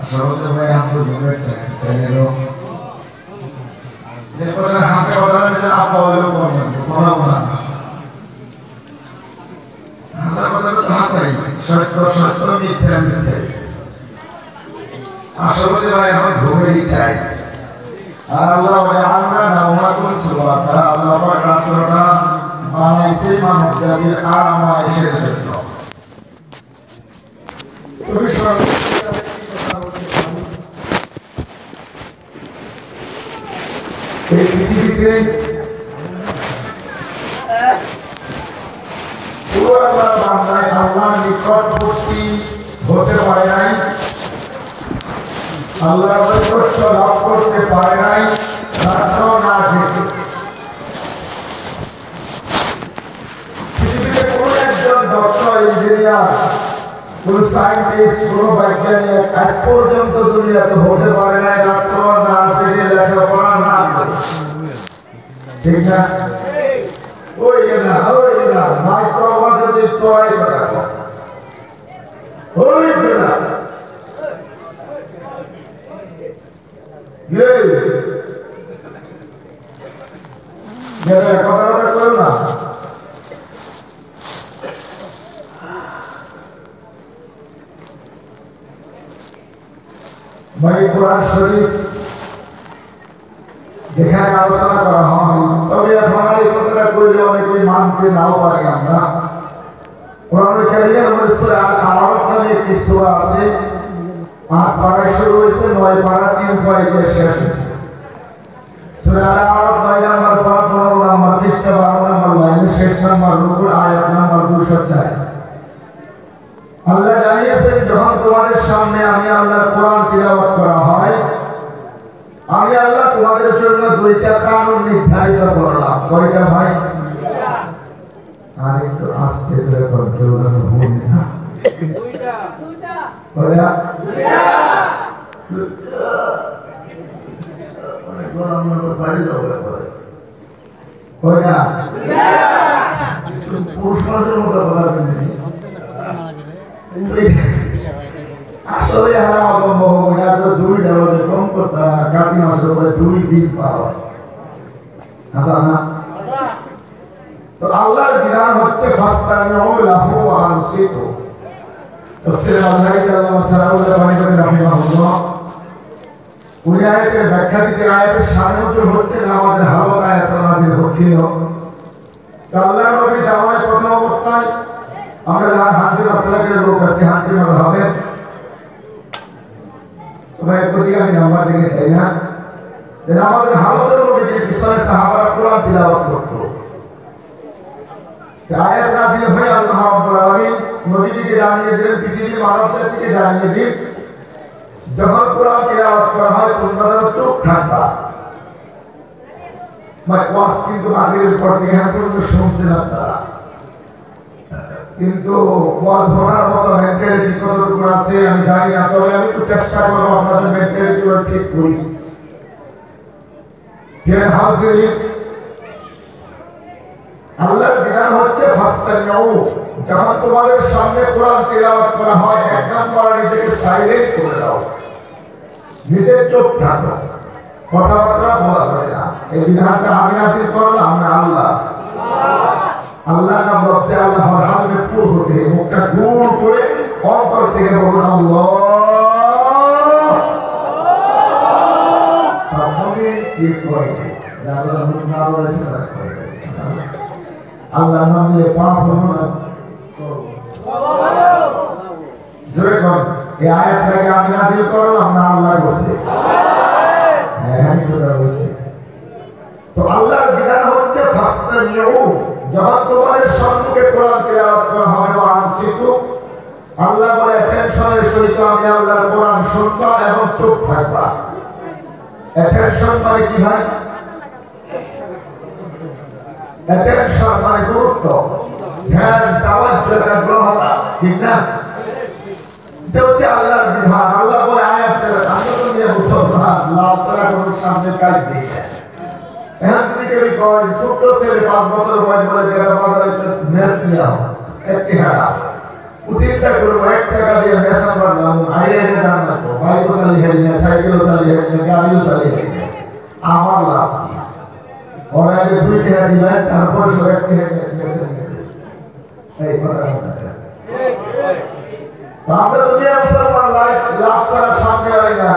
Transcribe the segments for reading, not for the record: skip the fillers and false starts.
সর্বত ভাই हमको জুমের চাই তাহলে লোক দেখো না হাসে কথা যে আপা হলো কোন না হাসা কথা তো হাসাই সত্য সত্য মিথ্যা মিথ্যা আসলে ভাই আমার ঘুমেরই চাই আর আল্লাহ বলে আল্লাহ নামাকুম সুবহানাল্লাহ আল্লাহ পাক রাতটা বানাইছে মানব জাতির আরামায়েশের জন্য তুমি সব এই পৃথিবীতে পুরো বান্দায় আল্লাহর নিকটবর্তী হতে পারে নাই আল্লাহর নৈকট্য লাভ করতে পারে নাই রাষ্ট্র না থেকে পৃথিবীতে কোনো একজন ডক্টর ইঞ্জিনিয়ার কোন সায়েন্টিস্ট কোন বৈজ্ঞানিক আজ পর্যন্ত দুনিয়াতে হতে পারে নাই রাষ্ট্র না থেকে লেখাপড়া না ঠিক না ওই না মাইক্রোবাদ যদি তোয়াই করা ওই না কথা করো না ভাই কোরআন শরীফ যেখানে আলোচনা করা হয় তবে আপনারা এই কথাটা করলে অনেকেই মানতে নাও পারে আমরা কোরআন কারীমের মধ্যে সূরা আল-আরাফ নামে একটি সূরা আছে 8 পারায় শুরু হয়েছে 9 পারা 3 পারায় শেষ হয়েছে সূরা আল-আরাফ 9 নম্বর পারা 15 নম্বর পৃষ্ঠা 12 নম্বর লাইন শেষ নম্বর রুকু আয়াত নম্বর 204 আল্লাহ জানিয়েছেন যখন তোমাদের সামনে আমি আল্লাহর কোরআন তিলাওয়াত করা হয় আমি আল্লাহ তোমাদের জন্য দুইটা কানুন নির্ধারিত করলাম কয়টা ভাই আর একটু আস্তে করে করতে হবে ভুল না দুইটা কয়টা অনেক বড় আমরা বাড়ি যাবো কয়টা পুরুষের মতো বলবেন আসলে হারা অগম্য হবে না তো দুই যাবো কম করতে কাটি মাসের উপরে 2 দিন পাওয়া আচ্ছা না তো আল্লাহর বিধান হচ্ছে ফাস্তামিউ লাহু ওয়া আনসিতু তাফসীর আল-মাদারিস আল্লামা সালাউদ্দিন বানি করে রাহিমাহুল্লাহ ওই আয়াতের ব্যাখ্যা দিতে আয়াতের সারাংশ হচ্ছে না আমাদের হালত আয়াত নাযিল হচ্ছিল তো আল্লাহর নবী জামানায় প্রথম অবস্থায় আমরা যারা হানফি মাসলাকের লোক আছি হানফি মাযহাবের তোমার প্রতি আমি নাম্বার দিকে চাই না যে আমাদের হালতের মধ্যে যে পিছনে সাহাবারা কোরআন তিলাওয়াত করত আয়াত নাযিল হয়ে আল্লাহ রাব্বুল আলামিন নবীকে জানিয়ে দিলেন পৃথিবীর মানবজাতিকে জানিয়ে দিন যখন কোরআন তিলাওয়াত করা হয় তোমরা চুপ থাকবা মানে ওয়াজ কিন্তু আগের পর থেকে এখন পর্যন্ত শুনছেন আপনারা কিন্তু ওয়াজ শোনার মতো মেন্টালিটি কতটুকু আছে আমি জানি না তবে আমি তো চেষ্টা করবো আপনাদের মেন্টালিটিও ঠিক করি আল্লাহর বিধান হচ্ছে ফাস্তামিউ যখন তোমাদের সামনে কোরআন তিলাওয়াত করা হয় এক নাম্বার নিজেকে সাইলেন্ট করে দাও নিজে চুপ থাকো কথাবার্তা বলা যাবে না এই বিধানটা আমি নাযিল করলাম না আল্লাহ আল্লাহ নাম বলছে আল্লাহ হাতে পুর হতে মুখটা গুণ করে অন্তর থেকে বলুন আল্লাহ তাহলে কি করে যারা মুখ না বলেছে তারা করে আল্লাহ নাম নিয়ে পাপ হলো না জোরে কোন এই আয়াতটাকে আমি নাযিল করলাম না আল্লাহ বলছে হ্যাঁ আমি তো বলছি তো আল্লাহর বিধান হচ্ছে ফাস্তামিউ যখন তোমাদের সম্মুখে কোরআন তিলাওয়াত করা হবে ওয়া আনসিতু আল্লাহ বলে টেনশনের সহিত আমি আল্লাহর কোরআন শুনবা এবং চুপ থাকবা অ্যাটেনশন মানে কি ভাই অ্যাটেনশন মানে গুরুত্ব ধ্যান তাওয়াজ্জুহ একাগ্রতা ঠিক না এটা হচ্ছে আল্লাহর বিধান আল্লাহ বলে আয়াতে আমরা তো নিয়ে মুসলমান আল্লাহ সারা কোন সামনে কাজ দিয়েছে এখন থেকে ওই কয় ছোট ছেলে 5 বছর বয়স বলে যারা বাজারে মেস নিয়ে একটি হারা চিন্তা করবো 1 টাকা দিয়ে বেচা পারলাম আইডিয়াটা জানলাম বাইকও চালিয়ে হেলিয়ে সাইকেলও চালিয়ে হেলিয়ে গাড়িও চালিয়ে হেলিয়ে আমার লাভ ওরা আগে 2 টাকা দিলে তারপর সব 1 টাকা এই কথা আমরা দুনিয়া মুসলমান লাইফ লাভ ছাড়া সামনে হয় না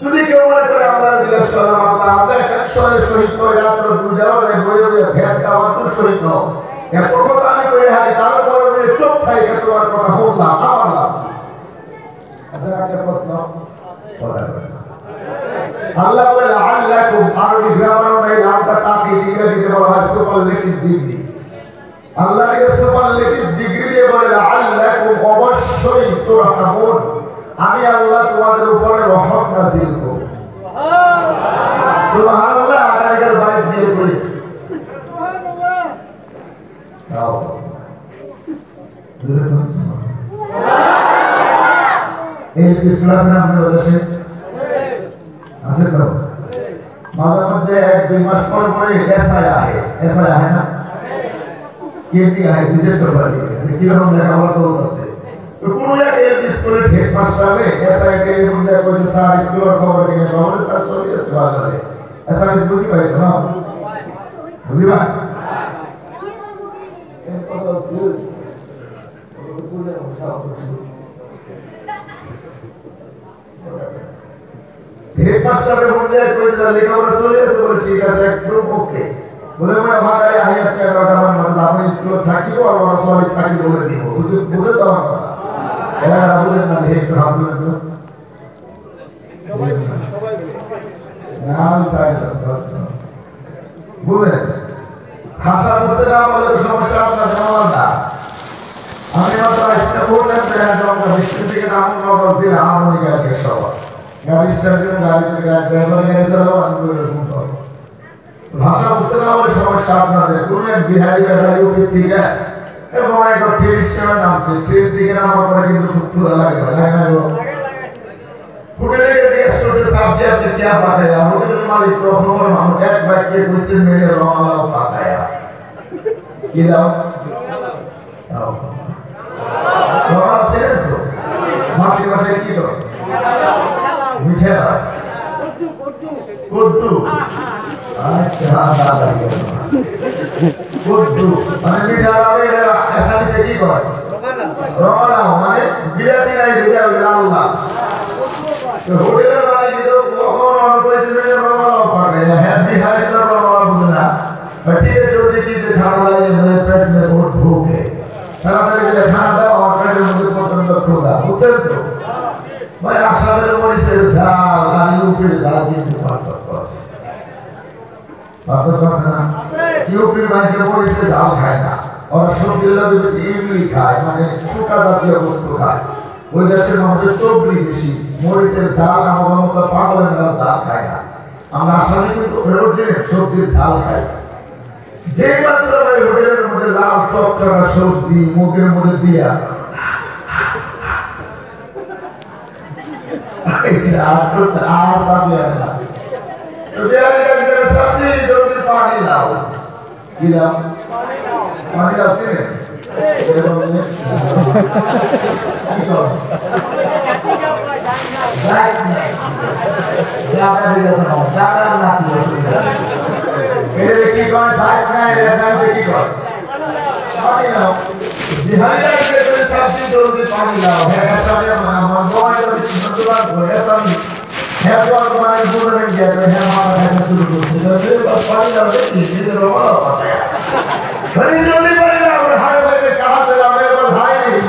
যদি কেউ মনে করে আমরা জিজ্ঞেস করলাম আল্লাহ আমরা 100 শহীদ করে রাত্র 2 যাওয়া বই বই ভেট খাওয়ার তো শহীদ নয় এত কথা আমি কই হাই তারপর চুপ থাই কে তোমার কথা বললাম আমার লাভ আচ্ছা একটা প্রশ্ন আল্লাহ বলে আল্লাকুম আরবি গ্রামার মধ্যে নামটা তাকি ইংরেজিতে বলা হয় সুপারলেটিভ ডিগ্রি আল্লাহকে সুপারলেটিভ ডিগ্রি দিয়ে বলে আল্লাকুম অবশ্যই তুরহামুন আমি আল্লাহ তোমাদের উপরে রহমত নাযিল করব সুবহানাল্লাহ আগামীকাল বাইত দিয়ে বলি এই ক্লাস না আমাদের দেশে আছে তো মাঝে মধ্যে 1-2 মাস পর পরে এসআই আহে না কেটি আহে ভিজিট করবার কি রকম লেখাপড়া চলতেছে তো কোন এক স্কুলের হেডমাস্টার রে এসআই কে মধ্যে কই স্যার স্কুলের খবর নিয়ে খবর স্যার সবই আছে ভালো লাগে এসআই বুঝি পাই না বুঝিবা হেডমাস্টারের মধ্যে কই লেখাপড়া চলে আছে বলে ঠিক আছে একটু ওকে বলে মই ভাগায় আইএসকে 11টা মানে আপনি স্কুলে থাকিব আর ওরা সবাই থাকি বলে দিব বুঝে তো আমার কথা এরা বুঝেন না একটু হাত ধরে তো নাম সাইজ বুঝলেন ভাষা বুঝতে না পারলে সমস্যা আপনার সমাধান না আমি মাত্র একটা বললাম যে আমরা বিশ্ব থেকে নাম বলছি হারমোনিয়ামকে শবা গাড়ি স্টার্ট করে গাড়িতে ড্রাইভার গাড়ি চালাও আমি এরকম করব ভাষা বুঝতে না পারলে সমস্যা আপনাদের কোন এক বিহারি বেটা ইউপি থেকে এবং একটা ট্রেন স্টেশন নামছে ট্রেন থেকে নামার পরে কিন্তু খুব পুরো লাগে না হোটেলে গিয়ে স্টোরে সাবজেক্ট আপনি কি পাঠায়া হোটেলের মালিক তো খবর মানুষ এক বাক্যে কইছে মেরে রওনাও পাঠায়া কি দাও রওনা ছেড়ে তো মাতৃভাষায় কি দাও মিঠা কুদ্দু আচ্ছা দাদা কুদ্দু মানে মিঠা হবে এসআইসে কি কয় রওনা মানে বিরাটি নাই যেটা আল্লাহ হোটেলের মালিক তো কখন অন কইছে মেরে রওনা পাঠায়া হ্যাপি হাইট রওনা বুঝনা ঠিক আছে যদি কি যে খাওয়া লাগে মেরে পেট মে বহুত ভूख है তাড়াতাড়ি করে খাওয়া দাও আর পেটের মধ্যে পছন্দ খোদা বুঝছেন তো ভাই আসামের মরিচের ঝাল আর ইউপির ঝাল কিন্তু পার্থক্য আছে না ইউপির মানুষের মরিচের ঝাল খায় না ওরা সবজির লাগে বেশি ইমলি খায় মানে শুকা জাতীয় বস্তু খায় ওই দেশের মানুষের চবরি বেশি মরিচের ঝাল আমার মতো পাগলের ঝাল খায় না আমরা আসামে কিন্তু অরিজিনাল সবজির ঝাল খাই যে মাত্র ভাই হোটেলের মধ্যে লাল টকটকা সবজি মুখের মধ্যে দিয়া পানি লাও দিলাম পানি আছে কি কয় সাইড নাই রেসাইতে কি কয় পানি লাও বিহারিরা কে করে সবজি জলদি পানি লাও হ্যাঁ সামনে আমার বয় তো সুন্দর করে সামনে হ্যাঁ তো মানে পুরো রেঞ্জ আছে হ্যাঁ আমার কাছে শুরু করতে যাবে বাস পানি লাও দেখি যে রোমালা পাতা বড়ি জলদি পানি লাও হায় ভাই कहां से लाओ मेरे पास भाई नहीं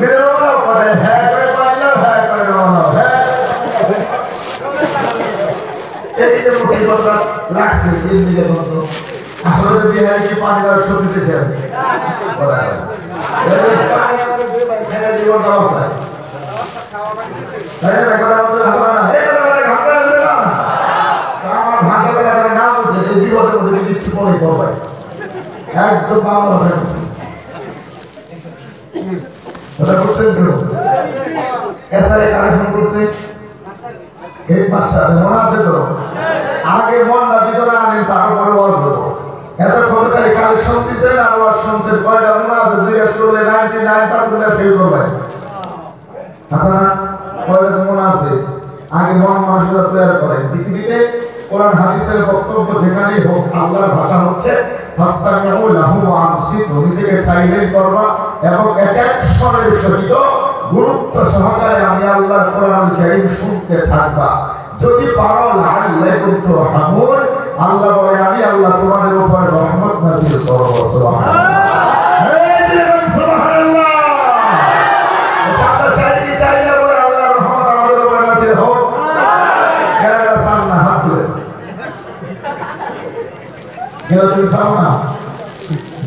मेरे रोमाला पाता है করে পানি লাও হ্যাঁ করে রোমালা হ্যাঁ এই যে মুখে লাগছে তিন দিকে বন্ধ আসলে বিহারি কি পানি দাও সত্যি দিতে বলা পানি আমাদের দুই ভাই খেলা জীবন অবস্থা আরে না কথা বলতে ভালো না এই কথা ঘাটটা দিলে না আমার ভাষাটা তার নাম হচ্ছে এই জীবনের মধ্যে কিছু পড়ে পড়বে একদম বাংলা ভাষা কথা করতে দিও এসআই কালেকশন করতে হেডমাস্টার মনে আছে তো আগে মন না ভিতরে আনি তারপরে ওয়াজ হলো এত খবরকারী কালেকশন দিছেন আর ওয়াজ শুনছেন কয়টা মনে আছে জিজ্ঞেস করলে 99% আছে আগে মন মানসিকতা তৈরি করেন। পৃথিবীতে কোরআন হাদিসের বক্তব্য যেখানেই হোক আল্লাহর ভাষা হচ্ছে ফাস্তামিউ লাহু ওয়া আনসিতু, নিজেকে সাইলেন্ট করবা এবং অ্যাটেনশনের সহিত গুরুত্ব সহকারে আমি আল্লাহর কোরআন কারীম শুনতে থাকবা। যদি পারো লাআল্লাকুম তুরহামুন, আল্লাহ বলে আমি আল্লাহ তোমাদের উপর রহমত নাযিল করব। সুবহানাল্লাহ।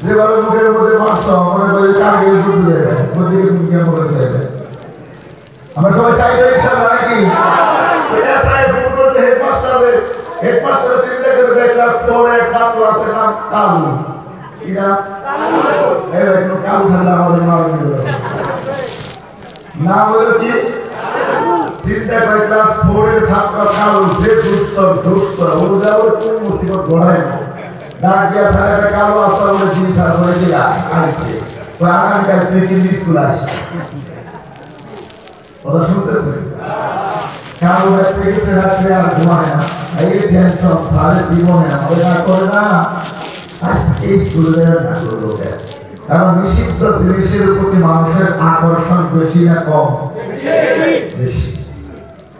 যেভাবে মুখের মধ্যে মারছ মনে করি কাকে বুঝবে বুঝিকে তুমি কেমন করে দেবে। আমরা সবাই চাই তো ইনশাআল্লাহ নাকি? হেডমাস্টার চিন্তা করে ক্লাস 4 এর ছাত্র আছে নাম কালু। কি নাম? কালু। কালু থাকলে আমাদের নাম হলো কি? চিন্তা করে ক্লাস 4 এর ছাত্র কালু, যে দুষ্ট ওরা কোন মুসিবত গড়ায় না। ডাকিয়া সাহেবের কালো আসা বলে দিন স্যার বলে দিলা আইছে তো আগামীকাল থেকে স্কুল আসে। ওরা শুনতেছে কালো থেকে রাত্রে আর ঘুমায় না, এই টেনশন সারে জীবনে ওরা করে না। আজকে স্কুলে না করলো কারণ নিষিদ্ধ জিনিসের প্রতি মানুষের আকর্ষণ বেশি না কম? বেশি।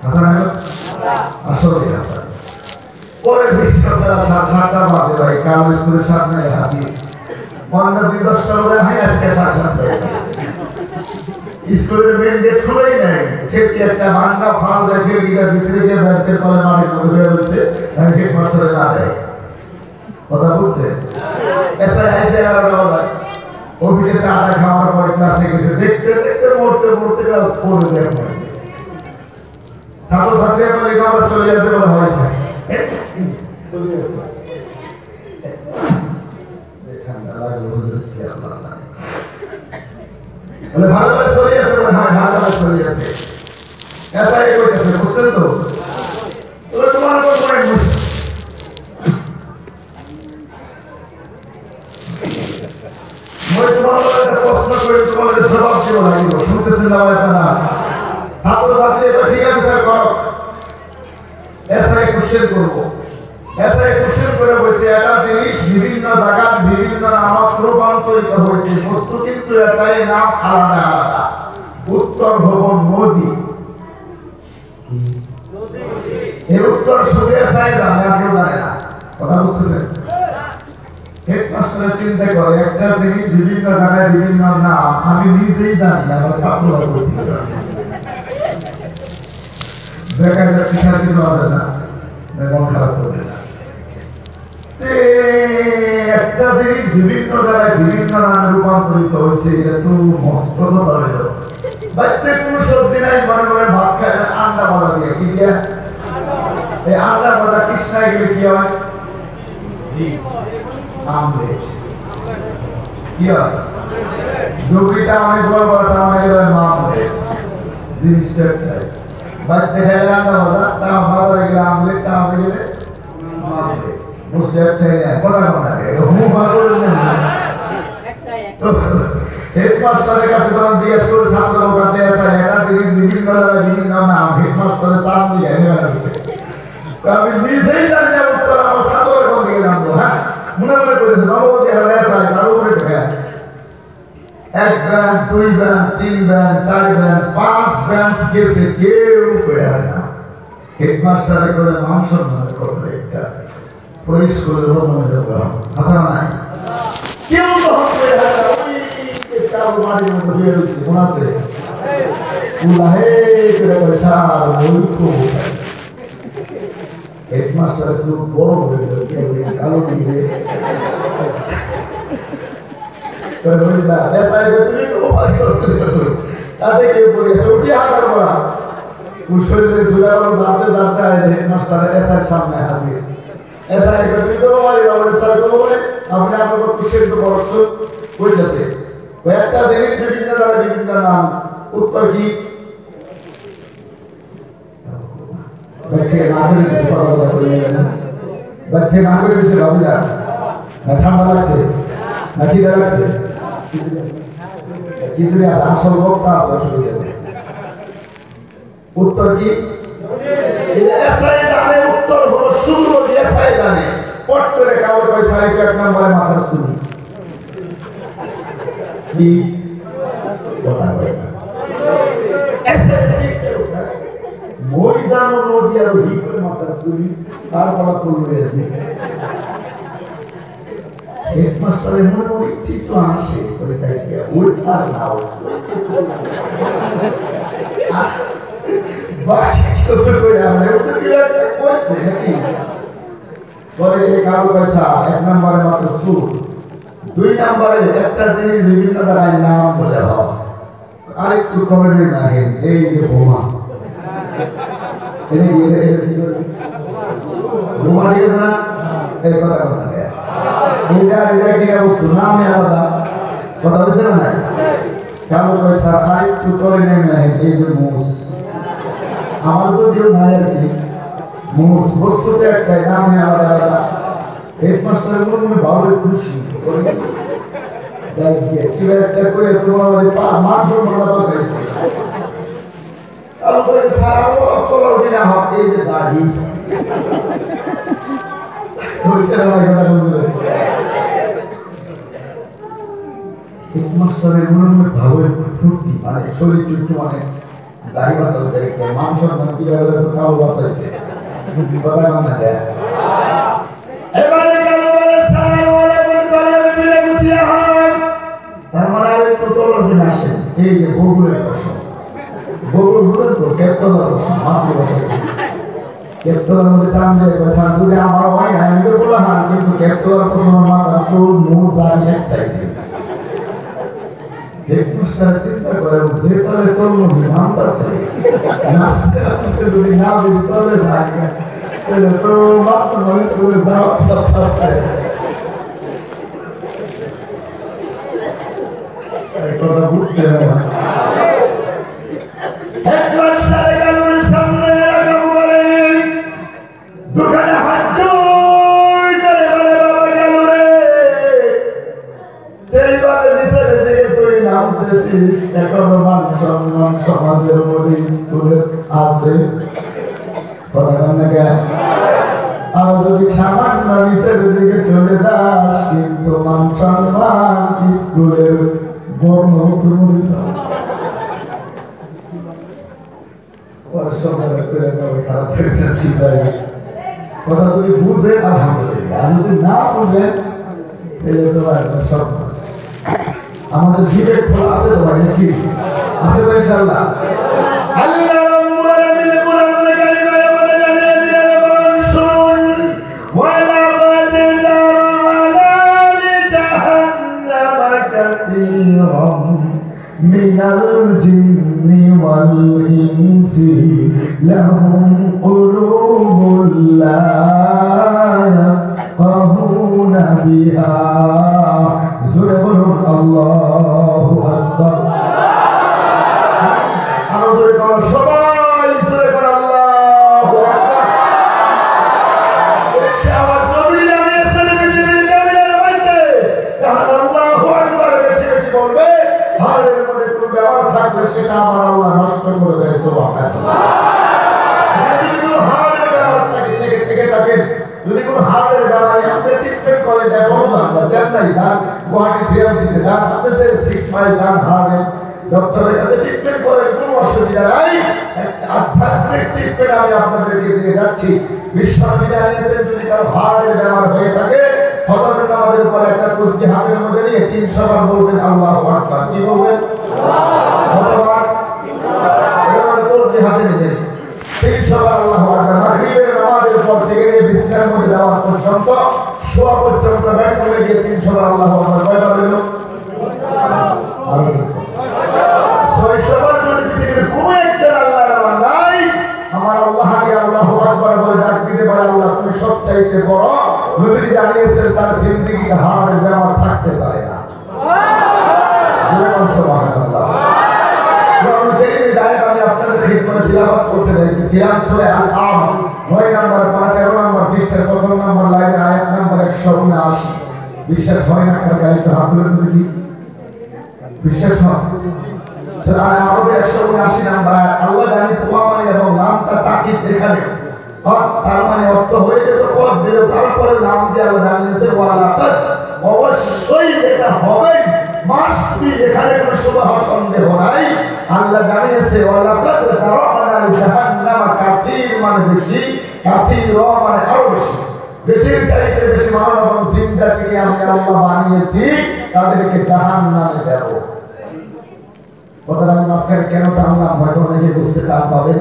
আসলে আছে পরে বিশ্ববিদ্যালয় 7:30 বাজে ভাই কাল স্কুলের সামনে হাসি মনে 10টা বলে হাই আজকে 7:30 স্কুলের মেন গেট খুলেই নাই। খেতে একটা ভাঙা ফাল দেখে গিয়ে ভিতরে গিয়ে ব্যাংকের তলে মাটি পড়ে রয়েছে, হেড মাস্টারে না দেয়। কথা বুঝছে? এসআই আইসে আর বলা অফিসে চাটা খাওয়ার পর ক্লাসে গেছে, দেখতে দেখতে মরতে ক্লাস 4 এ দেখে ছাত্রছাত্রীরা বলে আমরা চলে আসে বলে হয়েছে ভালোভাবে চলে আসে বলে হ্যাঁ ভালোভাবে চলে আসে এটাই করতেছে। বুঝছেন তো? তোমার পয়েন্ট বুঝছে মই তোমার একটা প্রশ্ন করে তোমাদের জবাব দিব লাগিব। শুনতেছেন না আপনারা? ছাত্রছাত্রী ঠিক আছে স্যার করো। এসআই কোশ্চেন করব। এসআই কোশ্চেন করে বলছে একটা জিনিস বিভিন্ন জায়গা বিভিন্ন নামে রূপান্তরিত হয়েছে, বস্তু কিন্তু এটাই নাম আলাদা আলাদা। উত্তর ভবন নদী, এর উত্তর শুধু এসআই জানে, আর কেউ জানে না। কথা বুঝতেছেন? হেডমাস্টার চিন্তা করে একটা জিনিস বিভিন্ন জায়গায় বিভিন্ন নাম, আমি নিজেই জানি না, আমার ছাত্ররা বলতে দেখা যায় শিক্ষার কিছু আছে না, মন খারাপ করবে না। একটা জিনিস বিভিন্ন জায়গায় বিভিন্ন নামে রূপান্তরিত হয়েছে, এটা তো মস্ত কথা হইল। বাড়িতে কোনো সবজি নাই, মনে মনে ভাত খায় আন্ডা বাজা দিয়ে। কি দিয়া? এই আন্ডা বাজা কৃষ্ণায় গেলে কি হয়? আমলেট। কি হয়? ডুবরিটা অনেক বড় বড়টা অনেক আমলেট। জিনিসটা একটাই। বাচ্চা খেলে আন্ডা বাজা, তা বাজারে গেলে আমলেট, তা গেলে আমলেট। বুঝতে একটাই না, কথা কথা হুম ভালো হেডমাস্টারের কাছে যখন জিজ্ঞেস করে ছাত্রের কাছে আসা একটা জিনিস বিভিন্ন জায়গায় বিভিন্ন নাম, হেডমাস্টারের চাপ দিয়ে আমি নিজেই জানি না উত্তর, আমার ছাত্রের কোন দিকে নামবো। হ্যাঁ মনে মনে করেছে নবতী হালে আসা তার উপরে ঢেকে 1 bench 2 bench 3 bench 4 bench 5 bench গেছে, কেউ করে না। হেডমাস্টারে করে মান সম্মান করবে একটা পরিষ্কারের মনে যাবে আসা নাই কেউ তখন করে কারো বাড়ির মধ্যে দিয়ে রয়েছে মনে আছে উল্লাহে করে পয়সা বলতো হেডমাস্টার সুখ বড় হয়ে গেল কেউ কালো দিয়ে তাতে কেউ বলেছে উঠি হাতার করা শরীরে দুলানো জানতে জানতে হেডমাস্টার এসআই সামনে হাজির। এসআই তুমি তো বলি স্যার তো বলে আপনি আপনার কিসের তো বরস কইতেছে একটা জিনিস বিভিন্ন জায়গায় বিভিন্ন নাম, উত্তর কি? ব্যাখ্যা না করে দিচ্ছে কথা বলে ব্যাখ্যা না করে দিচ্ছে ভাবিলা না ঠান্ডা লাগছে না খিদে লাগছে কিছু আসল বক্তা আছে অসুবিধা উত্তর কি এসআই জানে উত্তর হলো শুরু এসআই জানে পট করে কালো পয়সা রেখে এক নম্বরে মাথার শুনি কি কথা বলে এসআই শিখছে স্যার মই জানো নদী আর হি করে মাথার শুনি তার বলা তুল রয়েছে হেডমাস্টারের মনে মনে ঠিক তো আসে পয়সা দিয়ে উল্টা নাও বাকি কত করে আমরা ওটা কি একটা কইছে নাকি পরে এই কালো পয়সা এক নম্বরে মাত্র সুদ দুই নম্বরে একটা জিনিস বিভিন্ন জায়গায় নাম বলে হয় আরেকটু কমেডি না এই যে বোমা এটা কি বোমা দিয়ে না এই কথা কথা এটা কি বস্তু নামে আলাদা কথা বলছে না কালো পয়সা আরেকটু করে নেমে এই যে মুস আমার যদিও নাই আর কি মুস বস্তুতে একটাই নামে আলাদা আলাদা হেডমাস্টারের মনে ভালো খুশি যাই গিয়ে কি একটা করে তোমার মাঠ মনে পাবে কালো পয়সা চলো বিনা হোক এই যে দাড়ি হেডমাস্টারের মনে ভালো ফুর্তি মানে শরীর চুট্টু মানে দাড়িবাদ দেখে মানুষের মনে কিভাবে কালো বাঁচাইছে কথা না দেয় এবারে কালো বলে সারা বলে বলে মিলে গুছিয়ে হয় তার মানে একটু তলর দিন আসে এই যে বগুড়ের প্রশ্ন বগুড় বলে তো কেতলার প্রশ্ন মাতৃভাষা কেতলার মধ্যে টান দিয়ে পয়সা যদি আমার হয় না আমি তো বললাম হ্যাঁ কিন্তু কেতলার প্রশ্ন মাথা সুর মুখ দাঁড়িয়ে এক চাইছে হেডমাস্টার চিন্তা করে যে তলে তলমুখী নামটা আছে না যদি না যদি তলে থাকে তাহলে তো মাত্র মানুষ করে যাওয়া কথা বুঝছে হেডমাস্টার গালুর সামনে এরকম বলে দোকানে হাত জোর করে বলে বাবা গেল রে সেইভাবে নিচের দিকে তুই নামতেছিস এখনো মান সম্মান সমাজের মধ্যে স্কুলে আছে কথা না কেন আর যদি সামান্য নিচের দিকে চলে যাস কিন্তু মান সম্মান স্কুলের বর্ণ কথা যদি বুঝে আলহামদুলিল্লাহ আর যদি না বুঝে সব আমাদের জীবের খোলা আছে তো ভাই কি আছে তো ইনশাআল্লাহ আল্লাহ রাব্বুল আলামিন কোরআনে কারিমে আমাদের জানিয়ে দিলেন বলেন শুনুন ওয়ালা বাদিনা আলা জাহান্নাম কাসীরাম মিনাল জিন্নি ওয়াল ইনসি লাহুম কুলুবুল লা ইয়াফকাহুনা বিহা জোরে বলুন আল্লাহু আকবার আরো জোরে বলুন সবাই জোরে বলুন আল্লাহু আকবার এসে আমার নবী জানিয়েছেন পৃথিবীর জমিনের মধ্যে যারা আল্লাহু আকবার বেশি বেশি বলবে হাড়ের মধ্যে কোনো ব্যবহার থাকলে সেটা আমার আল্লাহ নষ্ট করে দেয় সুবহানাল্লাহ যদি কোনো হার্টের ব্যাপারে আপনি ট্রিটমেন্ট করেন যায় বলুন আমরা চেন্নাই যান গুয়াহাটি সিএমসিতে যান আপনি যে 6 মাইল যান হার্টের ডক্টরের কাছে ট্রিটমেন্ট করেন কোনো অসুবিধা নাই একটা আধ্যাত্মিক ট্রিটমেন্ট আমি আপনাদেরকে দিয়ে যাচ্ছি বিশ্বাসী জানিয়েছেন যদি কারো হার্টের ব্যাপার হয়ে থাকে হযরত আমাদের উপর একটা তসবিহ হাতের মধ্যে নিয়ে 300 বার বলবেন আল্লাহু আকবার কি বলবেন কতবার এবার তসবিহ হাতে নিয়ে 300 বার আল্লাহু আকবার মাগরিবের নামাজের পর থেকে বিছানার মধ্যে যাওয়ার পর্যন্ত শোয়া পর্যন্ত ব্যাক করে গিয়ে 300 বার আল্লাহু আকবার কয়বার হলো আর 600 বার যদি পৃথিবীর কোনো একজন আল্লাহর বান্দাই আমার আল্লাহকে আল্লাহু আকবার বলে ডাক দিতে পারে আল্লাহ তুমি সবচাইতে বড় নবী জানিয়েছেন তার জিন্দেগিতে হারের ব্যাপার থাকতে পারে না সুবহানাল্লাহ আমি আপনাদের খিদমতে তিলাওয়াত করতে যাচ্ছি সূরা আল-আম 9 নম্বর পারা 13 নম্বর পৃষ্ঠার প্রথম নম্বর লাইন আয়াত নম্বর 179 বিশ্বাস হয় না কার গাড়িতে হাত তুলে দেখি বিশ্বাস হয় সূরা আরবে 179 নম্বর আয়াত আল্লাহ জানিস ওয়ামান এবং নামটা তাকিদ এখানে তার মানে অর্থ হয়ে যেত পদ দিল তারপরে নাম দিয়ে আল্লাহ জানিয়েছে ওয়ালাকাদ অবশ্যই এটা হবে মাস্ট বি এখানে কোনো সুবহ সন্দেহ নাই আল্লাহ জানিয়েছে ওয়ালাকাদ তারানা জাহান্নাম কাফির মানে বেশি কাফির মানে আরো বেশি বেশির চাইতে বেশি মানব এবং জিন জাতিকে আমি আল্লাহ বানিয়েছি তাদেরকে জাহান্নামে দেব কথাটা আমি মাঝখানে কেন টানলাম হয়তো অনেকে বুঝতে চান পাবেন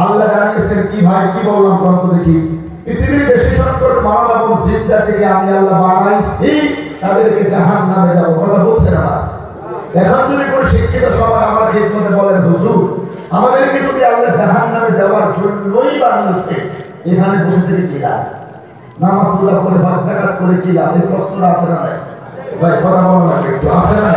আল্লাহ জানিয়েছেন কি ভাই কি বললাম তখন দেখি পৃথিবীর বেশি সংকট মানব এবং জিন জাতিকে আমি আল্লাহ বানাইছি তাদেরকে জাহান্নামে দেব কথা বলছেন না এখন যদি কোনো শিক্ষিত সবাই আমার খিদমতে বলেন হুজুর আমাদেরকে যদি আল্লাহ জাহান্নামে দেওয়ার জন্যই বানিয়েছে এখানে বসে থেকে কি লাভ নামাজ পড়া করে ভাত জাকাত করে কি লাভ এই প্রশ্নটা আসে না ভাই কথা বলা লাগবে একটু আসে না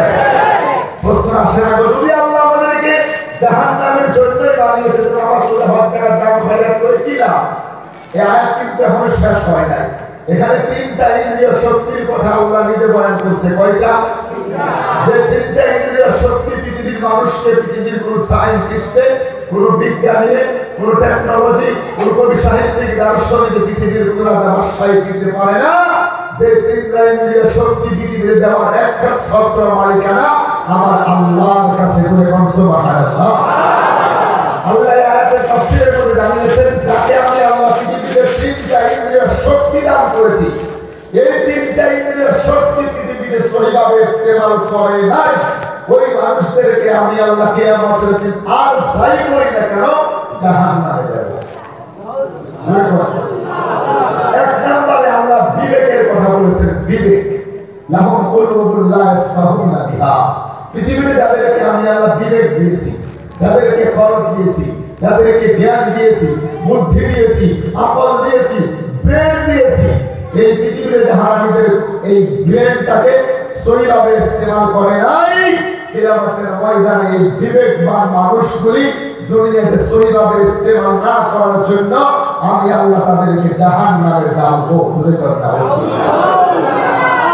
প্রশ্ন আসে না যদি আল্লাহ আমাদেরকে জাহান্নামের জন্যই বানিয়েছে তো নামাজ পড়া ভাত জাকাত দান খয়রাত করে কি লাভ এই আয়াত কিন্তু এখনো শেষ হয় নাই এখানে তিনটা ইন্দ্রিয় শক্তির কথা আল্লাহ নিজে বয়ান করছে কয়টা যে তিনটা ইন্দ্রিয় শক্তি পৃথিবীর মানুষকে পৃথিবীর কোন সায়েন্টিস্টে কোন বিজ্ঞানী কোন টেকনোলজি কোন কবি সাহিত্যিক দার্শনিক পৃথিবীর কোন ব্যবসায়ী দিতে পারে না যে তিনটা ইন্দ্রিয় শক্তি পৃথিবীর দেওয়ার একটা ছত্র মালিকানা আমার আল্লাহর কাছে বলে সুবহানাল্লাহ আল্লাহ আয়াতের তাফসীরের মধ্যে জানিয়েছেন যাকে আমি আল্লাহ পৃথিবীতে তিনটা ইন্দ্রিয় শক্তি দান করেছি এই তিনটা ইন্দ্রিয় শক্তি পৃথিবীতে সহিভাবে ইস্তেমাল করে নাই ওই মানুষদেরকে আমি আল্লাহ কিয়ামতের দিন আর যাই করি না কেন জাহান্নামে দেব এক নম্বরে আল্লাহ বিবেকের কথা বলেছেন বিবেক লাহুম কুলুবুন লা ইয়াফকাহুনা বিহা পৃথিবীতে যাদেরকে আমি আল্লাহ বিবেক দিয়েছি যাদেরকে কলব দিয়েছি যাদেরকে জ্ঞান দিয়েছি বুদ্ধি দিয়েছি আকল দিয়েছি ব্রেন দিয়েছি এই পৃথিবীতে যারা নিজের এই ব্রেনটাকে সহিভাবে ইস্তেমাল করে নাই কিয়ামতের ময়দানে এই বিবেকবান মানুষগুলি দুনিয়াতে সহিভাবে ইস্তেমাল না করার জন্য আমি আল্লাহ তাদেরকে জাহান্নামে ডালবো ধরে করতে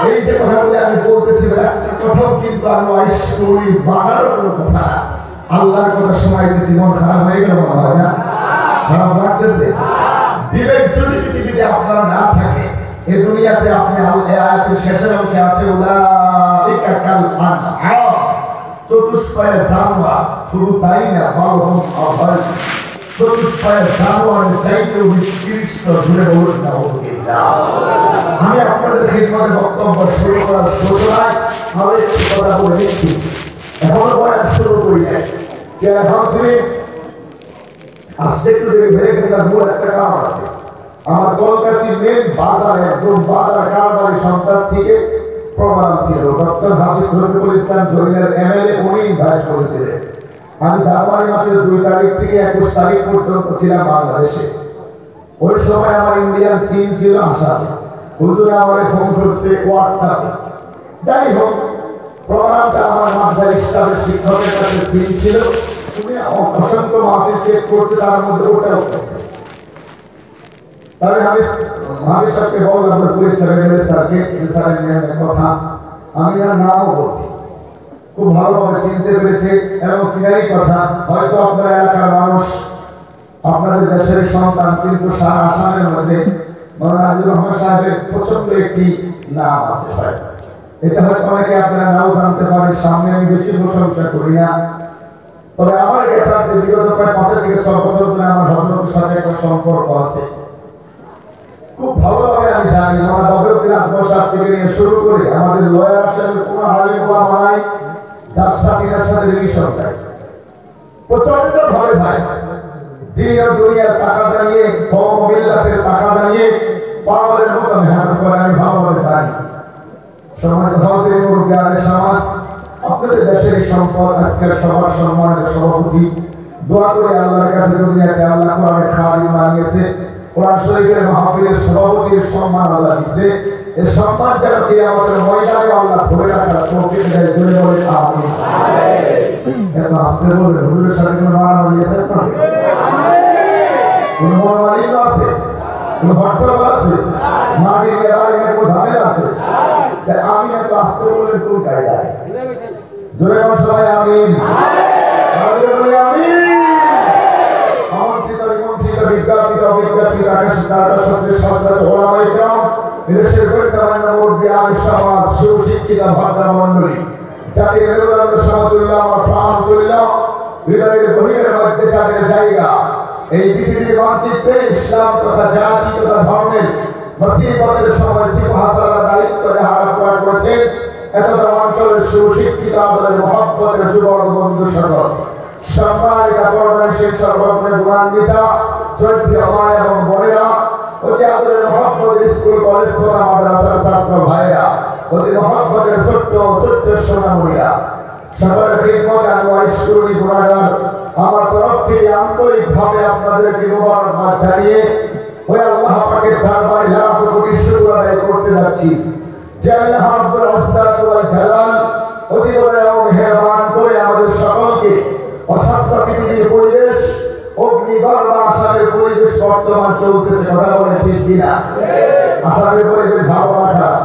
এই যে কথাগুলি আমি বলতেছি একটা কথাও কিন্তু আমি আইসি বানার কোনো কথা না আল্লাহর কথা শোনাইতেছি মন খারাপ হয়ে গেল মনে হয় না খারাপ লাগতেছে বিবেক যদি পৃথিবীতে আপনার না থাকে এই দুনিয়াতে আপনি আয়াতের শেষের অংশে আছে উলাইকা কাল আনআম চতুষ্পায় জানোয়ার শুধু তাই না বালহুম আযাল চতুষ্পায় জানোয়ারের চাইতেও নিকৃষ্ট জুড়ে বলুন নাউযুবিল্লাহ আমি আপনাদের খিদমতে বক্তব্য শুরু করার সময় আমি একটু কথা বলে দিচ্ছি এখনো বয়ান শুরু করি নাই এখন শুনি আসছে একটু ভেবে গেছে মূল একটা কারণ আছে আমার কলকাতা মেন বাজারে একদম বাজার কারবারি সংস্থার থেকে প্রোগ্রাম ছিল ডক্টর হাফিজ ইসলাম জমিনের এমএলএ উনি ইনভাইট করেছিলেন আমি জানুয়ারি মাসের 2 তারিখ থেকে 21 তারিখ পর্যন্ত ছিলাম বাংলাদেশে ওই সময় আমার ইন্ডিয়ান সিম ছিল আসাম হুজুর আমারে ফোন করছে হোয়াটসঅ্যাপে যাই হোক প্রোগ্রামটা আমার মাদ্রাসা স্টাফের শিক্ষকের কাছে সিম ছিল তুমি অসংখ্য মাহফিল চেক করতে তার মধ্যে ওটা তবে আমি সাহেবকে বললাম পুলিশ স্যারকে স্যারের কথা আমি আর নামও বলছি খুব ভালোভাবে চিনতে পেরেছে এবং সিনারি কথা হয়তো আপনার এলাকার মানুষ আপনাদের দেশের সন্তান কিন্তু সারা আসামের মধ্যে মাওলানা আজিজুর রহমান সাহেবের প্রচন্ড একটি নাম আছে এটা হয়তো অনেকে আপনারা নাও জানতে পারেন সামনে আমি বেশি প্রশংসা করি না তবে আমার ক্ষেত্রে বিগত প্রায় 5 থেকে 6 বছর ধরে আমার হজরতের সাথে একটা সম্পর্ক আছে খুব ভালোভাবে আমি জানি আমরা বদরুদ্দিন আজমল সাহেব থেকে নিয়ে শুরু করে আমাদের লয়ার সাহেবের কোন আলিম ওলামা নাই যার সাথে রিলেশন চাই প্রচন্ড ভাবে ভাই দিন ও দুনিয়ার টাকা দাঁড়িয়ে কম মিল্লাতের টাকা দাঁড়িয়ে পাওয়ারের মতো মেহনত করে আমি ভালোভাবে জানি সমাজ হজের মুরগানের সমাজ আপনাদের দেশের সম্পদ আজকের সবার সম্মানের সভাপতি দোয়া করে আল্লাহর কাছে দুনিয়াতে আল্লাহ কোরআনে খাদিম বানিয়েছে কোরআন শরীফের মাহফিলের সভাপতির সম্মান আল্লাহ দিয়েছে এই সম্মান যেন কিয়ামতের ময়দানে আল্লাহ ধরে রাখার তৌফিক দেয় জোরে বলে আমিন এত আস্তে বলে হুজুরের সাথে কোনো মারামারি আছে না কোনো মারামারি আছে কোনো হট্টগোল আছে মাটির ব্যাপারে কোনো ঝামেলা আছে আমি এত আস্তে বলে কোন কায়দায় জোরে বল সবাই আমিন বিজ্ঞাপিত দেশের গুরুত্বপূর্ণ মুরব্বী আলী সমাজ সুশিক্ষিত ভদ্রমণ্ডলী জাতির মেরুদণ্ড সমতুল্য আমার প্রাণ তুল্য হৃদয়ের গভীরের মধ্যে যাদের জায়গা এই পৃথিবীর মানচিত্রে ইসলাম তথা জাতি তথা ধর্মের মুসিবতের সময় সিংহাসনের দায়িত্ব যারা প্রয়োগ করেছেন এতটা অঞ্চলের সুশিক্ষিত আমাদের মহব্বতের যুবক বন্ধু সকল সম্মানিত পর্দানশীল সর্বগুণে গুণান্বিতা চৈত্রী মা এবং বোনেরা অতি আদরের মহব্বতের স্কুল কলেজ তথা মাদ্রাসার ছাত্র ভাইরা অতি মহব্বতের ছোট্ট ছোট্ট সোনামণিরা সকলের খিদমতে আমি ওয়াইজ করি গুণাগার আমার তরফ থেকে আন্তরিকভাবে আপনাদেরকে মুবারকবাদ জানিয়ে ওই আল্লাহ পাকের দরবারে লাখ কোটি শুকর আদায় করতে যাচ্ছি যে আল্লাহ রাব্বুল ইজ্জত ওয়াল জালাল অতি দয়া ও মেহেরবান করে আমাদের সকলকে অশান্ত পৃথিবীর পরিবেশ অগ্নিগর্ভ আসামের পরিবেশ বর্তমান চলতেছে কথা বলে ঠিক কিনা আসামের পরিবেশ ভালো না খারাপ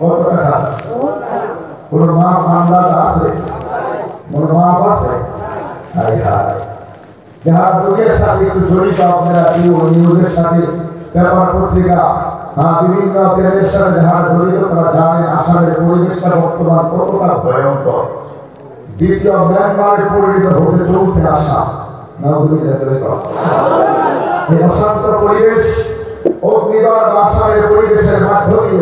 কতটা খারাপ কোন মা মামলা আছে কোন মা আছে যারা লোকের সাথে একটু জড়িত আপনারা নিউজের সাথে পেপার পত্রিকা বিভিন্ন চ্যানেলের সাথে যারা জড়িত তারা জানেন আসামের পরিবেশটা বর্তমান কতটা ভয়ঙ্কর দ্বিতীয় মিয়ানমারে পরিণত হতে চলছে আসাম এই অশান্ত পরিবেশ অগ্নিগর্ভ আসামের পরিবেশের মাধ্যমে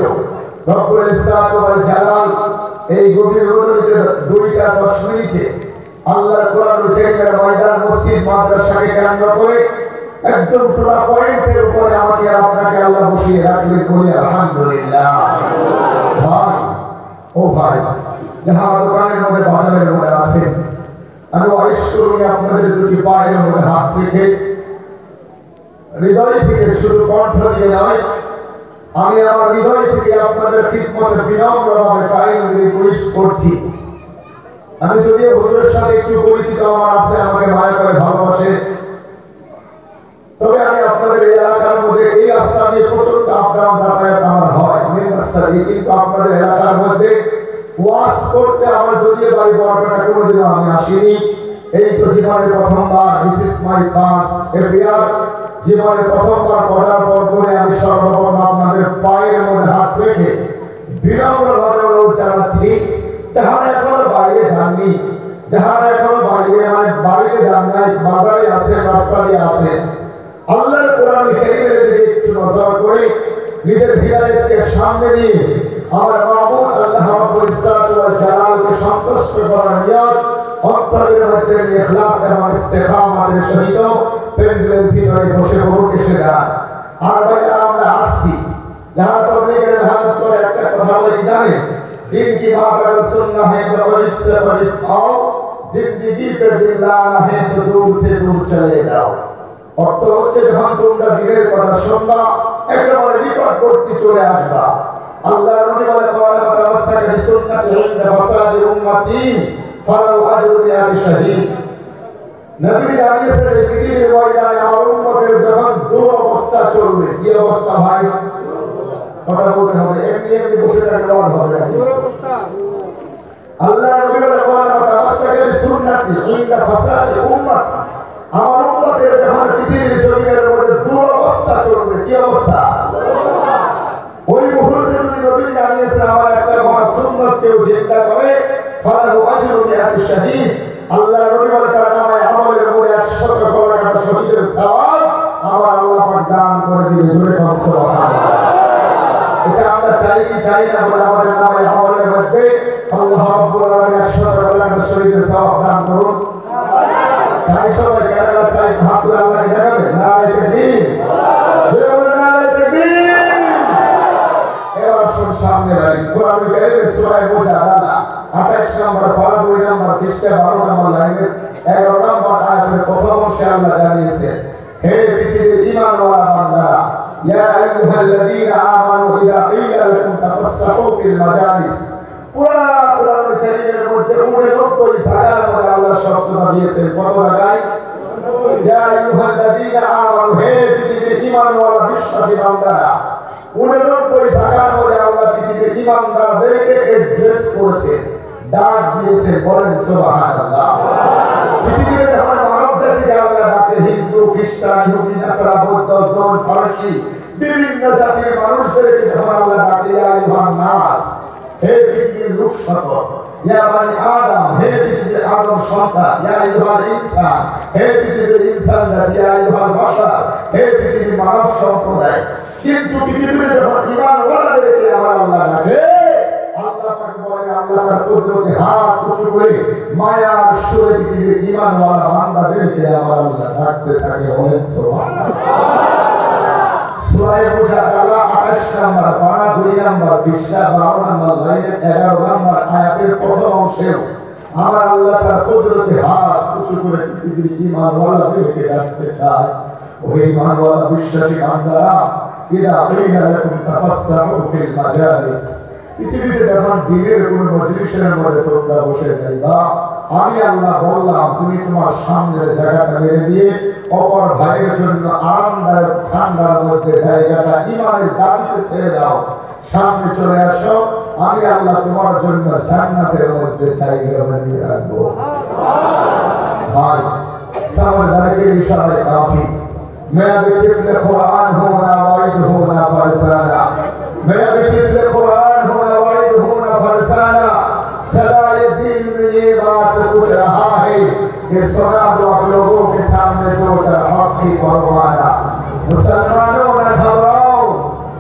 রব্বুল ইজ্জত ওয়াল জালাল এই গভীর রজনীতে 2:10 মিনিটে আল্লাহর কোরআনুল কারীমের ময়দান মসজিদ মাদ্রাসাকে কেন্দ্র করে একদম পুরো পয়েন্টের উপরে আমাকে আর আপনাকে আল্লাহ বসিয়ে রাখলেন বলি আলহামদুলিল্লাহ ভাই ও ভাই যারা দোকানের মধ্যে বাজারের মধ্যে আছেন আমি ওয়াইজ করি আপনাদের দুটি পায়ের মধ্যে হাত রেখে হৃদয় থেকে শুধু কণ্ঠ দিয়ে নয় আমি আমার হৃদয় থেকে আপনাদের খিদমতে বিনম্রভাবে কাইন্ডলি রিকোয়েস্ট করছি আমি যদিও হুজুরের সাথে একটু পরিচিত আমার আছে আমাকে মায়া করে ভালোবাসে তবে আমি আপনাদের এই এলাকার মধ্যে এই রাস্তা দিয়ে প্রচন্ড আপ ডাউন যাতায়াত আমার হয় মেন রাস্তা দিয়ে কিন্তু আপনাদের এলাকার মধ্যে ওয়াজ করতে আমার যদিও বাড়ি বরপেটা কোনোদিনও আমি আসিনি এই তো জীবনের প্রথমবার this is my first appear জীবনের প্রথমবার পদার্পণ করে আমি সর্বপ্রথম আপনাদের পায়ের মধ্যে হাত রেখে বিনম্রভাবে অনুরোধ জানাচ্ছি যাহারা এখনো বাইরে যাননি যাহারা এখনো বাইরে মানে বাড়িতে যান নাই বাজারে আছেন রাস্তা দিয়ে আছেন আল্লাহর কোরআনুল কারীমের দিকে একটু নজর করে নিজের হৃদয়কে সামনে নিয়ে আমার মাবুদ আল্লাহ রাব্বুল ইজ্জত ওয়াল জালালকে সন্তুষ্ট করার নিয়ত অন্তরের মধ্যে ইখলাস এবং ইস্তেকামাতের সহিত প্যান্ডেলের ভিতরে বসে পড়ুক এসে যান আর ভাইরা আমরা আসছি যারা তবলীগের মেহনত করে একটা কথা বলে জানেন दिन की बात अगर सुनना है तो करीब से करीब आओ जिंदगी पे दिल लाना है तो दूर से दूर चले जाओ অর্থ হচ্ছে যখন তোমরা দিনের কথা শুনবা একেবারে নিকট করতে চলে আসবা আল্লাহর নবী বলে কোরআনে তাওয়াসসাল বিসুন্নতি ইনদা ফাসাদি উম্মতি ফালাউ আজরু বিআলি শাহীদ নবী জানিয়েছেন এই পৃথিবীর ময়দানে আমার উম্মতের যখন দুরবস্থা চলবে কি অবস্থা ভাই কথা বলতে হবে এমনি এমনি বসে থাকলে আর হবে না আল্লাহ নবী বলে কোরআনে তাওয়াসসাল বিসুন্নতি ইনদা ফাসাদি উম্মতি আমার উম্মতের যখন পৃথিবীর জমিনের মধ্যে দুরবস্থা চলবে কি অবস্থা ওই মুহূর্তে যদি নবী জানিয়েছেন আমার একটা মহা সুন্নাত কেউ জিন্দা করে ফালাহু আজরু বিআলি শাহীদ আল্লাহ নবী বলে তার নামে আমলের মধ্যে 100 কলাকাটা শহীদের সওয়াব আমার আল্লাহ পাক দান করে দিবে জোরে বল সুবহানাল্লাহ এটা আমরা চাই কি চাই না বলে আমাদের নামে আমলের মধ্যে আল্লাহ রাব্বুল আলামিন 100 কলাকাটা শহীদের সওয়াব দান করুন চাই সবাই কেরালা চাই হাত তুলে আল্লাহকে দেখাবে নারে তাকবীর জোরে বলে নারে তাকবীর এবার শুন সামনে দাঁড়ি কোরআনুল কারীমের সূরা মুজাদালা 28 নম্বর পারা 2 নম্বর পৃষ্ঠা 12 নম্বর লাইনের 11 নম্বর আয়াতের প্রথম অংশে আল্লাহ জানিয়েছেন হে পৃথিবীর ঈমানওয়ালা বান্দারা ইয়া আইয়ুহাল্লাযীনা আমানু ইযা কিলা লাকুম তাফাসসাহু ফিল মাজালিস কোরআনুল কারীমের মধ্যে 99 জায়গার মধ্যে আল্লাহ শব্দটা দিয়েছেন কত জায়গায় ইয়া আইয়ুহাল্লাযীনা আমানু হে পৃথিবীর ঈমানওয়ালা বিশ্বাসী বান্দারা 99 জায়গার মধ্যে আল্লাহ পৃথিবীর ঈমানদারদেরকে অ্যাড্রেস করেছেন ডাক দিয়েছেন বলেন সুবহানাল্লাহ পৃথিবীতে যখন মানব জাতিকে আল্লাহ পাখি বিভিন্ন জাতির মানুষদেরকে যখন আল্লাহ ডাকে ইয়া আইয়ুহান নাস, হে পৃথিবীর লোক সকল, ইয়া বানি আদম, হে পৃথিবীর আদম সন্তান, ইয়া আইয়ুহাল ইনসান, হে পৃথিবীর ইনসান জাতি, ইয়া আইয়ুহাল বাশার, হে পৃথিবীর মানব সম্প্রদায়। কিন্তু পৃথিবীতে যখন ঈমানওয়ালাদেরকে আমার আল্লাহ ডাকে, আল্লাহ পাক বলেন আল্লাহ তার কুদরতে হাত উঁচু করে মায়ার সুরে পৃথিবীর ঈমানওয়ালা বান্দাদেরকে আমার আল্লাহ ডাকতে থাকে। বলেন সুবহানাল্লাহ। সূরা মুজাদালা 28 নম্বর পারা 2 নম্বর পৃষ্ঠা 12 নম্বর লাইনের 11 নম্বর আয়াতের প্রথম অংশে আমার আল্লাহ তার কুদরতে হাত উঁচু করে পৃথিবীর ঈমানওয়ালাদেরকে ডাকতে চায়। ওই ঈমানওয়ালা বিশ্বাসী বান্দারা, ইদা কিলা লাকুম তাফাসসাহু ফিল মাজালিস, পৃথিবীতে যখন দিনের কোন মজলিসের মধ্যে তোমরা বসে যাইবা, আমি আল্লাহ বললাম তুমি তোমার সামনের জায়গাটা মেরে দিয়ে অপর ভাইয়ের জন্য আরামদায়ক ঠান্ডার মধ্যে জায়গাটা ইমানের দাবিতে ছেড়ে দাও, সামনে চলে আসো, আমি আল্লাহ তোমার জন্য জান্নাতের মধ্যে জায়গা বানিয়ে রাখবো। ভাই समझदारी के इशारे काफी। मैं अभी कितने कुरान हूँ ना वाइज हूँ ना फरसाना, मैं अभी कितने कुरान हूँ ना वाइज हूँ ना फरसाना, सदा ये दिल में ये बात कुछ रहा है कि सुना दो आप लोगों के सामने दो चार हक की परवाना। मुसलमानों न घबराओ,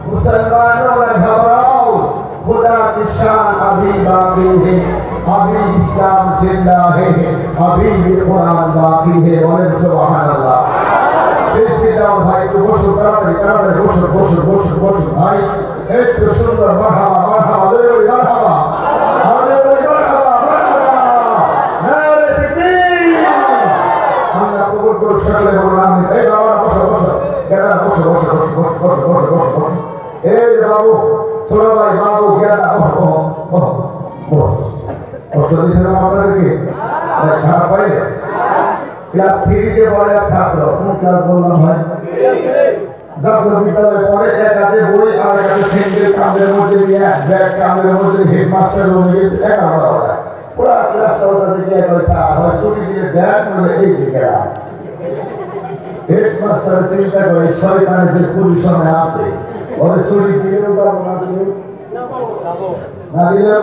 मुसलमानों न घबराओ, खुदा की शान अभी बाकी है, अभी इस्लाम जिंदा है, अभी ये कुरान बाकी है। बोले सुभान अल्लाह। इसके दाव भाई तो बोशो करारे बोशो बोशो बोशो बोशो भाई एक तो सुंदर मरहबा मरहबा ले लो मरहबा ले लो मरहबा मरहबा नारे तकबीर। अल्लाह कबूल करो शकले बोलना है। ए बाबा बोशो बोशो केरा बोशो बोशो बोशो बोशो बोशो बोशो ए बाबू छोड़ो भाई बाबू क्या बोशो बोशो बोशो और तो दिखना आपने की खाना पाए क्लास 3 के बड़े छात्र কোন ক্লাস বললাম ভাই যত বিদ্যালয়ে পড়ে এক হাতে বই আর এক হাতে পেন্সিল কাঁধের মধ্যে নিয়ে ব্যাগ কাঁধের মধ্যে হেডমাস্টার রুমে গেছে একা বলা পুরো ক্লাস চলতে গিয়ে কইছে হয় ছুটি দিয়ে ব্যাগ মানে এই যে গেলা হেডমাস্টার চিন্তা করে শয়তানের যে পজিশনে আছে ওরে ছুটি দিয়ে দাও না দিও না দিলে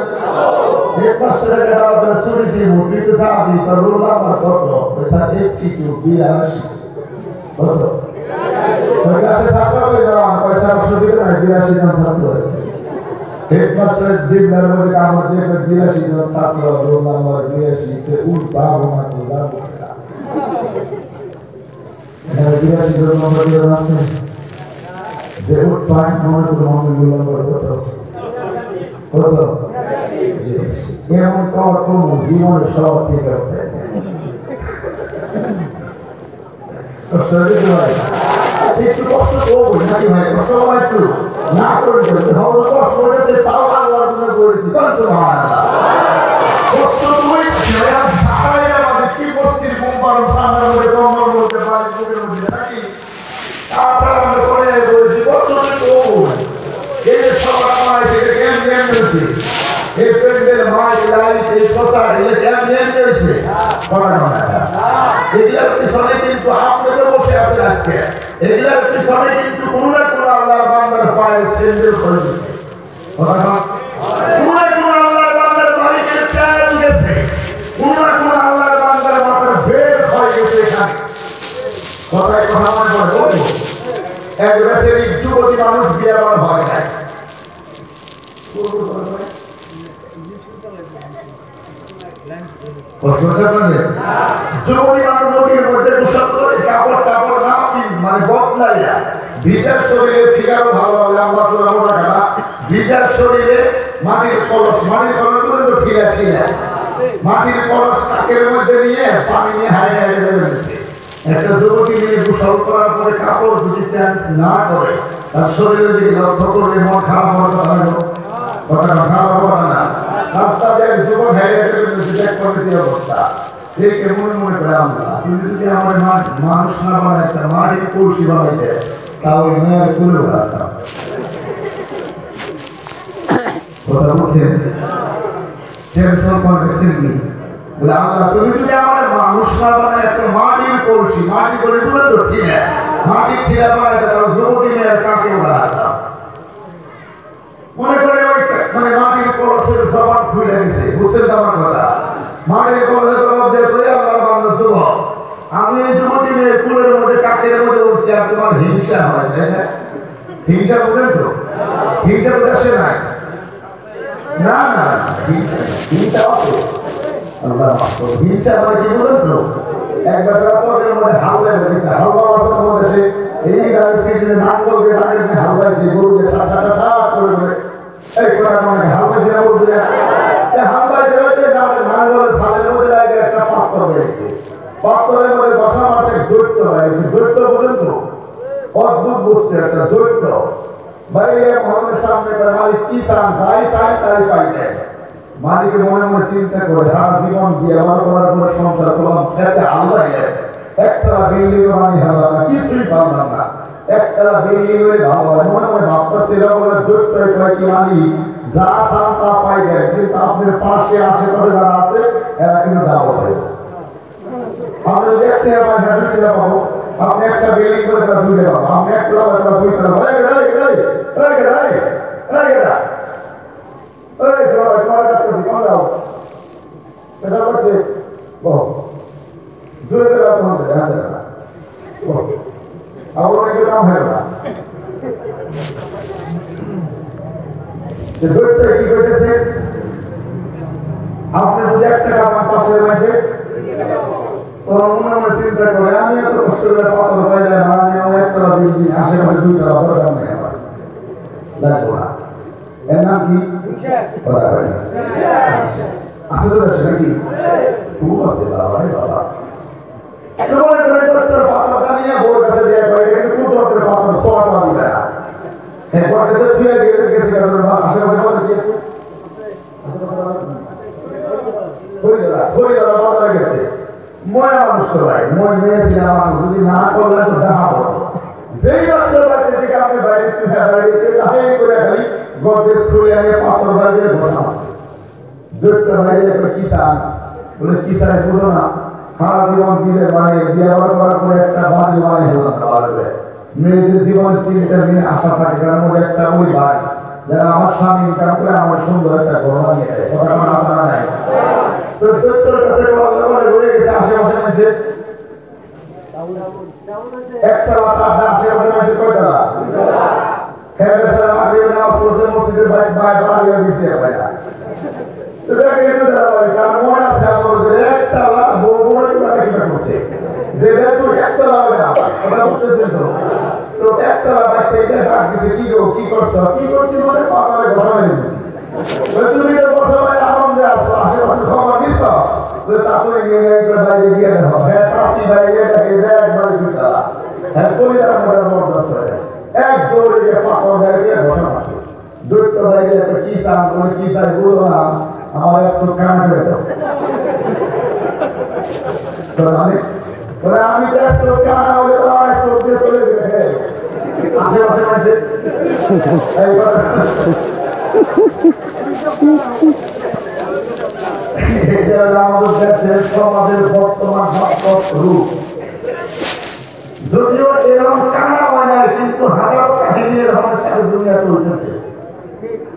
হেডমাস্টারের কথা বলে ছুটি দিয়ে মুটিতে সাবি তো রোল নাম্বার কত পয়সা 82 কত ওই কাছে ছাত্র হয়ে যাওয়া পয়সা ছুটি না 82 জন ছাত্র আছে। হেডমাস্টারের দিনের মধ্যে কাম দিয়ে 82 জন ছাত্র রোল নাম্বার 82 তে উৎসাহ না কোলা এটা 82 জন নম্বর দিয়ে আছে যে উঠ পয়েন্ট নম্বর তো নম্বর কত কত এমন কত জীবন সব ঠিক আছে একটু কষ্ট করবো নাকি ভাই কষ্ট হয় একটু না করে হলো কষ্ট হয়েছে তাও আল্লাহর জন্য করেছি কষ্ট তুই আমাদের কি বস্তির কোম্পানি সামনের মধ্যে কম্বল বলতে পারি বুকের মধ্যে নাকি তারপর আমরা করে বলেছি কষ্ট করবো এই যে সব আমার থেকে কেন করেছি এই প্যান্ডেল মাইক লাইট এই প্রচার এগুলো কেন করেছে কথা না এগুলোর পিছনে কিন্তু আপনাকে বসে আছে আজকে এগুলোর পিছনে কিন্তু কোনো না কোনো আল্লাহর বান্দার পায়ে স্ট্যান্ডেল করে দিয়েছে কথা না কোনো না কোনো আল্লাহর বান্দার বাড়িতে চায় দিয়েছে কোনো না কোনো আল্লাহর বান্দার মাথার বের হয়ে গেছে এখানে কথায় কথা মনে পড়ে বলবো এক রাতের যুবতী মানুষ বিয়ে করা হয় না যুবতী মানুষ নদীর মধ্যে গোসল করে কাপড় টাপড় না মানে বদলাইয়া ভিজার শরীরে ফিগারও ভালো হবে আমরা তো আমরা না ভিজার শরীরে মাটির কলস পর্যন্ত ফিরা মাটির কলস টাকের মধ্যে নিয়ে পানি নিয়ে হারিয়ে হারিয়ে যাচ্ছে। একটা যুবতী নিয়ে গোসল করার পরে কাপড় যদি চেঞ্জ না করে তার শরীরে যদি লক্ষ্য করলে মন খারাপ হবে কথা খারাপ হবে না রাস্তা দিয়ে যুবক হারিয়ে যাবে অবস্থা দেখে মনে মনে করে আমরা তুমি যদি আমার মানুষ না বানাইতে মাটির কলসি বানাইতে তাহলে মেয়ের কুলে রাখতাম কথা বলছেন টেনশন করতেছেন কি বলে আল্লাহ তুমি যদি আমার মানুষ না বানায় একটা মাটির কলসি মাটি করে তুলে তো ঠিক আছে মাটির ছিলা বানায় তাহলে যুবতী মেয়ের কাকে বানাতাম মনে করে ওই মানে মাটির কলসের জবাব খুলে গেছে বুঝছেন আমার কথা মাটির কলসের জবাব দিয়ে তুই আল্লাহর বান্দা যুবক আমি এই যুবতী মেয়ের কুলের মধ্যে কাকের মধ্যে বলছি আর তোমার হিংসা হয় তাই না হিংসা বুঝেন তো হিংসা বুঝে নাই না না হিংসা আছে আল্লাহ হিংসা মানে কি বুঝেন তো একবার রাতের মধ্যে হালকা হয়েছে হালকা মাথার মধ্যে সে এই গাড়ি সিজনে নাঙ্গল দিয়ে তাকে হালকাইছে গরুকে ঠা করে এই কথা মানে হালকা দিনা বলছে হালকাইছে হয়েছে নাঙ্গলের ফালের মধ্যে লাগে একটা পাথর বেরিয়েছে পাথরের মধ্যে বসা মাঠে দৈত্য হয়েছে দৈত্য বলেন তো অদ্ভুত বস্তু একটা দৈত্য বাইরে মহলের সামনে মালিক কি চান যাই চাই তাই পাই যায় মালিকের মনে মনে চিন্তা করে সারা জীবন দিয়ে আমার করার পর সংসার করলাম খেতে আল্লাহ একটা বিল্ডিং বানিয়ে হলাম না কিছুই পারলাম না একটা বিল্ডিং হয়ে ভালো হয় মনে মনে ভাবতে ছিল বলে দৈত্য কি মালিক যা চান তা পাই যায় কিন্তু আপনার পাশে আশেপাশে যারা আছে এরা কিন্তু দাও হয় আপনি দেখতে আমার হাতে ছিল পাবো আপনি একটা বিল্ডিং করে তারা দুইটা পাবো আপনি একটা তারা দুইটা পাবো আপনি যদি একটা আমার পাশে রয়েছে তোরা মনে মনে চিন্তা করে আমি এত কষ্ট করে পাথর পাইলে আমি একটা বিল্ডিং আশেপাশে দুইটা দরকার নেই আমার দেখবো না এর নাম কি আসলে তো নাকি খুব আছে বাবা বাবা তোমার তোর পাথর দাঁড়িয়ে বোর কাছে দিয়ে কয় কিন্তু খুব তোর পাথর শর্ট বাঁধি না একবার কাছে তুই গেছে গেছে আশেপাশে কথা কি হরিদারা বাজারে গেছে ময়া মানুষ তো ভাই মই মেয়ে ছিলাম যদি না করলে তো দেখা হতো যেই মাত্র বাচ্চা থেকে আপনি বাইরে বেড়িয়েছে তাই করে খালি গর্জের খুলে আনে পাথর বাইরে বসা আছে দুটো বাইরে কিষান বলে কিষানে বুঝো না সারা জীবন দিলে মানে বিয়ে করার পরে একটা বাড়ি বানাই হলো না মেয়েদের জীবনের তিনটা মেয়ে আশা থাকে তার মধ্যে একটা ওই ভাই যারা আমার স্বামী ইনকাম করে আমার সুন্দর একটা ঘর বানিয়ে দেয় কথা আমার আপনারা নাই তো দৈত্যর কাছে রয়ে গেছে আশেপাশে মানুষের একটা রাত আশেপাশে মানুষের কয়টা খেয়ে গেছে মাগরিব নামাজ পড়ছে মসজিদের বাইরে বাড়িয়ে বসে পায় না তো দেখে একটু দাঁড়াবে তার মনে আছে আমার যে একটা রাত বড় বড় কিনা করছে যেটা তো একটা লাগবে না ওটা বুঝতেছেন তো একটা রাত থেকে ডাক দিতে কি গো কি করছো কি করছি মানে পাতারে ঘটনা দিয়েছি তুমি তো বসে আনন্দে আসো আশেপাশে খবর দিচ্ছ তারপরে নিয়ে গিয়ে বাইরে গিয়ে দেখো হ্যাঁ চাষি বাইরে দেখে একবারে দুটা হ্যাঁ কলিতার মধ্যে মর্যাদা করে এক দৌড়ে গিয়ে পাথর দিয়ে ঘটনা আছে দৈত্য বাইরে একটা কি চান বলে কি চাই বলবো না আমার এক চোখ কান হয়ে যেত আমি তো এক চোখ কান হলে তো এক চোখ দিয়ে চলে গেছে আশেপাশে মাঝে সমাজের বর্তমান রূপ যদিও এরকম কানা হয় না কিন্তু হাজার কাহিনী এরকম সারা দুনিয়া চলতেছে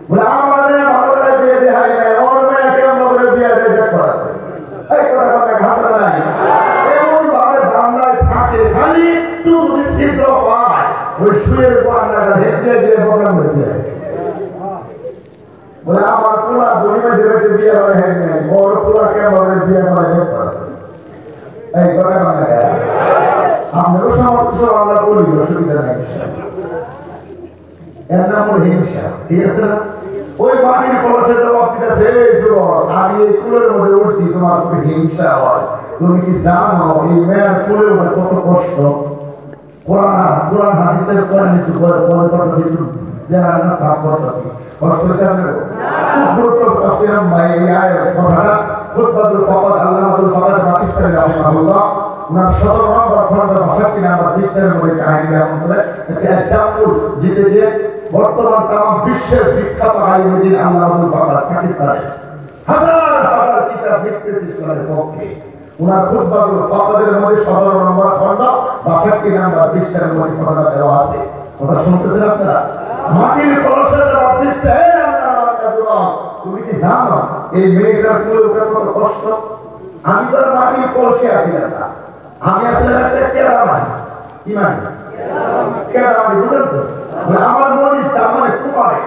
বলে আমাদের ভালো করে বিয়ে দেওয়া হয় না ওর মেয়ে কেমন করে বিয়ে দেওয়া করাছে এই কথা কথা ঘাটে নাই এমন ভাবে বাংলায় থাকে খালি একটু যদি ছিদ্র পায় ওই শুয়ের বাংলাটা হেঁটে দিয়ে প্রোগ্রাম হয়েছে বলে আমার পোলা গরিবের জেলাতে বিয়ে হয় নাই বড় পোলা কেমন বিয়ে করে এই কথা কথা আমরাও সমস্ত আল্লাহ বলি অসুবিধা নাই এর নাম হল হিংসা ঠিক আছে না ওই মাটির কলসের জবাব দিতেছে এই যুবক আমি এই কুলের মধ্যে উঠছি তোমার খুব হিংসা হয় তুমি কি জানো এই মেয়ের কুলের মধ্যে কত কষ্ট কোরআন হাদিসের কোরআন কিছু যারা না ভাব করতেছি কষ্ট জানো গুরুত্ব তাফসীর ভাই আয় কথাটা খুতবাতুল ফাকাত আল্লামাতুল ফাকাত পাকিস্তানের রাহিমাহুল্লাহ উনার 17 নম্বর খন্ড 62 নম্বর পৃষ্ঠার মধ্যে কাহিনী আমাদের একটা এক্সাম্পল দিতে যে বর্তমান তাম বিশ্বের বিখ্যাত আলিমুদ্দিন আল্লামাতুল ফাকাত পাকিস্তানে হাজার হাজার একটা ভিত্তি ইসলামের পক্ষে ওনার খুতবাগুলো আপনাদের মধ্যে 17 নম্বর খণ্ড 62 নম্বর পৃষ্ঠার মধ্যে কথা দেওয়া আছে কথা শুনতেছেন আপনারা মাটির কলসের জবাব দিচ্ছে তুমি কি জানো এই মেয়েটার পুরো কত কষ্ট আমি তো মাটির কলসে আছিলাম না আমি আসলে একটা কেরালা মাটি কি মাটি কেরালা মাটি বুঝলেন তো আমার মনে তার মানে কুমারে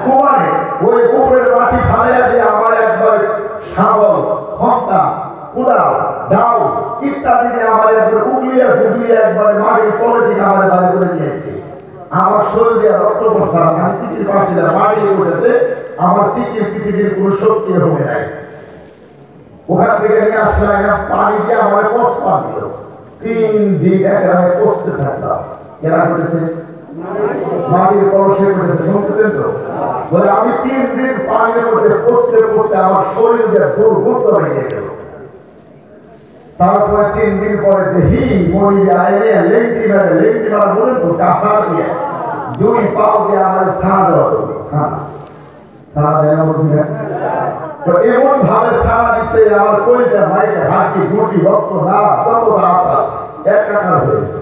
কুমারে ওই উপরের মাটি ফালাইয়া দিয়ে আমার একবার শাবল ঘন্টা কুড়াল ডাউ ইত্যাদি দিয়ে আমার একবার উগলিয়ে একবার মাটির পরে দিকে আমার বাড়ি করে দিয়েছে আমার শরীর দিয়ে রক্ত পড়ছে আমি চিঠির পাশে মাটি উঠেছে আমার পৃথিবীর কোনো শক্তি হবে নাই ওখান থেকে নিয়ে আসলাম পানি দিয়ে আমার কষ্ট পান দিল 3 দিন একেবারে কষ্টে থাকলাম এরা করেছে মাটির কলসে করেছে শুনতেছেন তো বলে আমি 3 দিন পানির মধ্যে কষ্টে আমার শরীর দিয়ে দুর্গন্ধ হয়ে গেল তারপরে 3 দিন পরে যে মরি আইলে লেংটি মারা বলেন তো কাঁচা দিয়ে 2 পাও দিয়ে আমার ছাড়া দেওয়া ছাড়া দেওয়া বলবি তো এমন ভাবে ছাড়া দিতে আমার কইটা ভাইকে হাঁটি গুটি রক্ত না কত আশা একাকার হয়েছে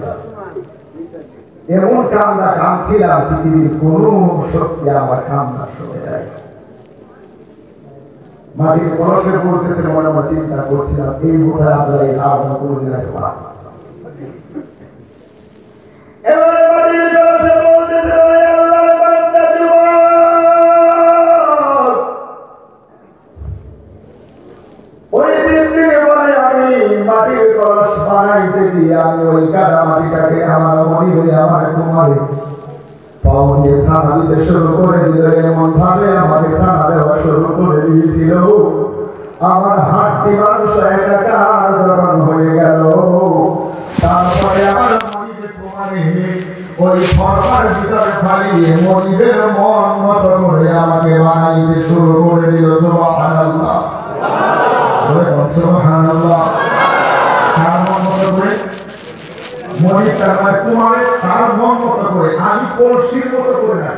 এমন কান্না কাঁদছিলাম পৃথিবীর কোন শক্তি আমার কান্না শুনে যায় মাটির কলসে বলতেছে মনে মনে চিন্তা করছিলাম এই বোধ আপনারা এই লাভ করে রাখতে এবারে মাটির কলসে বলতেছে আল্লাহর বান্দা যুবক ওই দিন থেকে বলে আমি মাটির কলস বানাইতে গিয়ে আমি ওই কাদা মাটিটাকে আমার মনে হয়ে আমার কুমারে পাও দিয়ে সানা দিতে শুরু করে দিল এমন ভাবে আমাকে সানা দেওয়া শুরু করে দিয়েছিল আমার হাতটি মানুষ একাকার যখন হয়ে গেল তারপরে আমার মনিবে কুমারে ওই ফরমার ভিতরে ফালিয়ে মনিবের মন মতো করে আমাকে বানাইতে শুরু করে দিল সুবহানাল্লাহ সুবহানাল্লাহ তার মন মতো করে মনিব তার কুমারে তার মন মতো করে আমি কলসির মতো করে না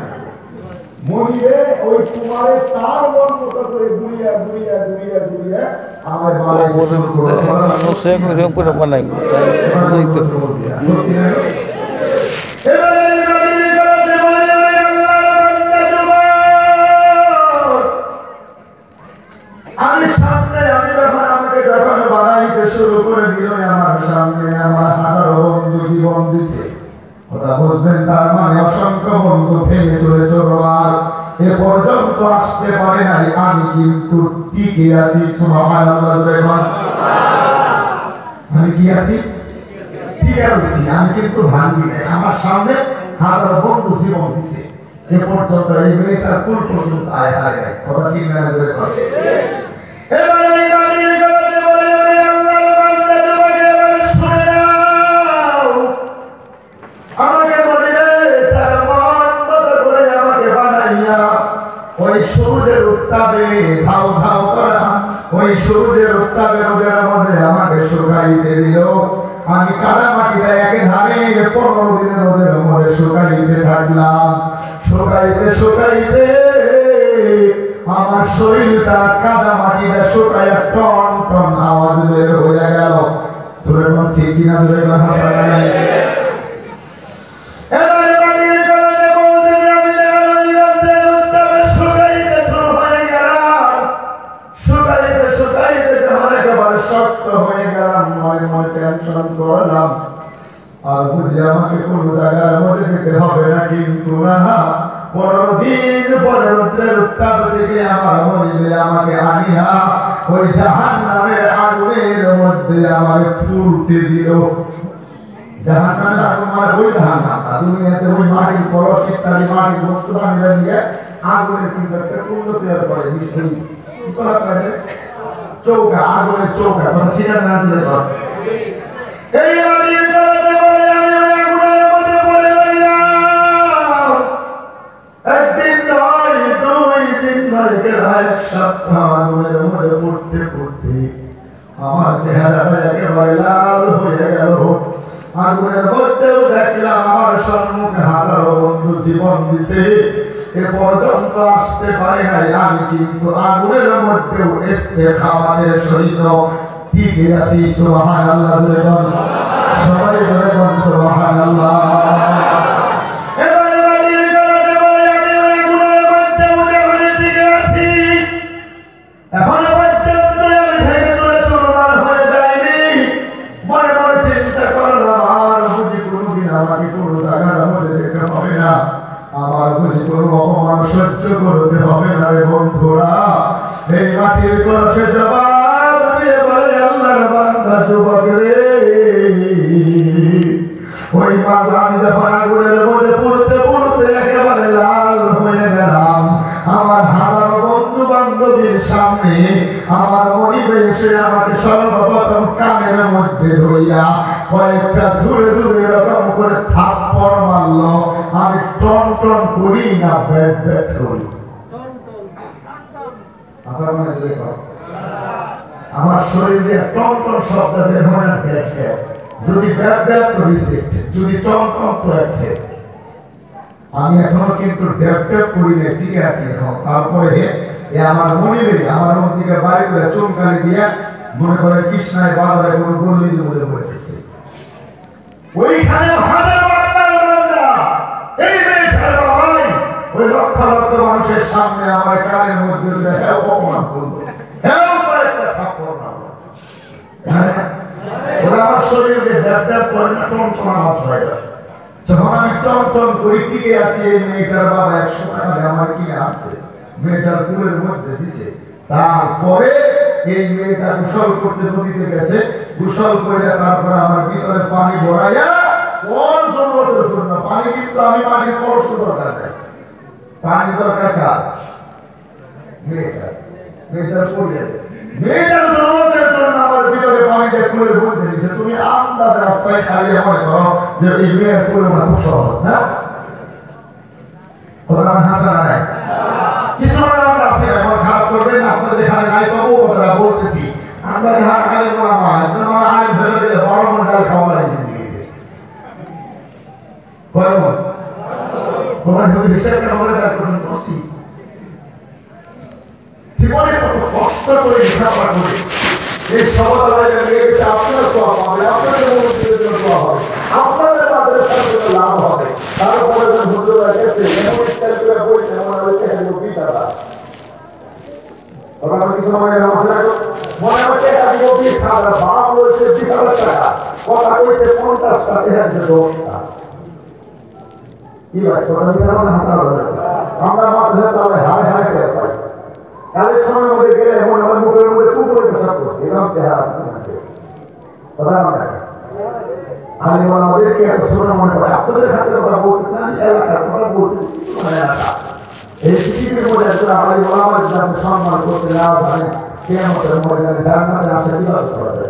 মনিবে ওই কুমারে তার মন মতো করে গুলিয়া আমার বানাই শুরু করে সে এরকম করে বানাই যাইতেছে শুরু করে দিল আমার সামনে আমার হাজারো বন্ধু জীবন দিছে কথা বুঝবেন তার মানে অসংখ্য বন্ধু ফেলে চলে চলবার এ পর্যন্ত আসতে পারে নাই আমি কিন্তু টিকে আছি সুবহানাল্লাহ বলেন আমি কি আছি ঠিক আছি আমি কিন্তু ভাঙি নাই আমার সামনে হাজারো বন্ধু জীবন দিছে এ পর্যন্ত এই মেয়েটার কুল পর্যন্ত আয় কথা ঠিক না বলে সূর্যের উত্তাপে ধাও ধাও করা ওই সূর্যের উত্তাপে রোদের মধ্যে আমাকে শুকাইতে দিল আমি কাদা মাটিটা একে ধারে 15 দিনের রোদের মধ্যে শুকাইতে থাকলাম শুকাইতে আমার শরীরটা কাদা মাটিটা শুকাইয়া টন টন আওয়াজ বের হয়ে গেল সুরে মন ঠিক কিনা ধরে হাসা নাই আর বুঝি আমাকে কোন জায়গার মধ্যে যেতে হবে না কিন্তু না 15 দিন পরে রৌদ্রের উত্তাপ থেকে আমার মনিবে আমাকে আনিয়া ওই জাহান্নামের আগুনের মধ্যে আমাকে পুড়তে দিল জাহান্নামের আগুন মানে ওই জাহান্নাম না দুনিয়াতে ওই মাটির কলস ইত্যাদি মাটির বস্তু বানিয়ে নিয়ে আগুনের কিন্তু একটা কুণ্ড তৈরি করে নিশ্চয়ই কি করা করে চৌকা আগুনের চৌকা কথা ছিল না চলে করে এই মাটির কলসে বলে আমি আগুনের মধ্যে পড়ে রইলাম একদিন নয় 2 দিন নয় এক সপ্তাহ আগুনের মধ্যে পড়তে আমার চেহারাটা একেবারে লাল হয়ে গেল আগুনের মধ্যেও দেখলাম আমার সম্মুখে হাজারো বন্ধু জীবন দিছে এ পর্যন্ত আসতে পারে নাই, আমি কিন্তু আগুনের মধ্যেও ইস্তেকামাতের সহিত টিকে আছি। সুবহানাল্লাহ, সবাই জোরে বল সুবহানাল্লাহ। আমার বুঝি কোনো অপমান সহ্য করতে হবে না রে বন্ধুরা। এই মাটির কলসে জবাব দিয়ে বলে আল্লাহর বান্দা যুবক রে, ওই মাল আমি যখন আগুনের মধ্যে পুড়তে পুড়তে একেবারে লাল হয়ে গেলাম, আমার হাজারো বন্ধু বান্ধবীর সামনে আমার মনিবে এসে আমাকে সর্বপ্রথম কানের মধ্যে ধইয়া কয়েকটা জুড়ে জুড়ে এরকম করে থাপ্পড় মারল। আমি টন টন করি না ব্যাট ব্যাট করি? আমার শরীর দিয়ে টন টন শব্দ বের হয় না। যদি ব্যাট ব্যাট করি যদি টন টন করেছে, আমি এখনো কিন্তু ড্যাপ ড্যাপ করি না, ঠিক আছে এখন। তারপরে আমার মনিবে আমার মন থেকে বাড়ি করে চুনকালি দিয়ে মনে করে কৃষ্ণায় বাজারে কোনো গল্লি বলে বলেছে, ওইখানে হাজার ওই লক্ষ লক্ষ মানুষের সামনে আমার কানের মধ্যে অপমান করলো, ওরা আমার শরীরে ড্যাপ ড্যাপ করে না, টন টন আওয়াজ হয়। যখন আমি টন টন করি টিকে আছি, এই মেয়েটার বাবা 100 টাকা আমার কিনে আসছে, মেয়েটার কুলের মধ্যে দিছে। তারপরে এই মেয়েটা গোসল করতে নদীতে গেছে, গোসল করে তারপরে আমার ভিতরে পানি ভরাইয়া ওর জরুরতের জন্য পানি, কিন্তু আমি পানির কলস দরকার নাই, পানি দরকার কার? মেয়েটার। মেয়েটার পড়ে মেয়েটার জরুরতের জন্য আমার ভিতরে পানি দিয়ে কুলের মধ্যে দিছে। তুমি আন্দাজ রাস্তায় খালি মনে করো যে এই মেয়ের কুলে খুব সহজ না? কথা হাসা নাই? কিছু আমরা আছে এখন খারাপ করবেন আপনাদের এখানে নাই, তবু কথাটা বলতেছি। আমরা যারা খালি মনে হয় আইন ধরে দিলে বড় মন ডাল খাওয়া লাগে জিন্দিগিতে। বলুন তোমরা যদি হিসেব কেন বলে ডাল করুন করছি, জীবনে কত কষ্ট করে লেখাপড়া করে এই সমাজে মেয়েকে আপনার দোয়া হবে, আপনাদের মন্ত্রীর জন্য দোয়া হবে, আপনাদের মাদ্রাসার জন্য লাভ হবে। তারপরে হুজুরা গেছে এমন স্টাইল করে বলছে মনে হচ্ছে এখানে বিটারা ওরা কিছু মনে রাখো, মনে হচ্ছে আমি ওই খাবার বাপ বলছে 20,000 টাকা, কথা কইছে 50 টাকা, এর যে দোষটা কি ভাই তোমরা দিতে হবে না? আমরা মাদ্রাসা তাহলে হাই হাই করে পাই, কালের সময়ের মধ্যে গেলে এমন আমার মুখের মধ্যে কুকুরে পেশাব করছে, এরকম চেহারা কথা মনে রাখে। আমি আমাদেরকে এত ছোট মনে করে আপনাদের হাতে কথা বলতে চান, এলাকার কথা বলতে মানে এলাকা এই পৃথিবীর মধ্যে আমার সম্মান করতে না পারে কিয়ামতের ময়দানে জান্নাতে আসা কিভাবে করা যায়?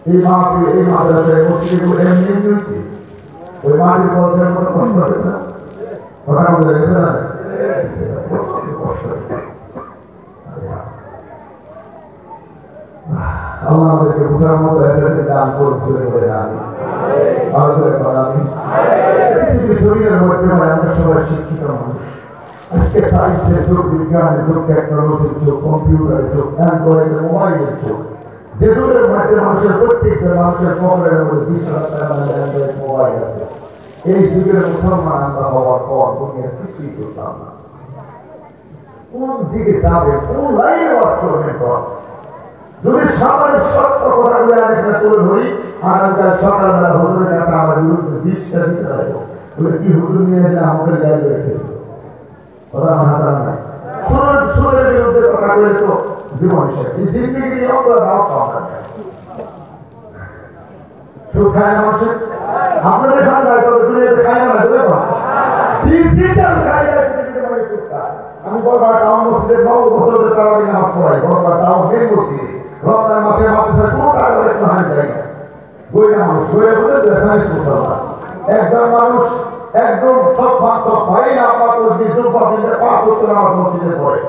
এই মাহফিল এই মাদ্রাসায় মসজিদগুলো এমনি হয়েছে, ওই মাটির পথের মতো কষ্ট হয়েছে না? কথা বলে গেছে না? আল্লাহ আমাদেরকে বুঝার মতো দান করে আমি শরীরের মধ্যে আমরা সবাই শিক্ষিত মানুষ। আজকে সায়েন্সের যুগ, বিজ্ঞানের যুগ, টেকনোলজির যুগ, কম্পিউটারের যুগ, অ্যান্ড্রয়েডের মোবাইলের যুগ, যে যুগের মধ্যে মানুষের প্রত্যেকটা মানুষের পকেটের মধ্যে 20,000 টাকা অ্যান্ড্রয়েড মোবাইল আছে। এই যুগের মুসলমান আমরা হওয়ার পর দুনিয়ার কিছুই করতাম না। কোন দিকে যাবে, কোন লাইনে বাস করবেন? যদি সবাই সত্য কথাগুলো এখানে তুলে ধরি, আগামীকাল সকালবেলা হুজুরের কাছে আমার বিরুদ্ধে 20টা দিতে লাগবে, বলে কি হুজুর নিয়ে এলে আমাদের গায়ে রেখে কথা আমার হাতার নাই। সুরের বিরুদ্ধে কথা বলে তো জীবন শেষ। এই জিন্দিগি আমরা দাও পাওয়া যায়, সুখ খায় না মানুষের। আপনাদের খান যায় তবে দুনিয়াতে খায় না, আমি বলবো টাউন মসজিদের 9 বছরের তারাবি নামাজ পড়াই, বলবো টাউন মেন মসজিদে রমজান মাসে মাদ্রাসায় কোনো টাকা একটু হানি যায় না। বইটা মানুষ বইয়ে বলে রেফারেন্স করতে হবে। একজন মানুষ একদম সব ভাই আপনার মসজিদ 5 বছর আমার মসজিদে পড়ে,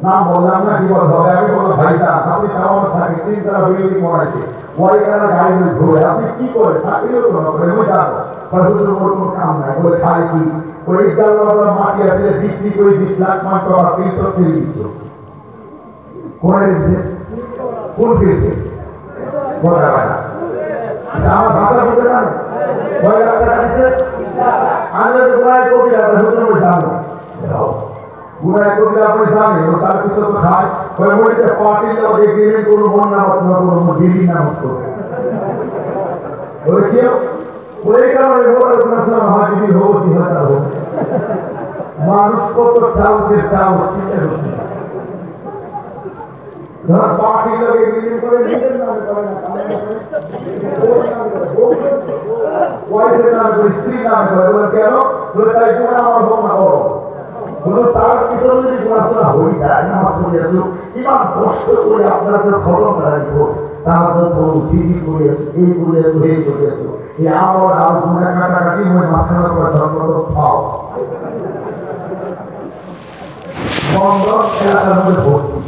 নাম বললাম না কি বল হবে, আমি বলবো ভাইটা আপনি টাউন থাকে 3 তারা বিল্ডিং বানাইছে, ওইখানে গাড়ি ঘুরে আপনি কি করে থাকলেও তো না করে ওই যাবো কোনো কাম নাই, বলে খাই কি ওই গাল্লা মাটি আছে বিক্রি করে 20 লাখ টাকা কিন্তু ফেলে দিচ্ছ কোন দিচ্ছে কোন দিচ্ছে বলা হয় না আমার ভাষা বলতে না কয় লাখ টাকা দিচ্ছে আমি গুনায় কবিরা হুজুর জানো গুনায় কবিরা আপনি জানেন ও তার কিছু তো খায় ওই মরিতে পার্টি লোক এগিয়ে কোনো মন না মত কোনো দিদি না মত ওই কি ওই কারণে বড় কোনো সময় যদি হতি হতা হোক মানুষ কত চাও যে চাও চিন্তা করছে ধর পার্টি লোক এগিয়ে করে নিজের নামে করে না ওয়াইজের নামে করে স্ত্রী নামে করে বলে কেন বলে তাই গুণা আমার হোক না করো বলে তার পিছনে যদি গুণাশোনা হয়ে যায় নামাজ পড়ে আসলো ইমান কষ্ট করে আপনারা তো খবর রাখবো তাহলে তো চিঠি করে এই করে এই করে আসলো এই আর গুণা কাটাকাটি হয়ে মাথার করে ধর্ম খাও বন্ধন এলাকার মধ্যে ভর্তি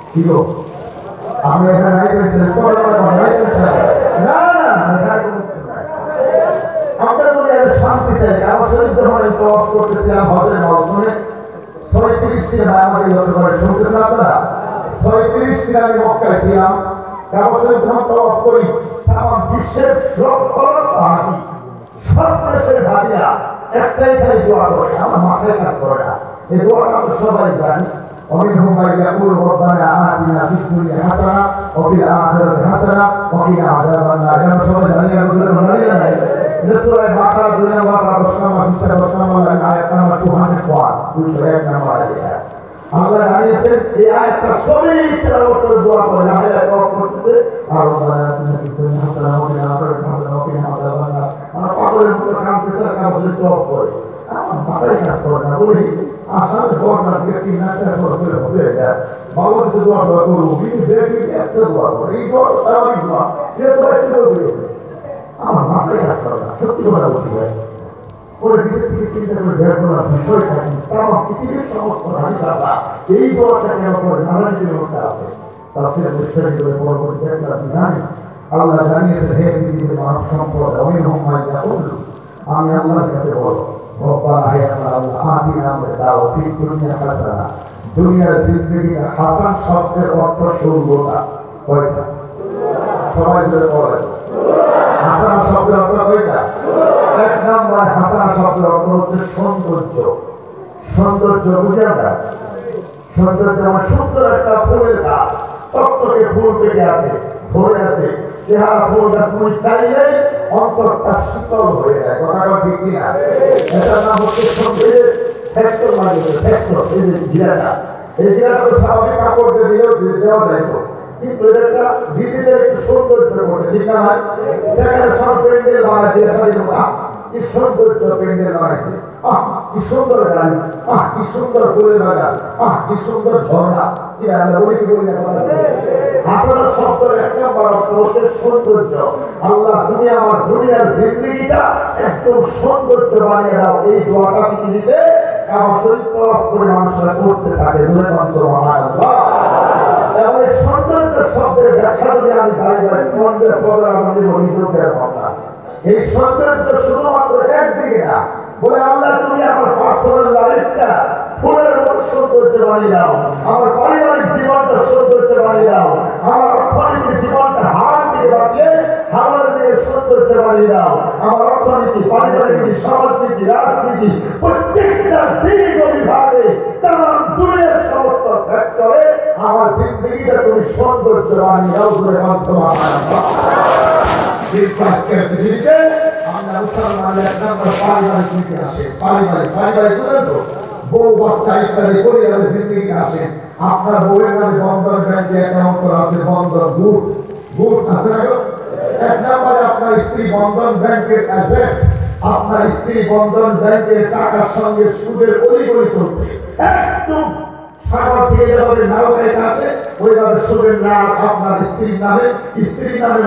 ছিল আমি এখানে নাই পেয়েছিলেন না আমরা মনে শান্তি চাই আমার শরীর যখন আমি তফ করতেছিলাম হজের মৌসুমে 36 দিন আমাকে লক্ষ্য করে শুনতেছেন আপনারা 36 দিন আমি মক্কায় ছিলাম আমার শরীর যখন তফ করি আমার বিশ্বের সব দেশের ভাতিরা একটাই খালি দোয়া করে আমার মাথায় কাজ করে না এই দোয়াটা আমরা সবাই জানি ومنهم من يقول ربنا آتنا في الدنيا حسنة وفي الآخرة حسنة وقنا عذاب النار يا رسول الله عليه سورة البقرة দুনিয়া বাবা রসনামা হিসাবে রসনামা আয়াত নাম্বার 201 নাম্বার আয়াত আল্লাহ জানিয়েছেন এই আয়াতটা সবই তেলাওয়াত করে দোয়া করে আয়াত দোয়া করতেছে আর রব্বানা আতিনা ফিদ দুনিয়া হাসানাহ ওয়া ফিল আখিরাতি হাসানাহ ওয়া কিনা আযাবান নার আমরা পাগলের মতো কাঁদতেছে আর কাঁদতে দোয়া করে আমার মাথায় কাজ করে না বলি আসামে দোয়াটা ব্যক্তি নাচা করে হবে বাবা কিছু দোয়া করবো কিন্তু ব্যক্তি একটা দোয়া করে এই দোয়া স্বাভাবিক দোয়া সে দোয়া একটু করবে আমার মাথায় কাজ করে না সত্যি কথা বলতে হয় ওরা নিজের থেকে চিন্তা করে বের করার বিষয়টা কি তারা পৃথিবীর সমস্ত রানীরা এই দোয়াটা কেন করে নানান লোকটা আছে তারা সেটা পরিষ্কার করে পরবর্তী একটা জানি আল্লাহ জানিয়েছে হে পৃথিবীর মানব সম্পদ আমি হোমাইয়া বলল আমি আল্লাহর কাছে বলো রব্বানা হে আল্লাহ আতিনা দাও ফি দুনিয়া হাসানা দুনিয়ার জিন্দেগি হাসান শব্দের অর্থ সৌরতা কয়টা সবাই ধরে বলে হাসানা শব্দের অর্থ কয়টা এক নম্বর হাসানা শব্দের অর্থ হচ্ছে সৌন্দর্য সৌন্দর্য বুঝে আমরা সৌন্দর্য আমার সুন্দর একটা ফুলের গাছ টকটকে ফুল পেকে আছে ভরে আছে চেহারা ফুল গাছ তুমি চাইলে অন্তরটা শীতল হয়ে যায় কথাটা ঠিক কিনা এটার নাম হচ্ছে সৌন্দর্যের ফ্যাক্টর মানে ফ্যাক্টর এই যে জিরাটা এই জিরাটা তো স্বাভাবিক কাপড় দিয়ে দিলেও দেওয়া যায় তো কিন্তু এটা দিদিদের একটু সৌন্দর্য বলে ঠিক না ভাই সেখানে সব প্যান্ডেল বানাচ্ছে কি সৌন্দর্য প্যান্ডেল বানাচ্ছে কি সুন্দর গাড়ি কি সুন্দর ফুলের বাগান কি সুন্দর ঝর্ণা কি আমরা বলি কি বলি না আপনারা শব্দের এক নম্বর অর্থ হচ্ছে সৌন্দর্য আল্লাহ তুমি আমার দুনিয়ার জিন্দগিটা একদম সৌন্দর্য বানিয়ে দাও এই দোয়াটা পৃথিবীতে আমার শরীর তরফ করে মানুষরা করতে থাকে দূরে মন্ত্র মহাআল্লাহ তাহলে সৌন্দর্য শব্দের ব্যাখ্যা যদি আমি দাঁড়িয়ে মন্দের পদরা মন্দির অভিযোগের কথা এই সৌন্দর্য শুধুমাত্র একদিকে না বলে আল্লাহ তুমি আমার পার্সোনাল লাইফটা ফুলের মতো সৌন্দর্য বানিয়ে দাও আমার পারিবারিক জীবনটা সৌন্দর্য বানিয়ে দাও আমার অর্থনৈতিক জীবনটা হার দিকে বাঁচিয়ে হাওয়ার দিকে সৌন্দর্য বানিয়ে দাও আমার অর্থনীতি পারিবারিক সমাজনীতি রাজনীতি প্রত্যেকটা দিক বিভাগে তাম দুনিয়ার সমস্ত ফ্যাক্টরে আমার জিন্দগিটা তুমি সৌন্দর্য বানিয়ে দাও বলে মাধ্যম আমার পারিবারিক নীতি আসে পারিবারিক বউ বাচ্চা ইত্যাদি পরিবারের জিন্দগি আসে আপনার বউয়ের নামে বন্ধন ব্যাংকে অ্যাকাউন্ট করা আছে বন্ধন গুড আছে না এক নম্বরে আপনার স্ত্রী বন্ধন ব্যাংকের অ্যাসেট আপনার স্ত্রী বন্ধন ব্যাংকের টাকার সঙ্গে সুদের অলিগলি করছে একদম সাগর থেকে যেভাবে নারকায় আসে ওইভাবে সুদের নাম আপনার স্ত্রীর নামে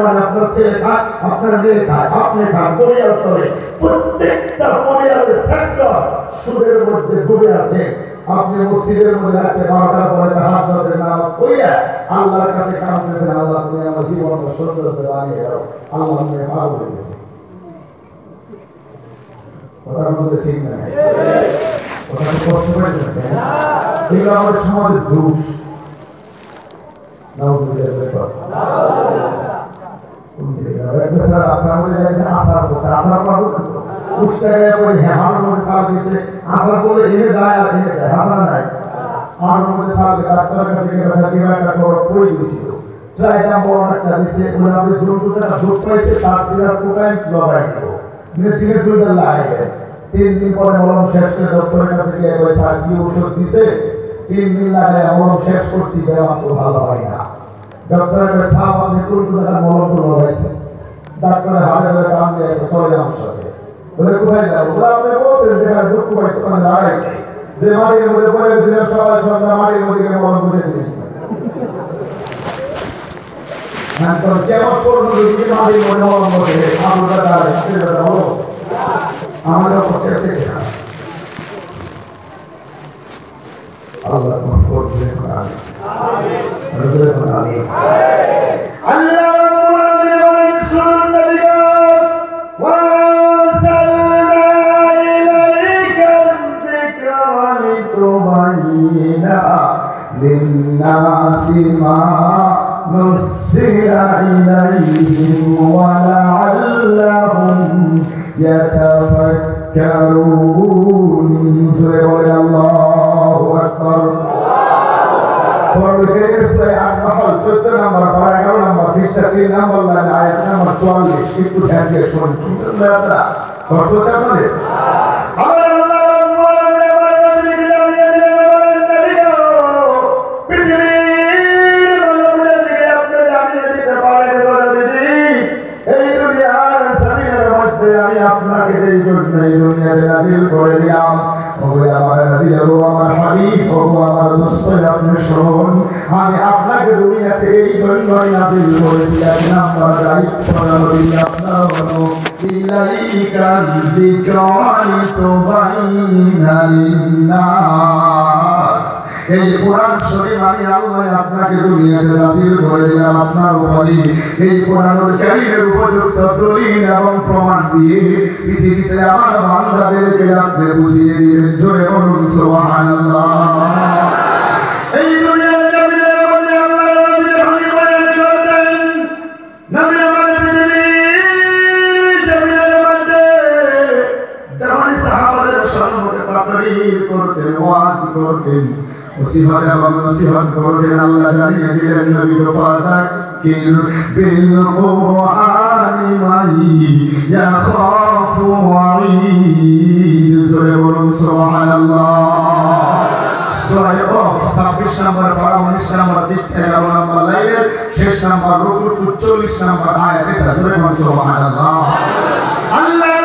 মানে আপনার ছেলে খায় আপনার মেয়ে খায় আপনি খান পরিবার চলে প্রত্যেকটা পরিবারের সেক্টর সুদের মধ্যে ডুবে আছে আপনি মসজিদের মধ্যে রাতে 12টার পরে তাহাজ্জুদের নামাজ পড়িয়া আল্লাহর কাছে কাঁদতেছেন আল্লাহ তুমি আমার জীবনটা সুন্দর করে বানিয়ে দাও আল্লাহ আমাকে পার করে দিয়েছে কথার মধ্যে ঠিক না কথা কষ্ট করে এগুলো আমাদের সমাজের দোষ তিন দিন পরে মলম শেষ করে ডক্টরের কাছে গিয়ে কি ওষুধ দিছে 3 দিন লাগায় মলম শেষ করছি দেওয়া তো ভালো হয় না ডক্টরের কাছে সাহেব আপনি কোন টাকা মলম তো লাগাইছে ডাক্তারের হাজার কাম দিয়ে চলে আমার সাথে বলে কোথায় যাবো ওরা আপনি বলছেন যেখানে দুঃখ পাইছে ওখানে দাঁড়াই যে মাটির মধ্যে পড়ে দিলেন সবাই সন্ধ্যা মাটির মধ্যে মলম করে দিয়েছে কেমন করবো যদি মাটির মধ্যে মলম করে আমরা দাঁড়াই হলো আমাদের পক্ষে থেকে আল্লাহ মাফ করবে আমিন আমিন আল্লাহ للناس ما نزل إليهم ولعلهم يتفكرون سورة الله أكبر আপনাকে এই জন্য এই দুনিয়াতে নাযিল করে দিলাম ওগো আমার নবী ওগো আমার হাবিব ওগো আমার দোস্ত আপনি শুনুন আমি আপনাকে দুনিয়াতে এই জন্যই নাযিল করে দিলাম নাম্বার দায়িত্ব নবী আপনার হলো ইলাইকা যিকরানি তুবাইনাল নাস এই কোরআন শরীফ আমি আল্লাহ আপনাকে দুনিয়াতে নাযিল করে দিলাম আপনার উপরে এই কোরআনুল কারীমের উপযুক্ত দলিল এবং প্রমাণ দিয়ে পৃথিবীতে আমার বান্দাদেরকে আপনি বুঝিয়ে দিবেন জোরে বলুন সুবহানাল্লাহ এই দুনিয়ার জমিনের মধ্যে আল্লাহর নবী আমি বয়ান করতেন নবী আমাদের পৃথিবীর জমিনের মধ্যে দাওয়াই সাহাবাদের সম্মুখে তাকরীর করতেন ওয়াজ করতেন মুসিবত এবং নসিহত করতেন আল্লাহ জানিয়ে দিলেন নবী ফাযাক্কির বিল কুরআনি মান ইয়াখাফু ওয়াঈদ সূরা বলুন সুবহানাল্লাহ সূরা 26 নম্বর পারা 19 নম্বর দিক থেকে 11 নম্বর লাইনের শেষ নম্বর রুকু 40 নম্বর আয়াত এটা সূরা বলুন সুবহানাল্লাহ আল্লাহ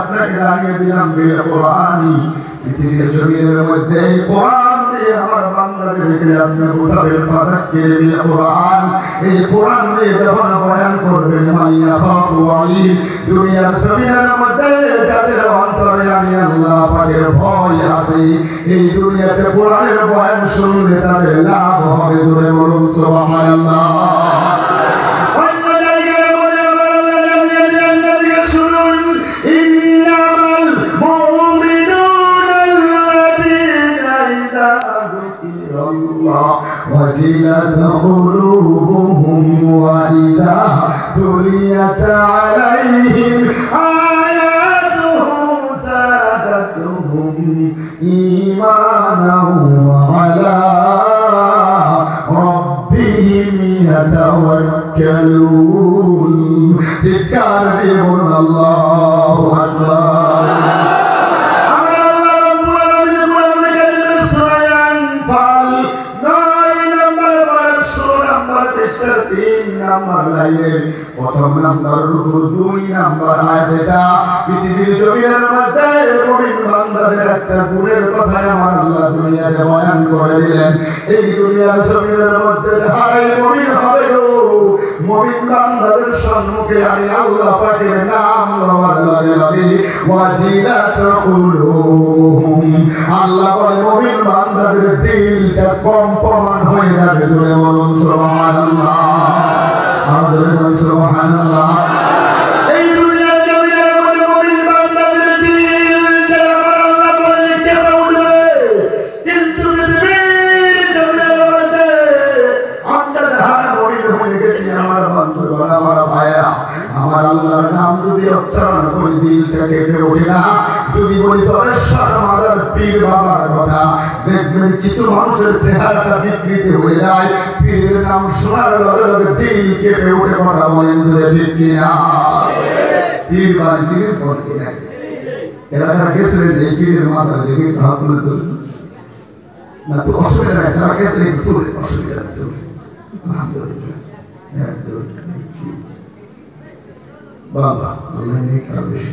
আপনাকে জানিয়ে দিলাম বিল কোরআনি পৃথিবীর জমিনের মধ্যে কোরআন দিয়ে আমার বান্দাদেরকে আপনি বুঝাবেন ফাযাক্কির বিল কোরআন এই কোরআন দিয়ে যখন বয়ান করবেন মাইয়া খাফু ওয়াঈদ দুনিয়ার জমিনের মধ্যে যাদের অন্তরে আমি আল্লাহ পাকের ভয় আছে এই দুনিয়াতে কোরআনের বয়ান শুনলে তাদের লাভ হবে জোরে বলুন সুবহানাল্লাহ وجلت قلوبهم وإذا تليت عليهم آياته زادتهم إيمانا وعلى ربهم يتوكلون تذكار الله أكبر প্রথম নাম্বার রুকু 2 নাম্বার আয়াত এটা পৃথিবীর জমিনের মধ্যে মুমিন বান্দাদের একটা গুণের কথা আমার আল্লাহ দুনিয়াতে বয়ান করে দিলেন এই দুনিয়ার জমিনের মধ্যে যারাই মুমিন হবে গো মুমিন বান্দাদের সম্মুখে আমি আল্লাহ পাকের নাম লওয়ার লগে লগে ওয়াজিলাত কুলুবুহুম আল্লাহ বলে মুমিন বান্দাদের দিলটা কম্পমান হয়ে যাবে জোরে বলুন সুবহানাল্লাহ আর জোরে বলুন সুবহানাল্লাহ এই দুনিয়ার জমিনের মধ্যে মুমিন বান্দাদের দিল যারা আল্লাহ বলে কেঁপে উঠবে কিন্তু পৃথিবীর জমিনের মধ্যে আমরা যারা মুমিন হয়ে গেছি আমার বন্ধুগণ আমার ভাইরা আমার আল্লাহর নাম যদি উচ্চারণ করি দিলটা কেঁপে ওঠে না যদি বলি সরেশ্বর মাদার পীর বাবার কথা দেখবেন কিছু মানুষের চেহারাটা বিকৃতি হয়ে যায় পীরের নাম শোনার লগে লগে দিল কেঁপে ওঠে কথা বলেন ধরে ঠিক কিনা পীর বাড়ি সিলেট করতে নাকি এলাকার গেছিলেন এই পীরের মাথায় দেখে হাত তুলে তুলছেন না তো অসুবিধা নাই তারা গেছিলেন একটু তুলে অসুবিধা নাই আলহামদুলিল্লাহ বাবা আল্লাহ নেক আর বেশি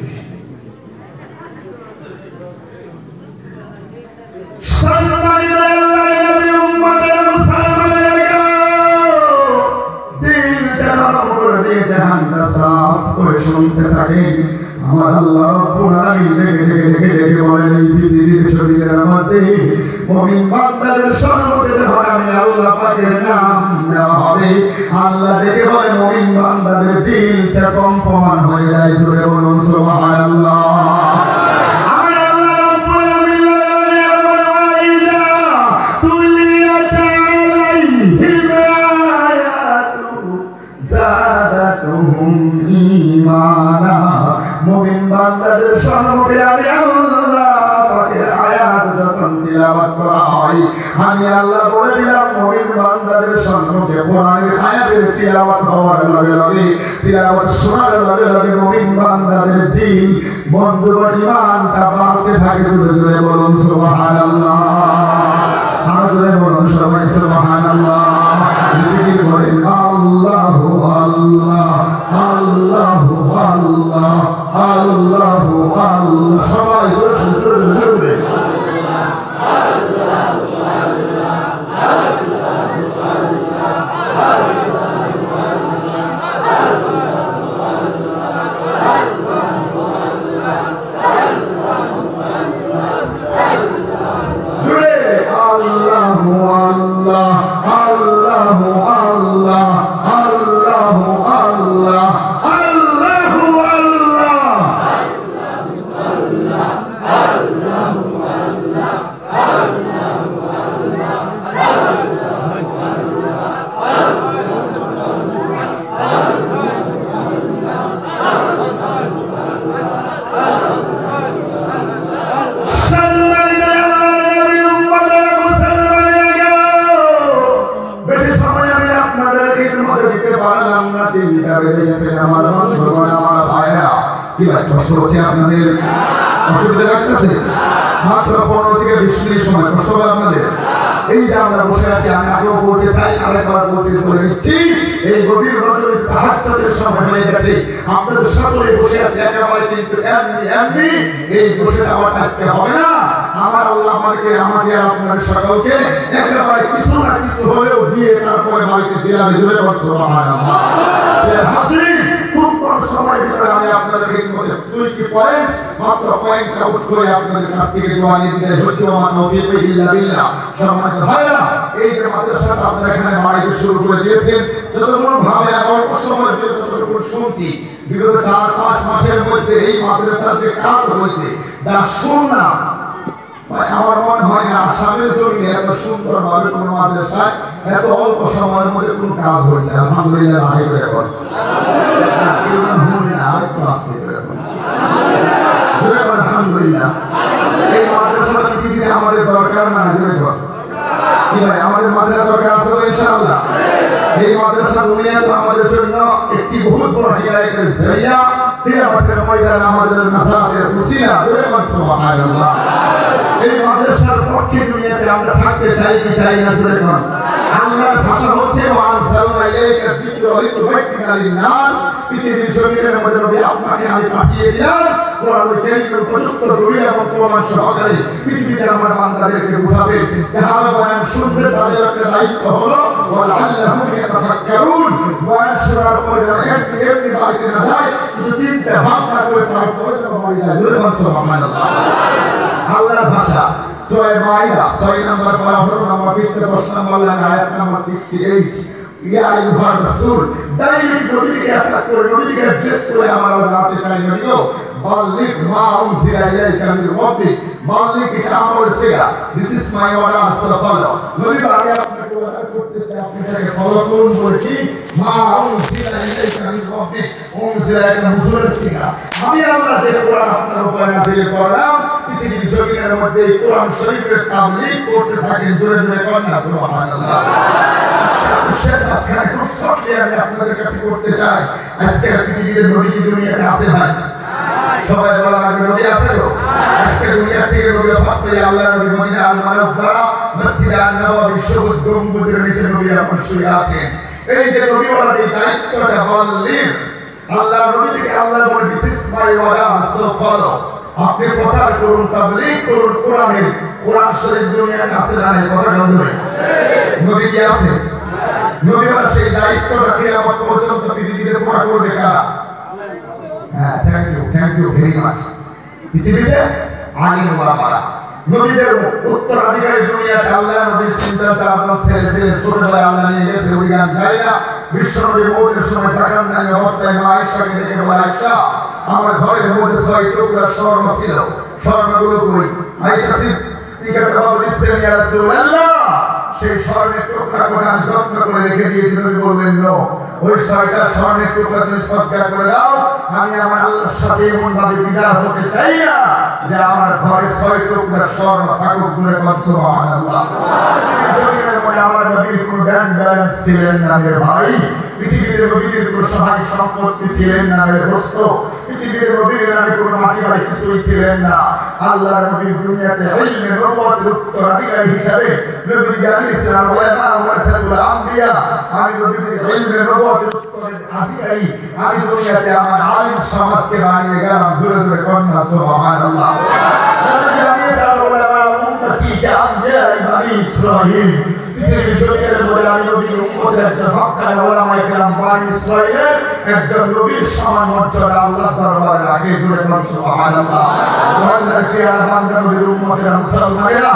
সম্মানিত আল্লাহর নবী উম্মতের মুসলমানেরা দিলটা নরম করে দিয়ে জাহান্নাম সাফ করে শুনতে থাকেন আমার আল্লাহ রাব্বুল আলামিন ডেকে বলেন এই পৃথিবীর শরীরের মধ্যে মুমিন বান্দাদের সম্মুখে যখন আমি আল্লাহ পাকের নাম নেওয়া হবে আল্লাহ ডেকে বলেন মুমিন বান্দাদের দিলটা কম্পমান হয়ে যায় জোরে বলুন সুবহানাল্লাহ মুমিন বান্দাদের সম্মুখে আমি আল্লাহ পাকের আয়াত যখন তিলাওয়াত করা হয় আমি আল্লাহ বলে দিলাম মুমিন বান্দাদের সম্মুখে কোরআনের আয়াতের তিলাওয়াত হওয়ার লগে লগে তিলাওয়াত শোনার লগে লগে মুমিন বান্দাদের দিল বন্ধুগণ ঈমানটা বাড়তে থাকে জোরে জোরে বলুন সুবহানাল্লাহ আর জোরে বলুন সবাই সুবহানাল্লাহ জিকির করেন আল্লাহু আল্লাহ আল্লাহু আল্লাহ আল্লাহু আল্লাহ সবাই জোরে জোরে কষ্ট হচ্ছে আপনাদের অসুবিধা লাগতেছে মাত্র 15 থেকে 20 মিনিট সময় কষ্ট হবে আপনাদের এই যে আমরা বসে আছি আমি আগেও বলতে চাই আরেকবার বলতে বলে দিচ্ছি এই গভীর রজনীর তাহাজ্জুদের সময় হয়ে গেছে আপনাদের সকলে বসে আছি একেবারে কিন্তু এমনি এই বসে যাওয়াটা আজকে হবে না আমার আল্লাহ আমাকে আপনাদের সকলকে একেবারে কিছু না কিছু হলেও দিয়ে তারপরে বাড়িতে ফিরাবে জুড়ে সুবহানাল্লাহ হাসিন খুব কম সময় ভিতরে আমি আপনাদের খিদমতে দুইটি পয়েন্ট মাত্র পয়েন্টটা আউট করে আপনাদের কাছ থেকে দোয়া নিয়ে দিতে হচ্ছে আমার নবী ইল্লা বিল্লাহ সম্মানিত ভাইরা এই যে মাদ্রাসাটা আপনারা এখানে বাড়াইতে শুরু করে দিয়েছেন যতক্ষণ ভাবে অল্প সময়ের ভিতরে যতটুকু শুনছি বিগত 4-5 মাসের মধ্যে এই মাদ্রাসার যে কাজ হয়েছে যা শুনলাম আমার মনে হয় না আসামের জমিনে এত সুন্দর ভাবে কোনো মাদ্রাসায় এত অল্প সময়ের মধ্যে কোনো কাজ হয়েছে আলহামদুলিল্লাহ আলহামদুলিল্লাহ এই মাদ্রাসা পৃথিবীতে আমাদের দরকার না কি ভাই আমাদের মাদ্রাসা দরকার আছে ইনশাআল্লাহ এই মাদ্রাসা দুনিয়া তো আমাদের জন্য একটি বহুত বড় হিদায়াতের জরিয়া কিয়ামতের ময়দানে আমাদের নাসাতের উসিলা বলে সুবহানাল্লাহ এই মাদ্রাসার পক্ষে দুনিয়াতে আমরা থাকতে চাই কি চাই না সুবহান আল্লাহর ভাষা হচ্ছে ওয়ানসালনা ইলাইকা যিকরা লিতুবাইয়িনা লিন-নাস পৃথিবীর জমিনের মধ্যে নবী আপনাকে আমি পাঠিয়ে দিলাম কোরআনুল কারীমের উপযুক্ত দলিল এবং প্রমাণ সহকারে পৃথিবীতে আমার বান্দাদেরকে বোঝাবে যারা বয়ান শুনবে তাদের একটা দায়িত্ব হলো ওয়ালাল্লাহুম ইয়াতাফাক্কারুন বয়ান শোনার পরে যেন এমনি বাড়িতে না যায় শুধু চিন্তা ভাবনা করে তারপরে যেন বাড়ি যায় সুবহানাল্লাহ আল্লাহর ভাষা সূরা মাইদা 6 নম্বর পারা নম্বর 10 নম্বর লাইন আয়াত নম্বর 68 ইয়া আইয়ুহার রাসূল ডাইরেক্ট নবীকে অ্যাটাক করে নবীকে অ্যাড্রেস করে আমরা জানতে চাই নবী গো বাল্লিগ মা উনজিলা ইলাইকা মির রাব্বিক বাল্লিগ এটা আমলের সিগা this is my order so follow নবী আগে আপনাকে অর্ডার করতেছে আপনি তাকে ফলো করুন বলছি মা উনজিলা ইলাইকা মির রাব্বিক উনজিলা এটা হুজুরের সিগা আমি আল্লাহ যে কোরআন আপনার উপর নাযিল করলাম পৃথিবীর জমিনের মধ্যে কোরআন শরীফের তাবলীগ করতে থাকেন জোরে জোরে কন্যা সুবহানাল্লাহ শেষ আজকে খুব শর্টলি আমি আপনাদের কাছে করতে চাই আজকে পৃথিবীতে নবী কি দুনিয়াতে আছে ভাই সবাই বলা লাগে নবী আছে তো আজকে দুনিয়া থেকে নবী ওফাত পেয়ে আল্লাহর নবী মদিনা আল মুনাওয়ারা মসজিদ আন-নববী সবুজ গম্বুজের নিচে নবী আপন শুয়ে আছেন এই যে নবী ওরা এই দায়িত্বটা বললেন আল্লাহর নবীকে আল্লাহ বলে this is my order so follow আপনি প্রচার করুন তাবলীগ করুন কোরআন শরীফ দুনিয়াতে আছে না এই কথা বলবেন নবী কি আছে নবীরা সেই দায়িত্বটা কিয়ামত পর্যন্ত পৃথিবীতে পুরা করবে কারা হ্যাঁ থ্যাংক ইউ ভেরি মাচ পৃথিবীতে আলিম ওলামারা নবীদের উত্তরাধিকারী দুনিয়াতে আল্লাহ নবীর চিন্তা চারজন ছেলে ছোট ভাই আল্লাহ নিয়ে গেছে ওই গান যায় না বিশ্বনবীর মৌতের সময় তাকান নাই অবস্থায় মা আয়েশাকে ডেকে বলে আয়েশা আমার ঘরের মধ্যে 6 টুকরা স্বর্ণ ছিল স্বর্ণগুলো কই আয়েশা সিদ্দিকাতে বললেন ইয়া রাসূলুল্লাহ সেই স্বর্ণের টুকরা কোটা আমি যত্ন করে রেখে দিয়েছি নবী বললেন নো ওই 6টা স্বর্ণের টুকরা তুমি সদকা করে দাও আমি আমার আল্লাহর সাথে এমন ভাবে বিদার হতে চাই না যে আমার ঘরে 6 টুকরা স্বর্ণ থাকুক বলে সুবহানাল্লাহ জমিনের মধ্যে আমার নবীর কোনো ব্যাংক ব্যালেন্স ছিলেন না রে ভাই পৃথিবীর নবীর কোনো সহায় সম্পত্তি ছিলেন না রে দোস্ত পৃথিবীর নবীর নামে কোনো মাটি বাড়ি কিছুই ছিলেন না আল্লাহর নবী দুনিয়াতে ইলমে নবুয়তের উত্তরাধিকারী হিসেবে নবী জানিয়েছেন ওয়ালা ওয়ারাসাতুল আম্বিয়া আমি নবীর ইলমে নবুয়তের উত্তরাধিকারী আমি দুনিয়াতে আমার আলিম সমাজকে বানিয়ে গেলাম জোরে জোরে কন্যা সুবহানাল্লাহ নবী জানিয়েছেন ওয়ালা উম্মতি কাআম্বিয়া বনি ইসরাঈল পৃথিবীর জমিনের মধ্যে আমি নবীর উম্মতের একজন হক্কানি ওলামায়ে কেরাম বনি ইসরাঈলের একজন নবীর সমান মর্যাদা আল্লাহর দরবারে রাখে জোরে বলুন সুবহানাল্লাহ আল্লাহর কিয়ার বান্দা নবীর উম্মতেরা মুসলমানেরা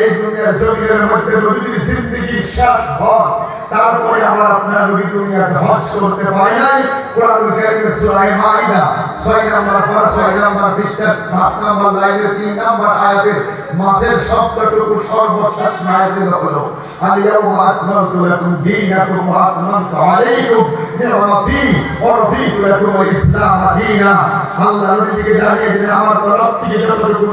এই দুনিয়ার জমিনের মধ্যে নবীর জিন্দেগি শেষ হজ তারপরে আমরা আপনারা নবী দুনিয়াতে হজ করতে পারি নাই কোরআনুল কারীমের সূরা মাইদা 6 নম্বর পারা 6 নম্বর পৃষ্ঠা 5 নম্বর লাইনের 3 নম্বর আয়াতের মাঝের শব্দটুকু সর্বশেষ নাযিল হলো আল-ইয়াওমা আকমালতু লাকুম দীনাকুম ওয়া আতমামতু আলাইকুম নি'মাতি ওয়া রাদিতু লাকুম আল-ইসলাম দীনা আল্লাহ নবীকে জানিয়ে দিলেন আমার তরফ থেকে যতটুকু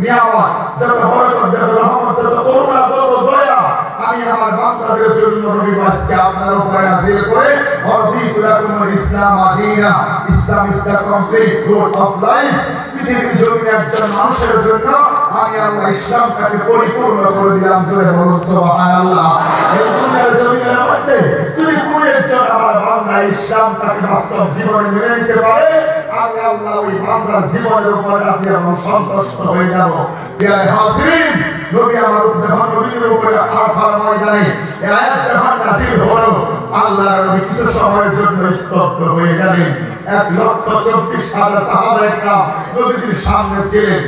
নিয়ামত যত বরকত যত রহমত যত করুণা যত দয়া আমি আমার বান্দাদের জন্য নবী আজকে আপনার উপরে নাযিল করে রাদিতু লাকুম আল-ইসলাম দীনা Islam is the complete good of life পৃথিবীর জমিনে একজন মানুষের জন্য আমি আল্লাহ ইসলামটাকে পরিপূর্ণ করে দিলাম জোরে বলুন সুবহানাল্লাহ এই দুনিয়ার জমিনের মধ্যে যদি কোনো একজন আমার বান্দা ইসলামটাকে বাস্তব জীবনে মেনে নিতে পারে আমি আল্লাহ ওই বান্দার জীবনের উপর রাজি এবং সন্তুষ্ট হয়ে যাব ইয়া হাজিরিন নবী আমার যখন নবীর উপরে আরাফার ময়দানে এই আয়াত যখন নাযিল হলো আল্লাহর নবী কিছু সময়ের জন্য স্তব্ধ হয়ে গেলেন 1,24,000 সাহাবায়ে কেরাম নবীর সামনে ছিলেন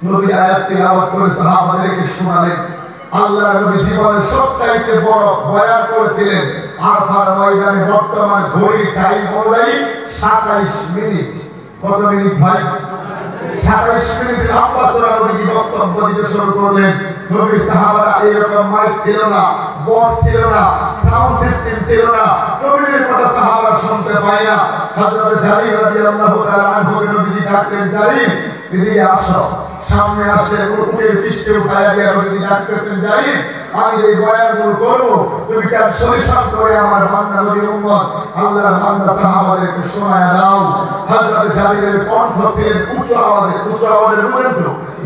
নবী আয়াত তিলাওয়াত করে সাহাবাদেরকে শোনালেন আল্লাহর নবী জীবনের সবচাইতে বড় বয়ান করেছিলেন আরাফার ময়দানে বর্তমান ঘড়ির টাইম অনুযায়ী 27 মিনিট কত মিনিট ভাই 27 মিনিট লম্বা চড়া নবী বক্তব্য দিতে শুরু করলেন নবীর সাহাবারা এরকম মাইক ছিল না বক্স ছিল না সাউন্ড সিস্টেম ছিল না নবীর কথা সাহাবারা শুনতে পায় না হযরত জারির রাদিয়াল্লাহু তাআলা আনহু নবী ডাকলেন জারির এদিকে আসো সামনে আসলে উটের পৃষ্ঠে উঠায়া দিয়ে নবী ডাকতেছেন জারির আমি এই বয়ানগুলো করব তুমি ট্রান্সলেশন করে আমার বান্দা নবীর উম্মত আল্লাহর বান্দা সাহাবাদেরকে শোনায়া দাও হযরত জারিরের কণ্ঠ ছিল উচ্চ আওয়াজের মধ্যে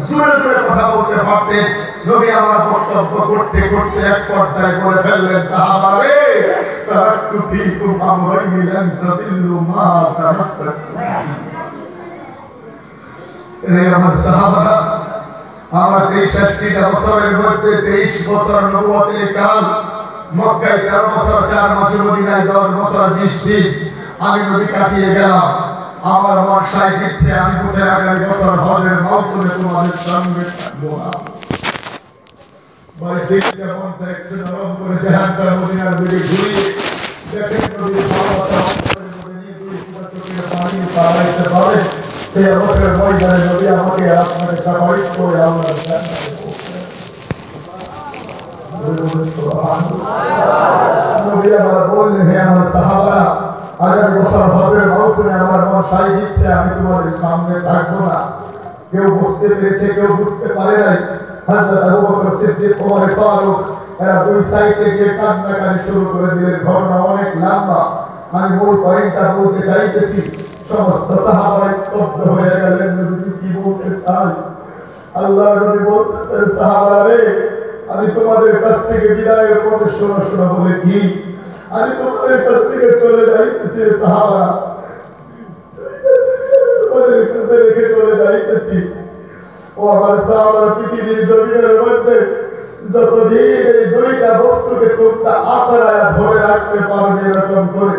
জোরে জোরে কথা বলতে পারতেন নবী আমার বক্তব্য করতে করতে এক পর্যায়ে বলে ফেললেন সাহাবারে তারাক্তু ফীকুম আমরাইন লান তাদিল্লু মা তামাসসাকতুম এই আমার সাহাবারা আমার 63টা বছরের মধ্যে 23 বছর নবুয়তের কাল মক্কায় 13 বছর 4 মাস মদিনায় 10 বছর 20 দিন আমি নবী কাটিয়ে গেলাম আমার আমার সাইক ইচ্ছে আমি কোথায় আগামী বছর হজের মৌসুমে তোমাদের সঙ্গে থাকবো না। ভাই দেখতে মনটা একটু নরম করে জাহান্নার মদিনার দিকে ঘুরিয়ে দেখেন নবীর ভালোবাসা অন্তরের মধ্যে নিয়ে দুই ফুটা চোখের পানি পালাইতে পারে সেই অবসরের ময়দানে নবী আমাকে আপনাকে সাফারিশ করে আল্লাহর জান্নাতে পৌঁছে নবী আমার বললেন হে আমার সাহাবারা আগামী বছর হজের মৌসুমে আমার মন সাই দিচ্ছে আমি তোমাদের সামনে থাকবো না। কেউ বুঝতে পেরেছে কেউ বুঝতে পারে নাই। হযরত আবু বকর সিদ্দিক ওমর ফারুক এরা দুই সাইডে গিয়ে কান্নাকাটি শুরু করে দিলেন। ঘটনা অনেক লম্বা, আমি মূল পয়েন্টটা বলতে চাইতেছি। সমস্ত সাহাবারা স্তব্ধ হয়ে গেলেন। নবী কি বলতে চান? আল্লাহর নবী বলতেছেন সাহাবারা রে আমি তোমাদের কাছ থেকে বিদায়ের পথে শোনো শোনো বলে কি আমি তোমাদের কাছ থেকে চলে যাইতেছি সাহাবারা, তোমাদের কাছে রেখে চলে যাইতেছি। ও আমার সাহাবারা পৃথিবীর জমিনের মধ্যে যতদিন এই দুইটা বস্তুকে তোমরা আঁকড়ায় ধরে রাখতে পারবে এরকম করে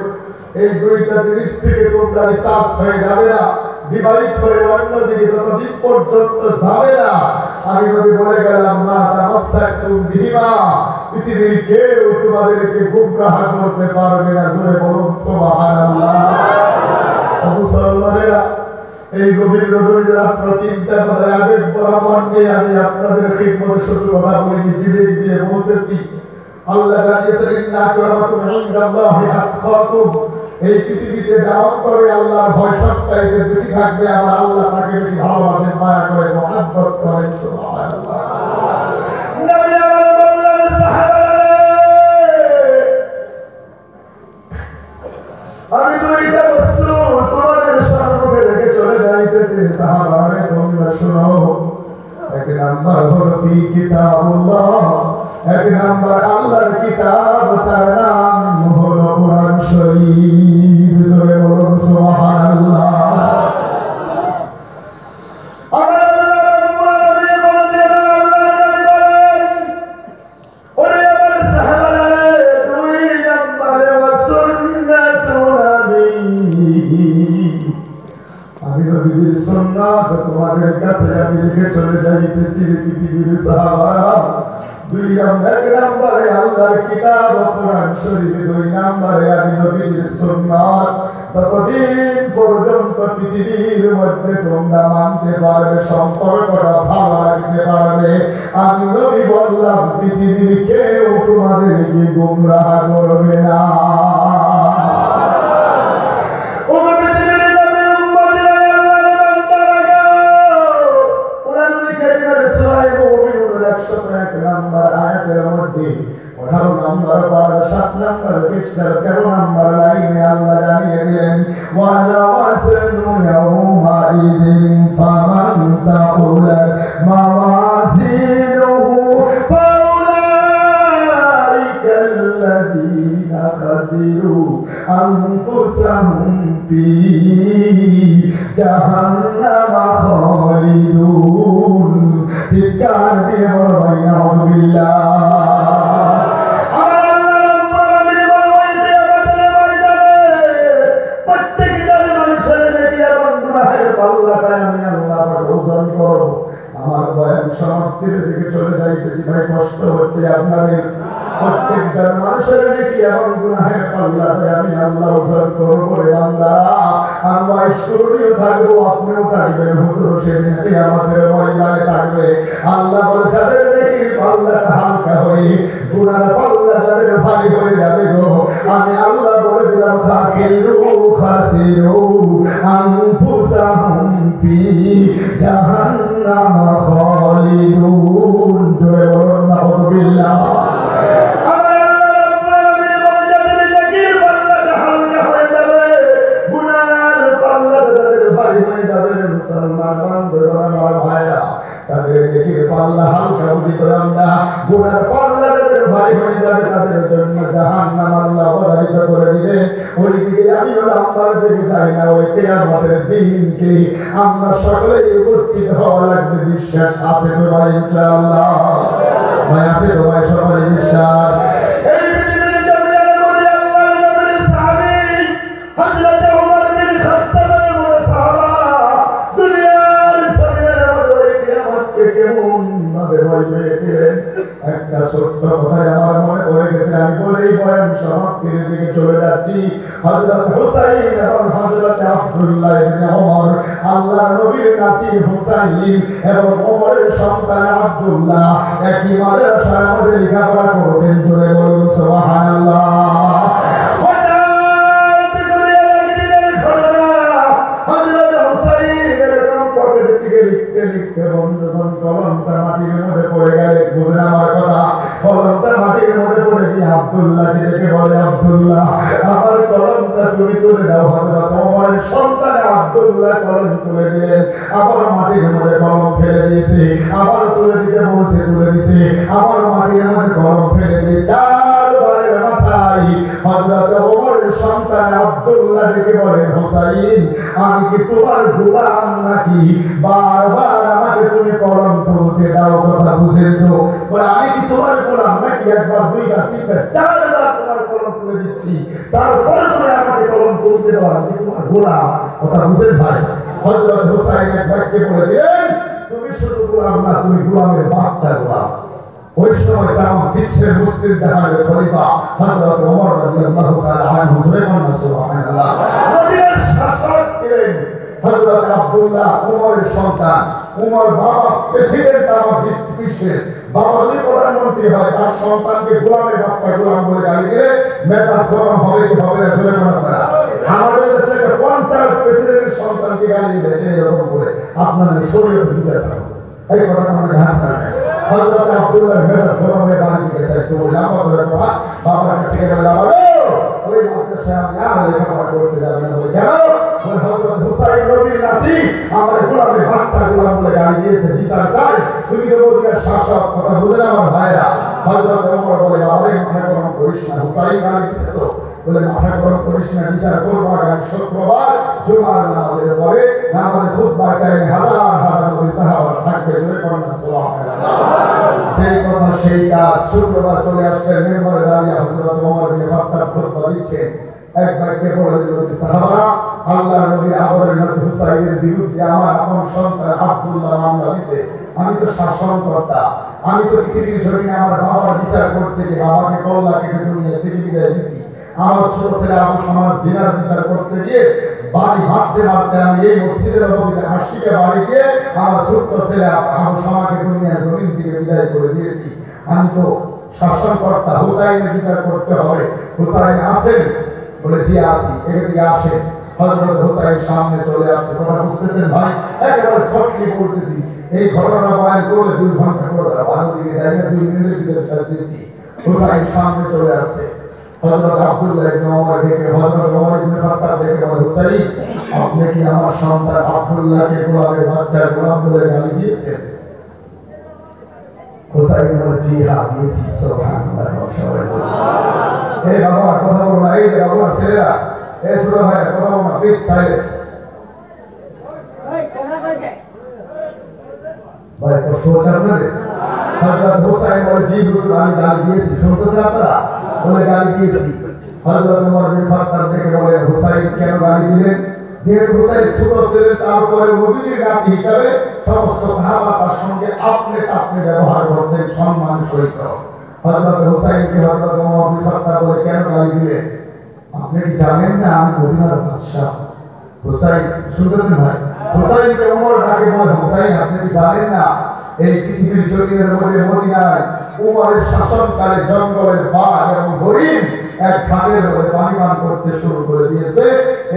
এই দুইটা জিনিস থেকে তোমরা রিসার্চ হয়ে যাবে না, ডিভাইড হয়ে অন্যদিকে যতদিন পর্যন্ত যাবে না আমি নবী বলে গেলাম না তামাসসাকতুম বিহিমা পৃথিবীর কেউ তোমাদেরকে গুমরাহ করতে পারবে না। জোরে বলুন সুবহানাল্লাহ। মুসলমানেরা এই গভীর রজনীর রাত্র ৩টা বাজে আবেগ বরাবর নিয়ে আমি আপনাদের খিদমতে শুধু কথা বলিনি, বিবেক দিয়ে বলতেছি। আল্লাহ জানিয়েছেন ইন্না আকরামাকুম ইনদাল্লাহি আতকাকুম। এই পৃথিবীতে যাওয়ার পরে আল্লাহর ভয় সবচাইতে বেশি থাকবে আমার আল্লাহ তাকে বেশি ভালোবাসেন, মায়া করে, মহব্বত করেন। সুবহানাল্লাহ। নবী আমার বললেন সাহাবারা আমি দুইটা বস্তু তোমাদের সম্মুখে রেখে চলে যাইতেছি। সাহাবারা তোমরা শোনো, এক নাম্বার হলো কি কিতাবুল্লাহ, এক নাম্বার আল্লাহর কিতাব, তার নাম হলো কোরআন শরীফ। জোরে বলুন সুবহানাল্লাহ। তোমাদের কাছে আমি রেখে চলে যাইতেছি পৃথিবীর সাহাবারা। এক নম্বরে আল্লাহর কিতাব কোরআন শরীফ, 2 নম্বরে আমি নবীর সুন্নাত। ততদিন পর্যন্ত পৃথিবীর মধ্যে তোমরা মানতে পারবে, সম্পর্কটা ভালো রাখতে পারবে। আমি নবী বললাম পৃথিবীর কেউ তোমাদেরকে গুমরাহ করবে না। আল্লাহ জানিয়ে দিলেন ওয়ালাওয়াসনু ইয়াউমাইদিন ফামান তাকুলাত মাওয়াজিনুহু ফাউলাইকাল্লাযীনা খাসিরু আনফুসাহুম ফী জাহান্নামা খালিদুন। চিৎকার দিয়ে বলবেন নাউযুবিল্লাহ। আমার বয়ান সমাপ্তির দিকে চলে যাইতেছি। ভাই কষ্ট হচ্ছে আপনাদের, প্রত্যেকটা মানুষের নাকি এমন গুনাহের পাল্লাতে আমি আল্লাহ ওজন করবো রে বান্দা। আমরা স্কুলেও থাকবো, আপনিও থাকবেন, হুজুর সেদিন আমাদের ময়দানে থাকবে। আল্লাহ বলে যাদের নাকি পাল্লাটা হালকা হয়ে গুনার পাল্লা যাদের ভারী হয়ে যাবে গো, আমি আল্লাহ বলে দিলাম খাসিরু খাসিরু আনফুসাহুম ফী জাহান্নামা খালিদুন। জোরে বলুন নাউযুবিল্লাহ। মুসলমান বান্ধবরা আমার ভাইরা, তাদের দেখে পাল্লা হালকা উদিত আমরা গুনার পাল্লা যাদের ভারী হয়ে যাবে তাদের জন্য জাহান্নাম আল্লাহ বরাদ্দ করে দিবে। ওইদিকে আমিও আমরা দেখে যাই না, ওই কিয়ামতের দিনকে আমরা সকলেই উপস্থিত হওয়া লাগবে। বিশ্বাস আছে তো ভাই? ইনশাআল্লাহ ভাই আছে তো ভাই? সবারই বিশ্বাস। এই পৃথিবীর জমিনের মধ্যে আল্লাহর নবীর সাহাবী হযরত ওমর বিন খাত্তাবের এমন ভাবে ভয় পেয়েছিলেন। একটা সত্য কথায় আমার মনে পড়ে গেছে, আমি বলেই বয়ান সমাপ্তির দিকে চলে যাচ্ছি। হযরত হুসাইন এবং হযরত আব্দুল্লাহ ইবনে ওমর, আল্লাহর নবীর নাতি হুসাইন এবং ওমরের সন্তান আব্দুল্লাহ একই মাদ্রাসার মধ্যে লেখাপড়া করতেন। জোরে বলুন সুবহানাল্লাহ। কলমটা মাটির মধ্যে পড়ে গেলে বুঝেন আমার কথা, কলমটা মাটির মধ্যে পড়ে গিয়ে আব্দুল্লাহকে ডেকে বলে, আব্দুল্লাহ আমার কলমটা তুমি তুলে দাও। হযরত ওমরের সন্তান আব্দুল্লাহ কলম তুলে দিলেন, আবার মাটির মধ্যে কলম ফেলে দিয়েছে, আবার তুলে দিতে বলছে, তুলে দিছে, আবার মাটির মধ্যে কলম ফেলে দিয়ে চারবারের মাথায় হযরত ওমরের সন্তান আব্দুল্লাহ ডেকে বলেন, হুসাইন আমি কি তোমার গোলাম নাকি? বারবার আমাকে তুমি কলম তুলতে দাও, কথা বুঝেন তো? বলে আমি কি তোমার গোলাম নাকি? একবার, দুইবার, তিনবার, চারবার তোমার কলম তুলে দিচ্ছি, তারপরে তুমি আমাকে কলম তুলতে দাও, আমি কি তোমার গোলাম? কথা বুঝেন ভাই? হযরত হুসাইন এক বাক্যে বলে দিলেন, তুমি শুধু গোলাম না, তুমি গোলামের বাচ্চা গোলাম। ওই সময় তাম বিশ্বের মুসলিম জাহানের খলিফা হযরত ওমর রাদিয়াল্লাহু তাআলা আনহু সুবহানাল্লাহ নবীর শাসক ছিলেন হযরত আব্দুল্লাহ, ওমরের সন্তান। ওমর বাবা প্রেসিডেন্ট তাম বিশ্বের, বাবা যদি প্রধানমন্ত্রী হয় তার সন্তানকে গোলামের বাচ্চা গোলাম বলে গালি দিলে মেজাজ গরম হবে কি হবে না? জোরে বলুন আপনারা। আমাদের দেশে 50 প্রেসিডেন্টের সন্তানকে গালি দিলে এরকম করে আপনাদের শরীয়ত বিচার থাকবে, এই কথা আমাদের হাসতে না। হযরত আব্দুল্লাহ মেজাজ গরম হয়ে বাড়ি গেছে, একটু লাম্বা করে কথা বাবার কাছে গিয়ে বলে, বাবা ওই মাদ্রাসায় আমি আর লেখাপড়া করতে যাবো না। বলে কেন? বলে হযরত হুসাইন নবীর নাতি আমার গোলামের বাচ্চা গোলাম বলে গালি দিয়েছে, বিচার চাই। তুমি তো মদিনার শাসক, কথা বুঝে না আমার ভাইরা? হযরত ওমর বলে, বাবা মাথা গরম করিস না, হুসাইন গালি দিয়েছে তো। বলে মাথা গরম করিস না, বিচার করবো আগামী শুক্রবার জুমার নামাজের পরে, নামাজের খুতবার টাইমে হাজার হাজার নবী সাহাবা থাকবে। জোরে বলুন সুবহানাল্লাহ। সেই কথা সেই কাজ। শুক্রবার চলে আসবে, মেম্বারে দাঁড়িয়ে হযরত ওমর বিন খাত্তাব খুতবা দিচ্ছেন। এক বাক্যে বলে দিল, সাহাবারা আল্লাহর নবীর আবরের নবী হুসাইনের বিরুদ্ধে আমার আপন সন্তান আব্দুল্লাহ মামলা দিয়েছে। আমি তো শাসনকর্তা, আমি তো পৃথিবীর জমিনে আমার বাবার বিচার করতে গিয়ে বাবাকে কল্লা কেটে দুনিয়া থেকে বিদায় দিয়েছি। আমার ছোট ছেলে আবু শামার জিনার বিচার করতে গিয়ে বাড়ি মারতে মারতে আমি এই মসজিদের নবীতে আশিকে বাড়ি গিয়ে আমার ছোট্ট ছেলে আবু শামাকে দুনিয়া জমিন থেকে বিদায় করে দিয়েছি। আমি তো শাসনকর্তা, হুসাইনের বিচার করতে হবে। হুসাইন আসেন? বলে জি আসি। এদিকে আসেন। হযরত হুসাইন সামনে চলে আসছে। কথা বুঝতেছেন ভাই? একেবারে শর্টলি বলতেছি, এই ঘটনা বয়ান করলে 2 ঘন্টা করে দাও, ভালো দিকে যাই না, 2 মিনিটের ভিতরে শেষ দিচ্ছি। হুসাইন সামনে চলে আসছে। হযরত আব্দুল্লাহ ইবনে ওমর ডেকে, হযরত ওমর ইবনে খাত্তাব ডেকে বলে, হুসাইন আপনি কি আমার সন্তান আব্দুল্লাহকে গোলামের বাচ্চা গোলাম বলে গালি দিয়েছেন? হুসাইন বলে, জি হ্যাঁ দিয়েছি। সুবহানাল্লাহ। এই বাবা কথা বলো না, এই বাবা ছেলেরা, এই ছোট ভাই কথা বলো না, প্লিজ সাইলেন্ট। ভাই কষ্ট হচ্ছে আপনাদের? হযরত হুসাইন বলে, জি হুজুর আমি গালি দিয়েছি। শুনতেছেন আপনারা? বলে গালি দিয়েছি। হযরত ওমর বিন খাত্তাব ডেকে বলে, হুসাইন কেন গালি দিলেন? যেহেতু হুসাইন ছোট ছিলেন, তারপরে নবীর নাতি হিসাবে সমস্ত সাহাবা তার সঙ্গে আপনি ব্যবহার করতেন সম্মান সহিত। হযরত হুসাইনকে হযরত ওমর বিন খাত্তাব বলে, কেন গালি দিলেন? আপনি কি জানেন না আমি মদিনার বাদশা? হুসাইন শুনতেছেন ভাই? হুসাইনকে ওমর ডাকে বলে, হুসাইন আপনি কি জানেন না এই পৃথিবীর জমিনের মধ্যে মদিনায় ওমরের শাসনকালে জঙ্গলের বাঘ এবং হরিণ এক খাদের মধ্যে পানি পান করতে শুরু করে দিয়েছে।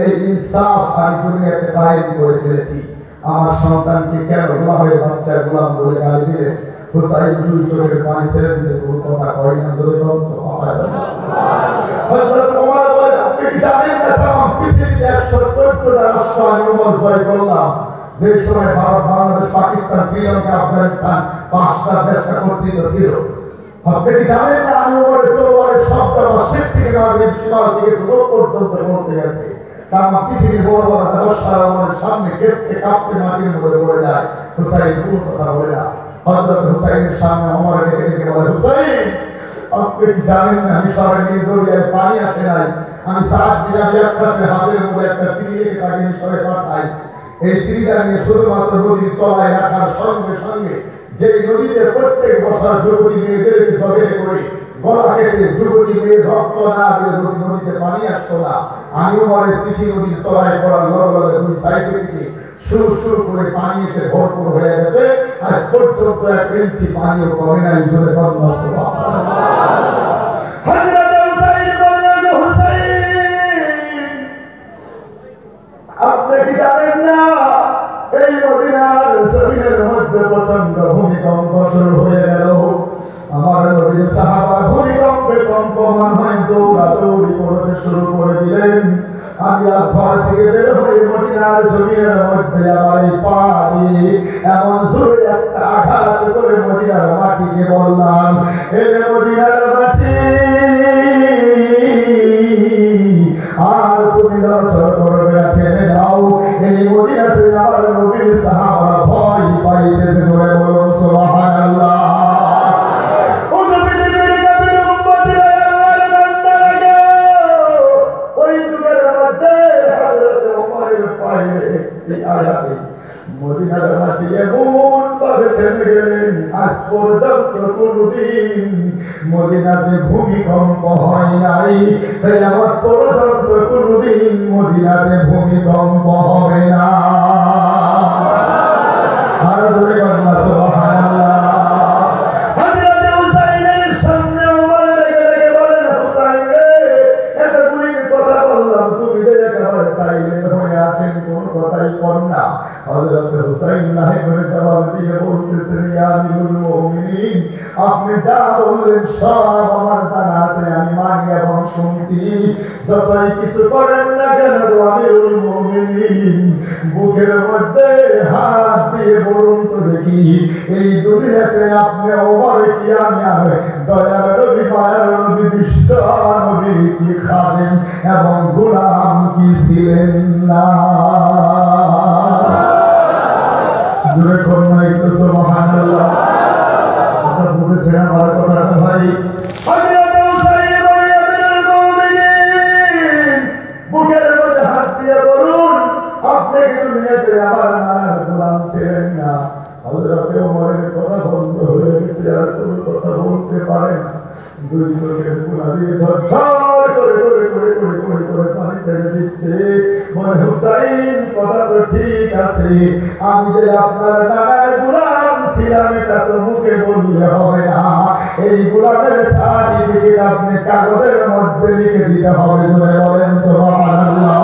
এই ইনসাফ আমি দুনিয়াতে কায়েম করে ফেলেছি। আমার সন্তানকে কেন গোলামের বাচ্চা গোলাম বলে গালি দিলেন? হুসাইন 2 চোখের পানি ছেড়ে দিয়েছে, কোনো কথা কয় না। জোরে বলুন সুবহানাল্লাহ। হযরত ওমর বলে, আপনি কি জানেন না तमाम পৃথিবীতে 114টা রাষ্ট্র আমি ওমর জয় করলাম। যে সময় ভারত, বাংলাদেশ, পাকিস্তান, শ্রীলঙ্কা, আফগানিস্তান 5টা দেশটা কর্তৃত্ব ছিল। আপনি কি জানেন না আমি ওমরের তরবারের শব্দ পশ্চিম থেকে মাগরিব, শিমাল থেকে পূর্ব পর্যন্ত পৌঁছে গেছে। तमाम পৃথিবীর বড় বড় তাবসার ওমরের সামনে কেঁপে কাঁপতে মাটির মধ্যে পড়ে যায়। হুসাইন কোনো কথা বলে না। হযরত হুসাইনের সামনে ওমর ডেকে বলে, হুসাইন আপনি কি জানেন না মিশরের নীল দরিয়ায় পানি আসে নাই? আমি সাদ বিন আবি ওয়াক্কাসের হাতের মধ্যে একটা চিঠি লিখে তাকে মিশরে পাঠাই। এই চিঠিটা নিয়ে শুধুমাত্র নদীর তলায় রাখার সঙ্গে সঙ্গে যে নদীতে প্রত্যেক বছর যুবতী মেয়েদেরকে জবে করে গলা কেটে যুবতী মেয়ের রক্ত না দিয়ে নদীতে পানি আসতো না। আমি উমরের চিঠি নদীর তলায় পড়া লড়লড়ে দুই সাইডে থেকে শুরু করে পানি এসে ভরপুর হয়ে গেছে। আজ পর্যন্ত এক ইঞ্চি পানিও কমে নাই। জোরে বাংলা আপনি কি জানেন না এই মদিনার জমিনের মধ্যে প্রচন্ড ভূমিকম্প শুরু হয়ে গেল। আমার নবীর সাহাবা ভূমিকম্পে কম্পমান হয়ে দৌড়াদৌড়ি করতে শুরু করে দিলেন। আমি ঘর থেকে বের হয়ে মদিনার জমিনের মধ্যে আমার এই পা দিয়ে এমন জোরে একটা আঘাত করে মদিনার মাটিকে বললাম, এলে মদিনার মাটি আর তুমি লড়চড় করবে না, থেমে যাও। এই মদিনাতে আমার নবীর সাহাবারা ভয় পাইতেছে। ধরে বলুন সুবহানাল্লাহ। ও নবীর নবীর উম্মতেরা আল্লাহর বান্দারা, ওই যুগের মধ্যে হযরত ওমরের পায়ে একটি আয়াতে মদিনার মাটি এমন ভাবে থেমে গেলেন, আজ পর্যন্ত কোনদিন মদিনাতে ভূমিকম্প হয় নাই। তাই আমার পর্যন্ত কোনদিন মদিনাতে ভূমিকম্প হবে না। আর ধরে বাংলা সুবহানাল্লাহ। হযরত হুসাইনের সামনে ওমর লেগে লেগে বলেন, হুসাইন রে, এতগুলি কথা বললাম, তুমি যে একেবারে সাইলেন্ট হয়ে আছেন, কোন কথাই কর না। হযরত হুসাইন নাহি করে জবাব দিয়ে বলতেছেন, ইয়া আমিরুল মুমিনিন, আপনি যা বললেন সব আমার জানা আছে, আমি মানি এবং শুনছি। যতই কিছু করেন না কেন আমিরুল মুমিনিন, বুকের মধ্যে হাত দিয়ে বলুন তো দেখি, এই দুনিয়াতে আপনি ওমর কি আমি আর দয়ার নবী মায়ার নবী বিশ্ব নবীর কি খাদেম এবং গোলাম কি ছিলেন না? জোরে করুন একটু সুবহানাল্লাহ। কথা বুঝেছেন আমার কথাটা ভাই? হযরত হুসাইন বলে, আমিরুল মুমিনিন, বুকের মধ্যে হাত দিয়ে বলুন, আপনি কি দুনিয়াতে আমার নানার গোলাম ছিলেন না? হযরত ওমরের কথা বন্ধ হয়ে গেছে, আর কোনো কথা বলতে পারে না। দুই চোখের কোনা দিয়ে ঝরঝর করে পানি ছেড়ে দিচ্ছে। বলে, হুসাইন, কথা তো ঠিক আছে, আমি যে আপনার নানার গোলাম ছিলাম এটা তো মুখে বললে হবে না, এই গোলামের সার্টিফিকেট আপনি কাগজের মধ্যে লিখে দিতে হবে। জোরে বলেন সুবহানাল্লাহ।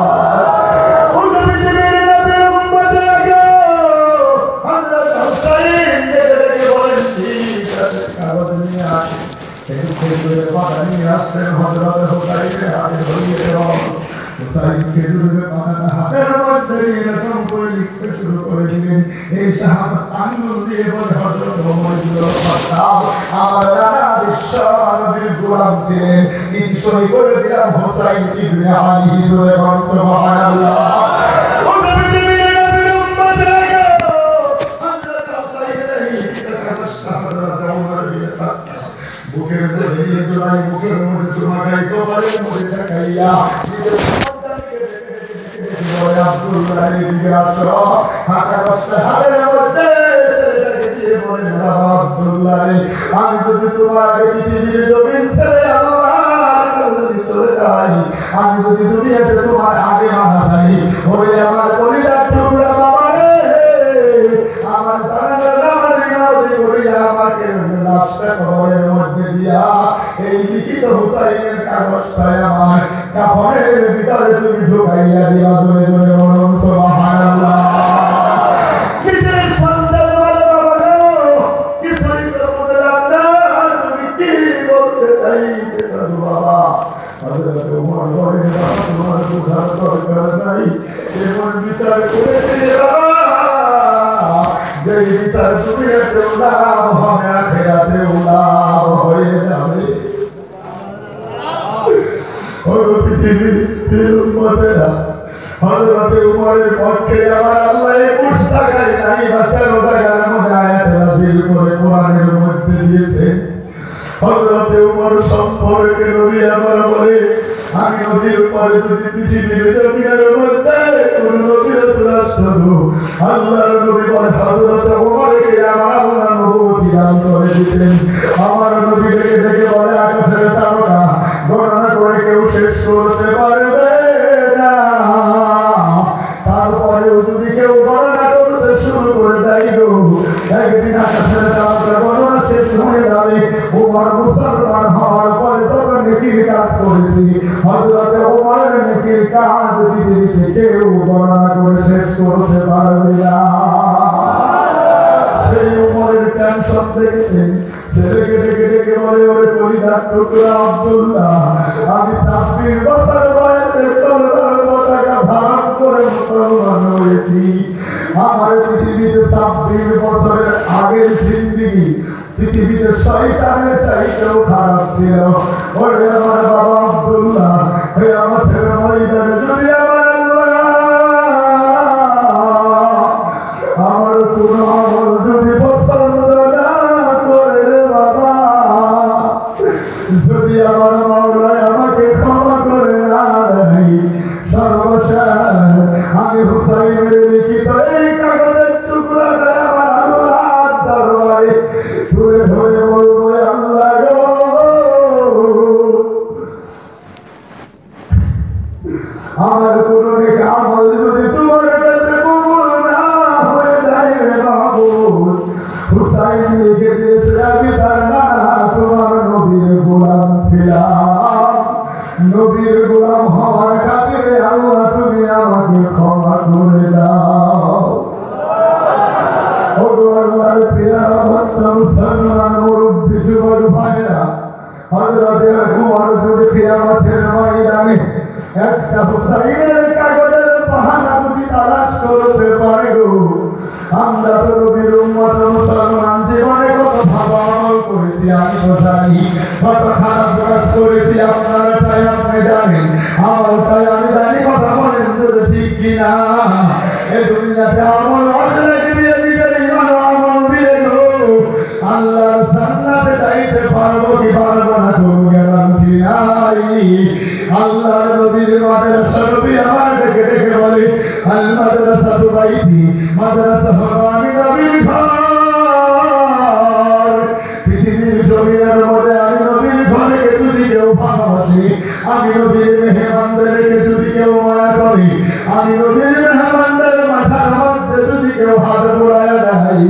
বুকের মধ্যে দিয়ে জোড়াই, বুকের মধ্যে চুমা খাই, কপালের মধ্যে ঠেকাইয়া আব্দুল্লাহ দিকে আসো, হাঁটা কষ্টে হাতের মধ্যে আব্দুল্লাহ, আমি যদি তোমার আগে পৃথিবীর জমিন ছেড়ে আল্লাহর কাছে চলে যাই, আমি যদি দুনিয়াতে তোমার আগে মারা যাই, ওরে আমার কলিজার টুকরা বাবা রে, আমার জানাজার নামাজি নামাজি করিয়া আমাকে লাশটা কবরের মধ্যে দিয়া এই লিখিত হুসাইনের কাগজটায় আমার কাফনের ভিতরে তুমি ঢুকাইয়া দিবা। জোরে জোরে বলুন সুবহানাল্লাহ। নিজের সন্তান বলে, বাবা গো, কিছুই তো বুঝলাম না, তুমি কি বলতে চাইছো বাবা? হযরত ওমর বলেন, বাবা, তোমার বুঝার দরকার নাই, এমন বিচার করেছে বাবা, যে বিচার দুনিয়াতেও লাভ হবে, আখিরাতেও লাভ হয়ে যাবে। পৃথিবীর উম্মতেরা, হযরত ওমরের পক্ষে আমার আল্লাহ 21 জায়গায় নাই বা 13 জায়গার মধ্যে আয়াত নাযিল করে কোরআনের মধ্যে দিয়েছে। হযরত ওমর সম্পর্কে নবী আমার বলে, আমি নবীর পরে যদি পৃথিবীর জমিনের মধ্যে কোন নবীর রাষ্ট্র আল্লাহর নবী বলে, হযরত ওমরকে আমার আল্লাহ নবুয়ত গান করে দিতেন। আমার নবী ডেকে ডেকে বলে আকাশের তারকা গণনা করে কেউ শেষ করতে পারবে না। তারপরেও যদি কেউ গণনা করতে শুরু করে দেয় গো, একদিন আকাশের তারকা গণনা শেষ হয়ে যাবে। ওমর মুসলমান হওয়ার পরে যখন নেকির কাজ করেছি, হযরত ওমরের নেকির কাজ পৃথিবীতে কেউ গণনা করে শেষ করতে পারবে না। সেই ওমরের টেনশন দেখেছেন, ছেলেকে ডেকে ডেকে বলে ওরে কলিজার টুকরা আব্দুল্লাহ, আমি 26 বছর বয়সে তলোয়ার পতাকা ধারণ করে মুসলমান হয়েছি। আমার পৃথিবীতে 26 বছরের আগের জিন্দেগি পৃথিবীতে শয়তানের চাইতেও খারাপ ছিল। ওরে আমার বাবা আব্দুল্লাহ, হে আমাদের ময়দানে যদি আমার আমার কোন আমল যদি পছন্দ না করে রে বাবা, যদি আমার মাওলায় আমাকে ক্ষমা করে না দেয়, সর্বশেষ আমি হুসাইনের লিখিত এই কাগজের টুকরাটা আমার আল্লাহর দরবারে তুলে ধরে বলবো, আল্লাহ গো, আমার কোন আমল যদি তোমার কাছে কবুল না হয়ে যায় রে মাহবুব, হুসাইন লিখে দিয়েছে আমি তার নানা তোমার নবীর গোলাম ছিলাম, নবীর গোলাম হওয়ার খাতিরে আল্লাহ তুমি আমাকে ক্ষমা করে দাও। ওগো আল্লাহর পেয়ারা বান্দা মুসলমান মুরব্বি যুবক ভাইরা, হযরত ওমর যদি কিয়ামতের ময়দানে একটা হুসাইনের কাগজের বাহানা যদি তালাশ করতে পারে গো, আমরা তো নবীর উম্মত মুসলমান জীবনে কত ভালো আমল করেছি আমি তো জানি, কত খারাপ কাজ করেছি আপনারা তাই আপনি জানেন, আমল তাই আমি জানি। কথা বলেন যদি ঠিক কিনা? এ দুনিয়াতে আমল আসলে দিয়ে দিতে ইমান আমল দিয়ে গো আল্লাহর জান্নাতে যাইতে পারবো কি পারবো না কোনো গ্যারান্টি নাই। আল্লাহর নবীর মাদ্রাসা নবী আমার ডেকে ডেকে বলে, আল মাদ্রাসাতু বাইতি, মাদ্রাসা হলো আমি নবীর ঘর। পৃথিবীর জমিনের মধ্যে আমি নবীর ঘরকে যদি কেউ ভালোবাসি, আমি নবীর মেহমানদেরকে যদি কেউ মায়া করি, আমি নবীর মেহমানদের মাথার মধ্যে যদি কেউ হাত বোলায় দেয়,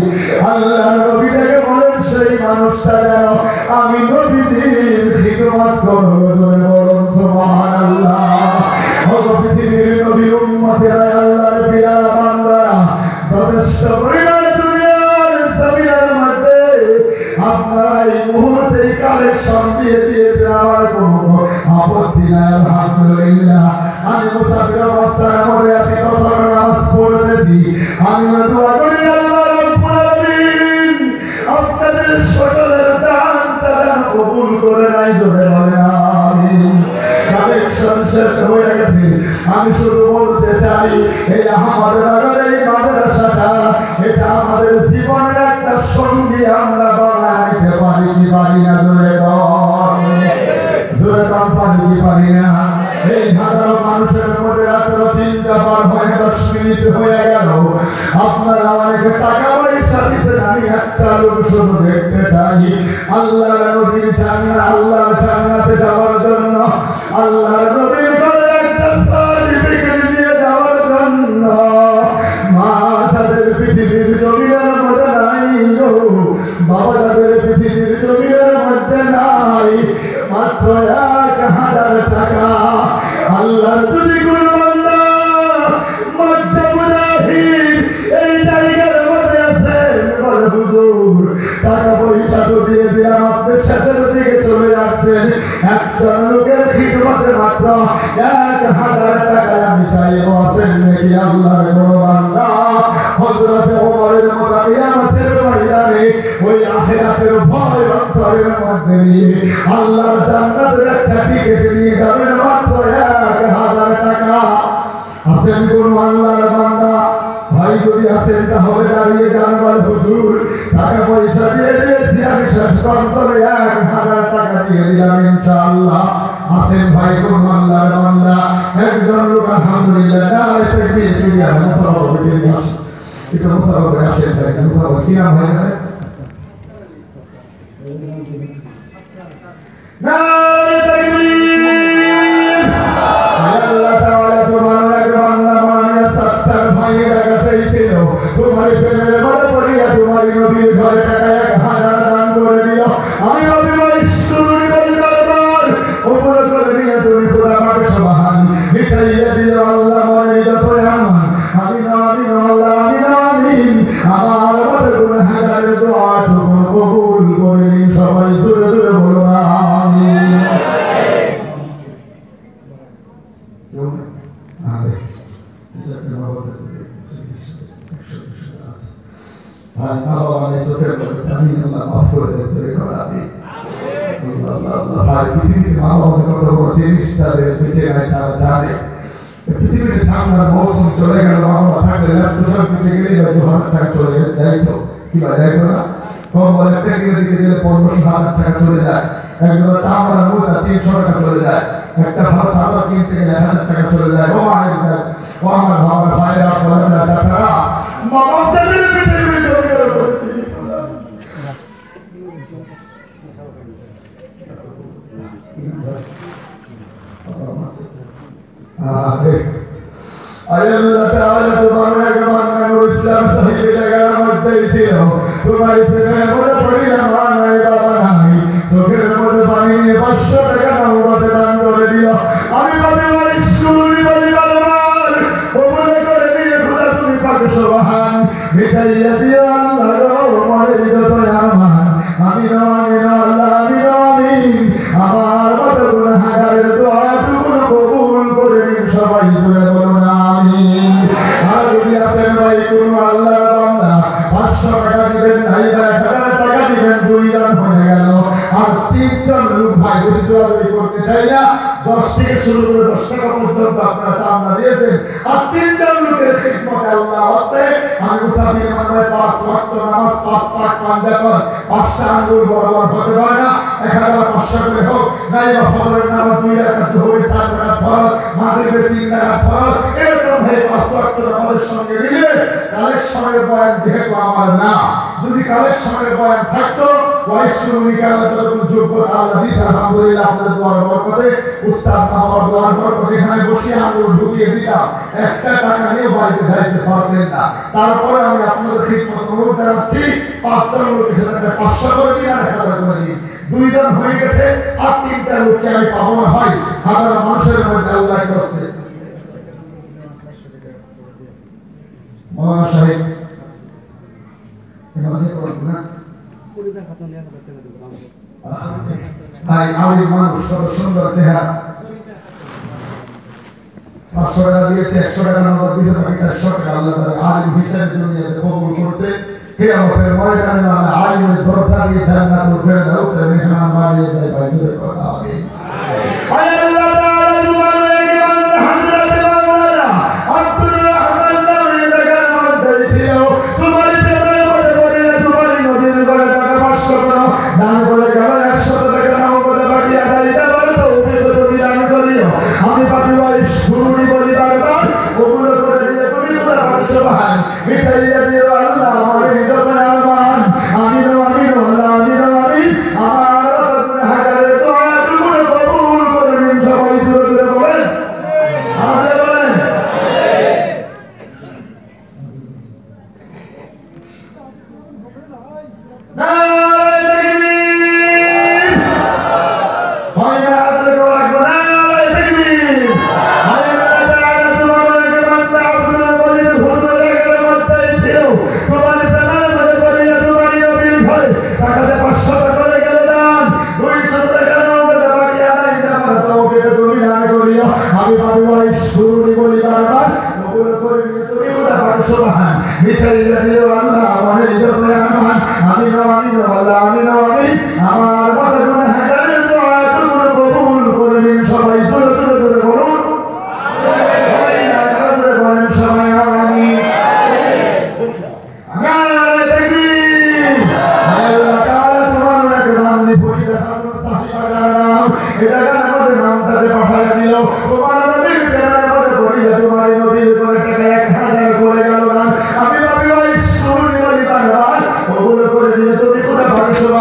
আল্লাহ নবী ডেকে বলেন সেই মানুষটা যেন আমি নবীর খিদমত করবো। জোরে বলুন সুবহানাল্লাহ। পৃথিবীর নবীর উম্মতেরা আল্লাহর পেয়ারা বান্দারা যথেষ্ট পরিমাণে দুনিয়ার জমিনের মধ্যে আপনারা এই মুহূর্তে কালেকশন দিয়ে দিয়েছেন, আমার কোনো আপত্তি নাই আলহামদুলিল্লাহ। আমি মুসাফির অবস্থার মধ্যে আছি, কসর নামাজ পড়তেছি, আমি দোয়া করি আল্লাহ রাব্বুল আলামিন আপনাদের সকলের দান তারা কবুল করে নাই। জোরে বলেন আমিন। কালেকশন শেষ হয়ে গেছে, আমি শুধু বলতে চাই এই আমাদের নগরের এই মাদ্রাসাটা এটা আমাদের জীবনের একটা সঙ্গী আমরা বানায় নিতে পারি কি পারি না? জোরে কম পারি কি পারি না? এই হাজারো মানুষের মধ্যে রাত্র 3টা পার হয়ে 10 মিনিট হয়ে গেল, আপনারা অনেকে টাকা পয়সা দিতে, আমি একটা লোক শুধু দেখতে চাই আল্লাহর নবীর জান্নাত, আল্লাহর জান্নাতে যাওয়ার জন্য, আল্লাহর নবীর ঘরে একটা সার্টিফিকেট নিয়ে যাওয়ার জন্য। মা যাদের পৃথিবীর জমিনের মধ্যে নাই গো, বাবা যাদের পৃথিবীর জমিনের মধ্যে নাই, মাত্র 1000 টাকা। আল্লাহর যদি কোনো বান্দা মধ্যে মুজাহিদ এই জায়গার মধ্যে আছে, বলে হুজুর টাকা পয়সা তো দিয়ে দিলাম, আপনি শেষের দিকে চলে আসছেন, একজন লোকের খিদমতে মাত্র 1000 টাকা আমি চাইবো, আছেন নাকি আল্লাহর কোনো বান্দা? হযরত ওমরের মতো কিয়ামতের ময়দানে ওই আখিরাতের ভয় অন্তরের মধ্যে নিয়ে আল্লাহর জান্নাতের একটা টিকিট নিয়ে যাবেন, মাত্র 1000 টাকা। আছেন কোন আল্লাহর বান্দা? ভাই যদি আছেন তাহলে দাঁড়িয়ে গান বল, হুজুর টাকা পয়সা দিয়ে দিয়েছি, আমি শেষ অন্তরে 1000 টাকা দিয়ে দিলাম ইনশাআল্লাহ। আছেন ভাই কোন আল্লাহর বান্দা? একজন লোক আলহামদুলিল্লাহ দাঁড়ায় থাকবে, তুই আর মুসাফা করে আসে, এটা মুসাফা করে আসেন, মুসাফা কি নাম হয়? নারে তাকবীর আল্লাহ তাআলা তোমার এক বান্দা মানে 70 ভাই টাকাতেই ছিল তোমার প্রেমের বলে পড়িয়া তোমার নবীর ঘরে টাকা 1000 দান করে দিল আমি নবী মাইশুরি বলি দরবার ওপরে করে নিয়ে তুমি পুরা মাঠে সবাহান মিটাইয়া দিল আল্লাহ মনে যত আমান আমিন আমিন আল্লাহ আমিন আমিন আমার মত গুনাহগারের দোয়া তুমি কবুল করে নিন সবাই জোরে জোরে বলো আমিন ভাই বাবা মানে চোখের মধ্যে পানি আল্লাহ মাফ করে দেন চলে করা আমি আল্লাহ আল্লাহ ভাই পৃথিবীতে মা বাবার কত বড় জিনিস তাদের বেঁচে নাই তারা জানে পৃথিবীতে ঠান্ডার মৌসুম চলে গেল মা বাবা থাকলে পোশাক দিতে গেলেই হয়তো 1000 টাকা চলে যাইতো কি ভাই যাইতো না কম্বল একটা কিনে দিতে গেলে 1500 টাকা চলে যায় একজন চামড়ার মোজা 300 টাকা চলে যায় একটা ভালো চাদর কিনতে গেলে 1000 টাকা চলে যায় ও মায়ের ও আমার বাবার ভাইরা বোনেরা চাচারা বাবা চাচাদের পৃথিবীতে চলে গেল আল্লাহ তাআলা তোমার এক বান্দা ইসলাম সহিহ জায়গার মধ্যে ছিল তোমার প্রেমে বলে পড়িলাম নাই বাবা নাই চোখের মধ্যে পানি নিয়ে 500 টাকা নওবাতে দান করে দিল আমি নবী মাইশুরি বলি দরবার ওপরে করে নিয়ে খোদা তুমি পাক সুবহান মিটাইয়া দিও আল্লাহ গো মনে যত আরমান আমিন আমিন আল্লাহ আমিন আমিন আমার মত গুনাহগারের দোয়া তুমি কবুল করে নিন সবাই জোরে বলুন আমিন আর যদি আছেন ভাই কোন আল্লাহর বান্দা 500 টাকা দিবেন নাই বা 1000 টাকা দিবেন দুইজন হয়ে গেল আর তিনজন লোক ভাই যদি দোয়াদুরি করতে চাই না 10 থেকে শুরু করে 10 টাকা পর্যন্ত আপনারা চাঁদা দিয়েছেন আর তিনজন লোকের খিদমতে আল্লাহ হস্তে আমি মুসাফির মানে 5 ওয়াক্ত নামাজ 5 পাক পাঞ্জাতন 5টা আঙ্গুল বরাবর হতে পারে না 1500 করে হোক নাই বা ফজরের নামাজ 2 রাকাত জোহরের 4 রাকাত ফরজ মাগরিবের 3 রাকাত ফরজ এরকম ভাই 5 ওয়াক্ত নামাজের সঙ্গে মিলে কালেকশনের বয়ান যেহেতু আমার না যদি কালেকশনের বয়ান থাকতো ওয়াইশুরি কালার যতটুকু যোগ্যতা আল্লাহ দিয়েছে আলহামদুলিল্লাহ আপনাদের দোয়ার বরকতে উস্তাদ আমার দোয়ার বরকতে এখানে বসে আঙ্গুল ঢুকিয়ে দিতাম একটা টাকা নিয়ে বাড়িতে যাইতে পারতেন না তারপরে আমি আপনাদের খিদমত অনুরোধ জানাচ্ছি 5 জন লোকের সাথে 500 করে দিন আর 1000 করে দিন দুইজন হয়ে গেছে আর তিনটা লোককে আমি পাবো না ভাই হাজার মানুষের মধ্যে আল্লাহ করছে মাওলানা সাহেব এমনি করুন না ভাই আলী মানুষ কত সুন্দর চেহারা 500 টাকা দিয়েছে 100 টাকা নগদ দিয়েছে বাকি 100 টাকা আল্লাহ তাআলা আলী হিসাবে দুনিয়াতে কবুল করছে কিয়ামতের ময়দানে আল্লাহ আলীর দরজা দিয়ে জান্নাতুল ফেরদাউসের মেহমান বানিয়ে দেয় ভাই জোরে কথা আমিন আল্লাহ তাআলা তোমার এক বান্দা হযরত মাওলানা আব্দুর রহমান নামে জায়গার মধ্যে ছিল তোমার প্রেমে বলে বলে তোমার নবীর ঘরে টাকা 500 টাকা দান করে গেল 100 টাকা নাও বলে বাকি আদায়টা বলে তো তুমি দান করিও আমি পাপি ভাই শুরুই বলি বারবার ওগুলো করে দিয়ে তুমি পুরো সুবহান মিটাইয়া দিও আল্লাহ আমার হৃদয় আরমান আমিন আমিন আল্লাহ আমিন আমিন আমার গুনাহগারের দোয়া তুমি কবুল করে নিন সবাই জোরে জোরে বলেন আমাদের বলেন নারে তাকবীর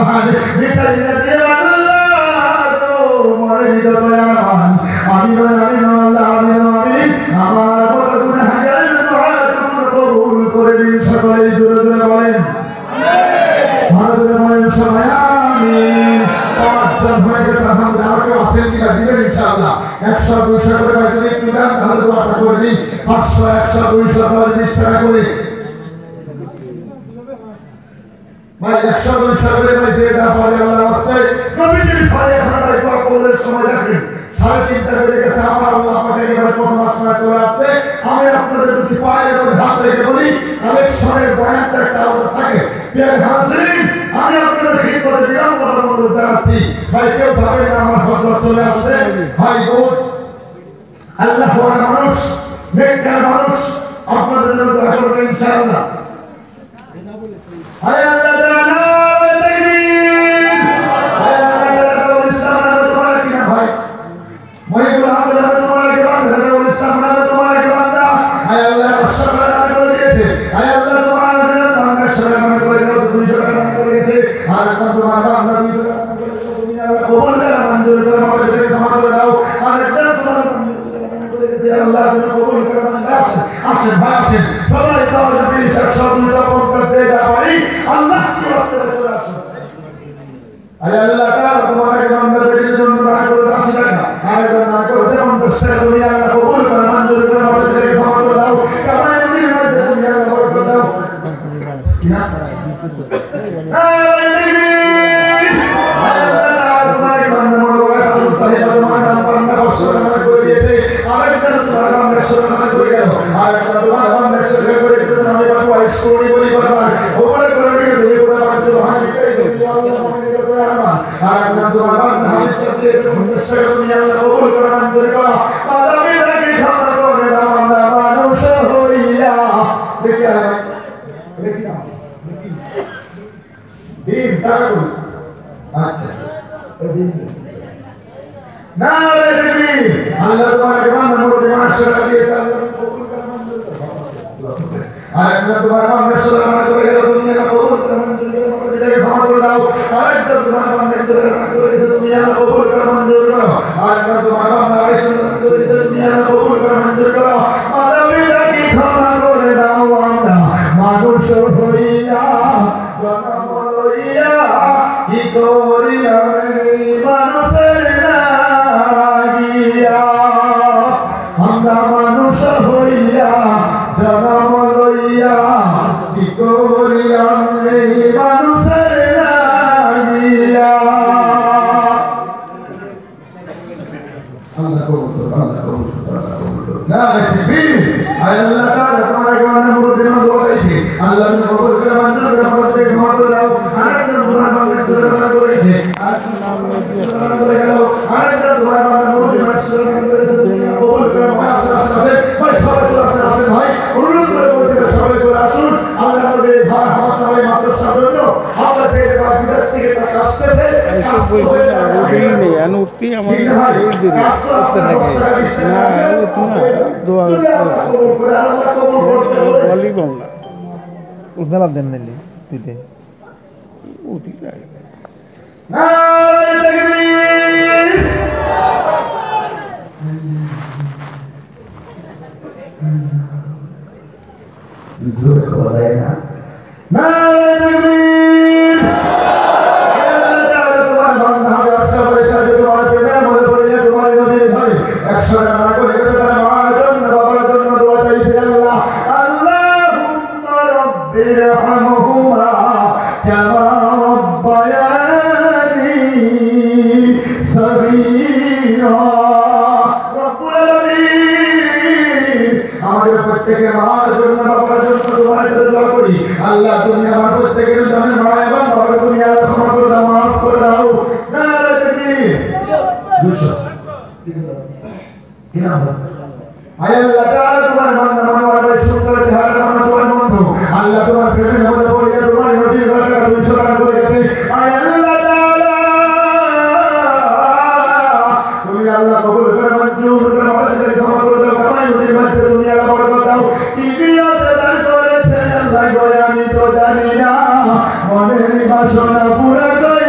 রহমান মিটাইয়া দিও আল্লাহ গো মরে দিও দয়াবান আমিন আমিন আল্লাহ আমিন আমিন আমার বড় গুনাহগার দোয়া তুমি কবুল করে দিন সকলে জোরে জোরে বলেন আমিন সবাই আমিন পাঁচজন হয়ে গেছে আলহামদুলিল্লাহ আর কেউ আছেন কিনা দিবেন ইনশাআল্লাহ 100 200 করে ভাই যদি একটু দেন তাহলে দোয়াটা করে দিই 500 100 200 করে 20 টাকা করে ভাই 100 200 করে ভাই যে দা পারে আল্লাহ রাস্তে নবীজির ঘরে খানায় দোয়া কবুলের সময় রাখেন 3:30 বেজে গেছে আমার আল্লাহ পাকের এবারে প্রথম আসমানে চলে আসছে আমি আপনাদের প্রতি পায়ের মধ্যে হাত রেখে বলি কালেকশনের বয়ানটা একটা আলাদা থাকে প্রিয় হাজিরিন আমি আপনাদের খিদমতে বিনম্র অনুরোধ জানাচ্ছি ভাই কেউ যাবে না আমার হযরত চলে আসছে ভাই বোন আল্লাহ ওয়ালা মানুষ নেককার মানুষ আপনাদের জন্য দোয়া করবেন ইনশাআল্লাহ হায় আল্লাহ তাআলা তাকবীর হায় আল্লাহ তাআলা ইসলাম নামে তোমার কি না ভাই মহিবুল আহমদ তোমার কি বান্দা রাসূল ইসলাম নামে তোমার কি বান্দা হায় আল্লাহ রসুল নামে করে দিয়েছে হায় আল্লাহ তোমার নামে শরীর নামে করে দাও 200 টাকা নামে করে দিয়েছে আর তোমার বান্দা 200 টাকা নামে করে দাও তুমি আল্লাহ কবুল করে মঞ্জুর করে আমাদের থেকে ক্ষমা করে দাও আর একদম তোমার আল্লাহ তুমি কবুল করে আসেন ভাই আসেন সবাই দাও নবী সাল্লাল্লাহু আলাইহি পারি আল্লাহ কি ওয়াস্তে চলে আসুন আয় আল্লাহ তাআলা তোমার বান্দার বেটির জন্য না করে 80 টাকা আর না করে 50 টাকা তুমি আল্লাহ কবুল করে মঞ্জুর করে আমাদের থেকে ক্ষমা করে দাও কামাই নবীর মধ্যে তুমি আল্লাহ বরকত দাও কি না আচ্ছা নারে তাকবীর আল্লাহ তোমাকে বান্দা মুরব্বি মাশাআল্লাহ দিয়েছে আল্লাহ কবুল করে মঞ্জুর করে আল্লাহ তোমার বান্দা সুবহানাল্লাহ করে গেল দুনিয়া কবুল করে মঞ্জুর করে আমাদের থেকে ক্ষমা করে দাও আল্লাহ তোমার বান্দা সুবহানাল্লাহ করে গেল দুনিয়া কবুল করে মঞ্জুর করো আল্লাহ তোমার বান্দা সুবহানাল্লাহ করে গেল দুনিয়া কবুল করে মঞ্জুর করো আল্লাহ তাকে ক্ষমা করে দাও আমরা মানুষ হইয়া জন্ম লইয়া কি করিয়া মানুষের আমরা মানুষ হইয়া জন্ম লইয়া কি করিয়া মানুষের লাগিয়া আল্লাহ কবুল না তাকবীর আল্লাহ তাআলা তোমার গানে মুরব্বি মান বলেছে আল্লাহ তুমি কবুল করে মঞ্জুর করে আমাদের ক্ষমা করে দাও আরেকজন তোমার বান্দা সুবহানাল্লাহ করেছে আর সুবহানাল্লাহ করে গেল আরেকজন তোমার বান্দা মুরব্বি মান সুবহানাল্লাহ করেছে দুনিয়া কবুল করে ভাই আসলে ভাই সবাই চলে আসেন ভাই অনুরোধ করে বলছি সবাই চলে আসুন আল্লাহ নবী ভাই আমার সবাই মাদ্রাসার জন্য আমরা থেকে বিদেশ থেকে টাকা আসতেছে এসব বলছে না ওই নেই অনুক্তি আমার এই দিদি করতে থাকে না উঠু না দোয়া বলি বাংলা উঠলা দেন নিলি দিতে উঠি যায় নারে তাকবীর জোরে বলে না নারে তাকবীর আল্লাহ তোমার বান্দা হবে আসলে সাথে তোমার প্রেমের মধ্যে পড়ে তোমার নবীর ঘরে 100 টাকা করে তার মার জন্য বাবার জন্য দোয়া চাইছে আল্লাহ আল্লাহুম্মা রাব্বিরহামহুমা কামা রাব্বায়ানি সগীরা রব্বুল আলামিন আমাদের প্রত্যেকের মার জন্য বাবার জন্য তোমার কাছে দোয়া করি আল্লাহ তুমি আমার প্রত্যেকের জন্য মা এবং বাবা তুমি আল্লাহ ক্ষমা করে দাও মাফ করে দাও নারে তাকবীর 200 কি নাম আয় আল্লাহ তাআলা তোমার বান্দা মানবতার সুন্দর চেহারা তোমার বন্ধু আল্লাহ তোমার প্রেমের মধ্যে পড়ে তোমার নবীর ঘরে 200 টাকা করে গেছে আয় আল্লাহ তাআলা তুমি আল্লাহ কবুল করে মঞ্জুর করে আমাদের থেকে ক্ষমা করে দাও কামাই নবীর মধ্যে তুমি আল্লাহ বরকত দাও কি বিয়াতে দান করেছে আল্লাহ গো আমি তো জানি না মনের বাসনা পুরা করে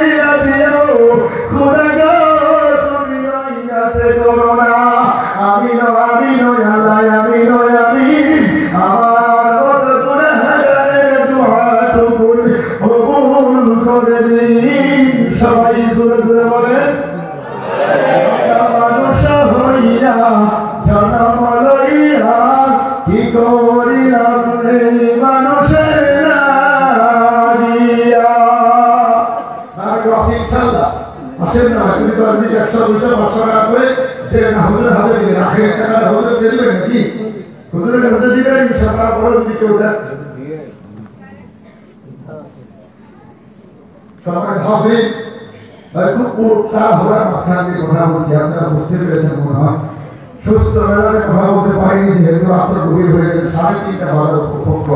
সবাই জোরে জোরে বলেন মানুষ হইয়া জন্ম লইয়া কি করিলাম এই মানুষের নারিয়া ইনশাআল্লাহ আসেন না তুমি তো আপনি 100 টাকা করে যে না হুজুর হাতে দিবেন আখের টাকা হুজুর দিবেন নাকি হুজুরের হাতে দিবেন ইনশাআল্লাহ বড় দিতে ওটা সবাই হবে খুব পুরোটা হওয়ার মাঝখানে কথা বলছি আপনারা বুঝতে পেরেছেন মনে হয় সুস্থ বেলাতে কথা বলতে পারিনি যেহেতু আপনার গভীর হয়ে গেছে 3.5টা বাজার পক্ষ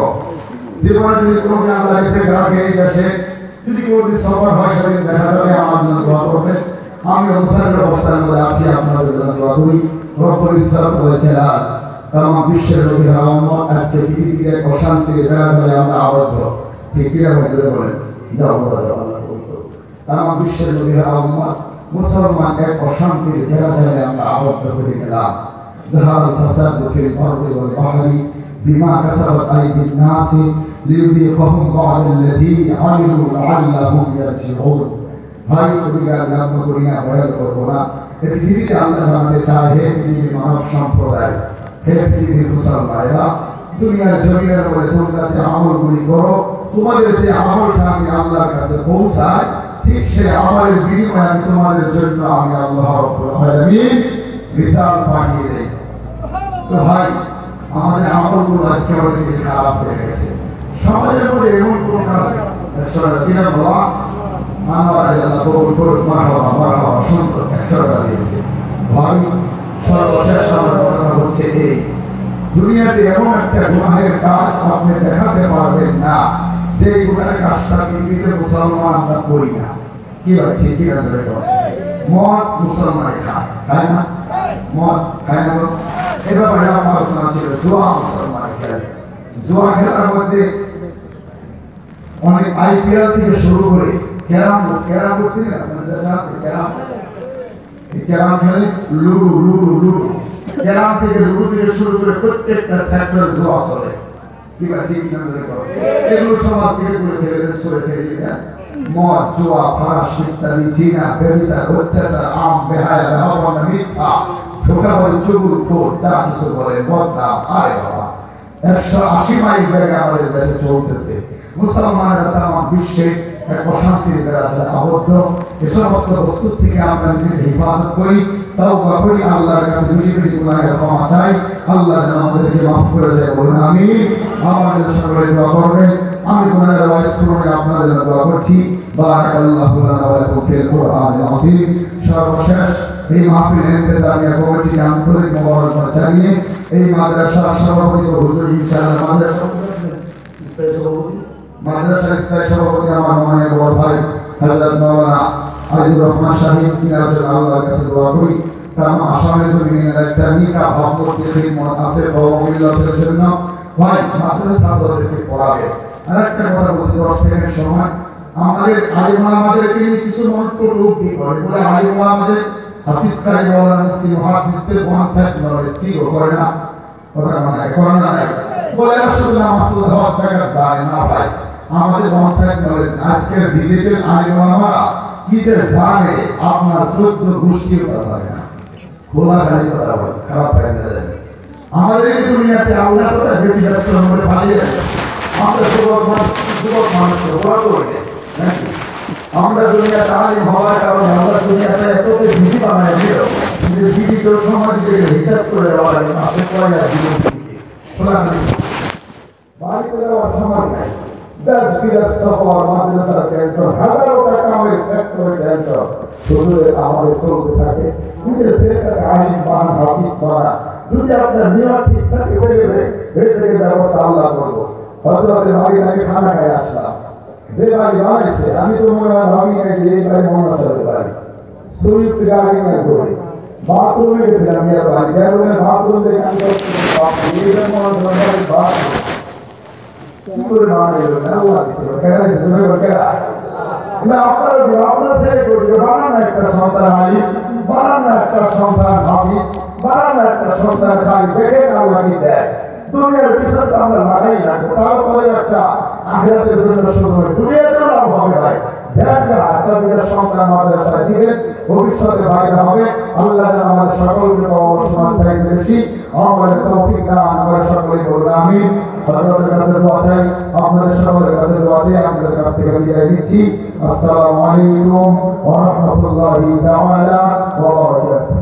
জীবনে যদি কোনো জ্ঞান লাগছে গ্রাহকে এই দেশে যদি কোনোদিন সফর হয় সেদিন দেখা যাবে আমার জন্য দোয়া করবে আমি অনুসারের অবস্থার মধ্যে আছি আপনাদের জন্য দোয়া করি রব্বুল ইজ্জত ওয়াল জালাল তাম বিশ্বের নবী রহমত আজকে পৃথিবীতে অশান্তির বেড়াজালে আমরা আবদ্ধ ঠিক কিনা বলতে বলেন যাও আল্লাহ তাম বিশ্বের নবী রহমত মুসলমান এক অশান্তির বেড়াজালে আমরা আবদ্ধ হয়ে গেলাম জাহাল ফাসাদ ফিল আরদি ওয়াল বাহরি বিমা কাসাবাত আইদিন নাস লিয়ুযিকাহুম বা'দাল্লাযী আমিলু লাআল্লাহুম ইয়ারজিউন ভাই কবিরা নাম করি না ভয় করব না এই পৃথিবীতে আল্লাহ জানতে চায় হে পৃথিবীর মানব সম্প্রদায় হে পৃথিবীর মুসলমানেরা দুনিয়ার জমিনের উপরে তোমরা যে আমলগুলি করো তোমাদের যে আমলটা আমি আল্লাহর কাছে পৌঁছাই ঠিক সেই আমলের বিনিময়ে আমি তোমাদের জন্য আমি আল্লাহ রাব্বুল আলামিন রিসাল পাঠিয়ে দেই তো ভাই আমাদের আমলগুলো আজকে অনেক খারাপ হয়ে গেছে সমাজের মধ্যে এমন কোন কাজ কিনা বলা মানবা আল্লাহ কবুল করুক মারহাবা মারহাবা সুন্দর একশোটা দিয়েছে ভাই সর্বশেষ আমার কথা হচ্ছে এই দুনিয়াতে এমন একটা গুনাহের কাজ আপনি দেখাতে পারবেন না যে গুনাহের কাজটা পৃথিবীতে মুসলমান আমরা করি না কি ভাই ঠিক কি না মদ মুসলমানে খায় না মদ খায় না এটা ব্যাপারে আমার আলোচনা ছিল জুয়া মুসলমানে খেলে জুয়া খেলার মধ্যে অনেক আইপিএল থেকে শুরু করে ক্যারাম করতে না আপনাদের দেশে আছে ক্যারাম খেলে লুডু ক্যারাম থেকে লুডু থেকে শুরু করে প্রত্যেকটা সেক্টর জুয়া চলে কি বা ঠিক না এগুলো সমাজ থেকে করে ফেলে মদ জুয়া ফাঁস ইত্যাদি জিনা ব্যবসা অত্যাচার আম বেহায়া ব্যবহার মিথ্যা ধোঁকাবাজি চুগুলখোর যা কিছু বলে বদনাম আরে বাবা 180 মাইল বেগে আমাদের দেশে চলতেছে মুসলমানেরা তাম বিশ্বে এক অশান্তির বেড়াতে আবদ্ধ এ সমস্ত বস্তু থেকে আমরা নিজেকে হেফাজত করি তাওবা করি আল্লাহর কাছে বেশি বেশি গুনাহের ক্ষমা চাই আল্লাহ যেন আমাদেরকে মাফ করে দেয় বলুন আমিন আমাদের সকলে দোয়া করবেন আমি গুনাহের ওয়াইজ করে আপনাদের জন্য দোয়া করছি বারাকাল্লাহু লানা ওয়া লাকুম ফিল কুরআনিল আযীম সর্বশেষ এই মাহফিলের ইন্তেজামিয়া কমিটিকে আন্তরিক মোবারকবাদ জানিয়ে এই মাদ্রাসার সভাপতি ও হুজুর ইনশাআল্লাহ মাদ্রাসার স্থায়ী সভাপতি আমার মাননীয় বড় ভাই হযরত মাওলানা আজিজুর রহমান সাহেব তিনার জন্য আল্লাহর কাছে দোয়া করি তাম আসামের জমিনের একটা নিকা ভাব করতে সেই মন আছে মিল্লাতের জন্য ভাই মাদ্রাসা ছাত্রদেরকে পড়াবে আরেকটা কথা বলছি 10 সেকেন্ড সময় আমাদের আলিম আমাদেরকে কিছু মন্ত্র রূপ দিয়ে করে বলে আলিম আমাদের হাফিজ কারি মাওলানা মুফতি মুহাদ্দিসের বয়ান সাহেব নলেজ কি করে না কথা মানে করে না বলে আসলে আমাদের হক জায়গা যায় না ভাই আমাদের বয়ান সাহেব নলেজ আজকের ডিজিটাল আলিম আমরা কি যে জানে আপনার 14 গোষ্ঠীর কথা হয় না খোলা গালি কথা বলে খারাপ হয়ে যায় আমাদের এই দুনিয়াতে আল্লাহ কথা বেশি ব্যস্ত হয়ে পালিয়ে আমরা যুবক মানুষ বড় করে আমরা দুনিয়াতে আলিম হওয়ার কারণে আমরা দুনিয়াতে এত বিধি বানাই দিল যে বিধি তো সমাজে হিসাব করে দেওয়া লাগে আপনি পয়লা জীবন বাড়ি করে দেওয়ার সময় নাই 10 বিরাট সফর মাদ্রাসার কেন্দ্র হাজারো টাকা আমাদের সেক্টরে কেন্দ্র শুধু আমাদের চলতে থাকে নিজের ছেলেটাকে আইন বান হাফিজ করা যদি আপনার নিয়ম ঠিক থাকে হয়ে যাবে এই থেকে ব্যবস্থা আল্লাহ করবো হজরতের বাড়ি থেকে খানা খাই আসলাম যে বাড়ি বানাইছে আমি তো মনে হয় ভাবি নাই যে এই বাড়ি মনে হতে পারি সুইফট গাড়ি না করে বাথরুমে গেছিলাম মেয়ের বাড়ি বেরোনে বাথরুম দেখে আমি কি করে বানাই না ও আছে কেন তুমি কেন না আপনারা ছেলে করবে বানান একটা সন্তান আলী বানান একটা সন্তান হাফিজ বানান একটা সন্তান খালি দেখে আল্লাহ কি দেয় দুনিয়ার পিছনে আমরা লাগাই রাখবো তারপরে একটা আখিরাতের জন্য শুরু হয় দুনিয়াতেও লাভ হবে ভাই দেখ আপনাদের সন্তান ভবিষ্যতে ফায়দা হবে। আল্লাহ যেন আমাদের সকলকে সমান চাইতে বেশি আমাদের তৌফিক দান করে, সকলে বলবে আমিন। হযরতের কাছে দোয়া চাই, আপনাদের সকলের কাছে দোয়া চাই। আপনাদের কাছ থেকে বিদায় নিচ্ছি। আসসালামু আলাইকুম ওয়া রাহমাতুল্লাহি তাআলা ওয়া বারাকাতুহু।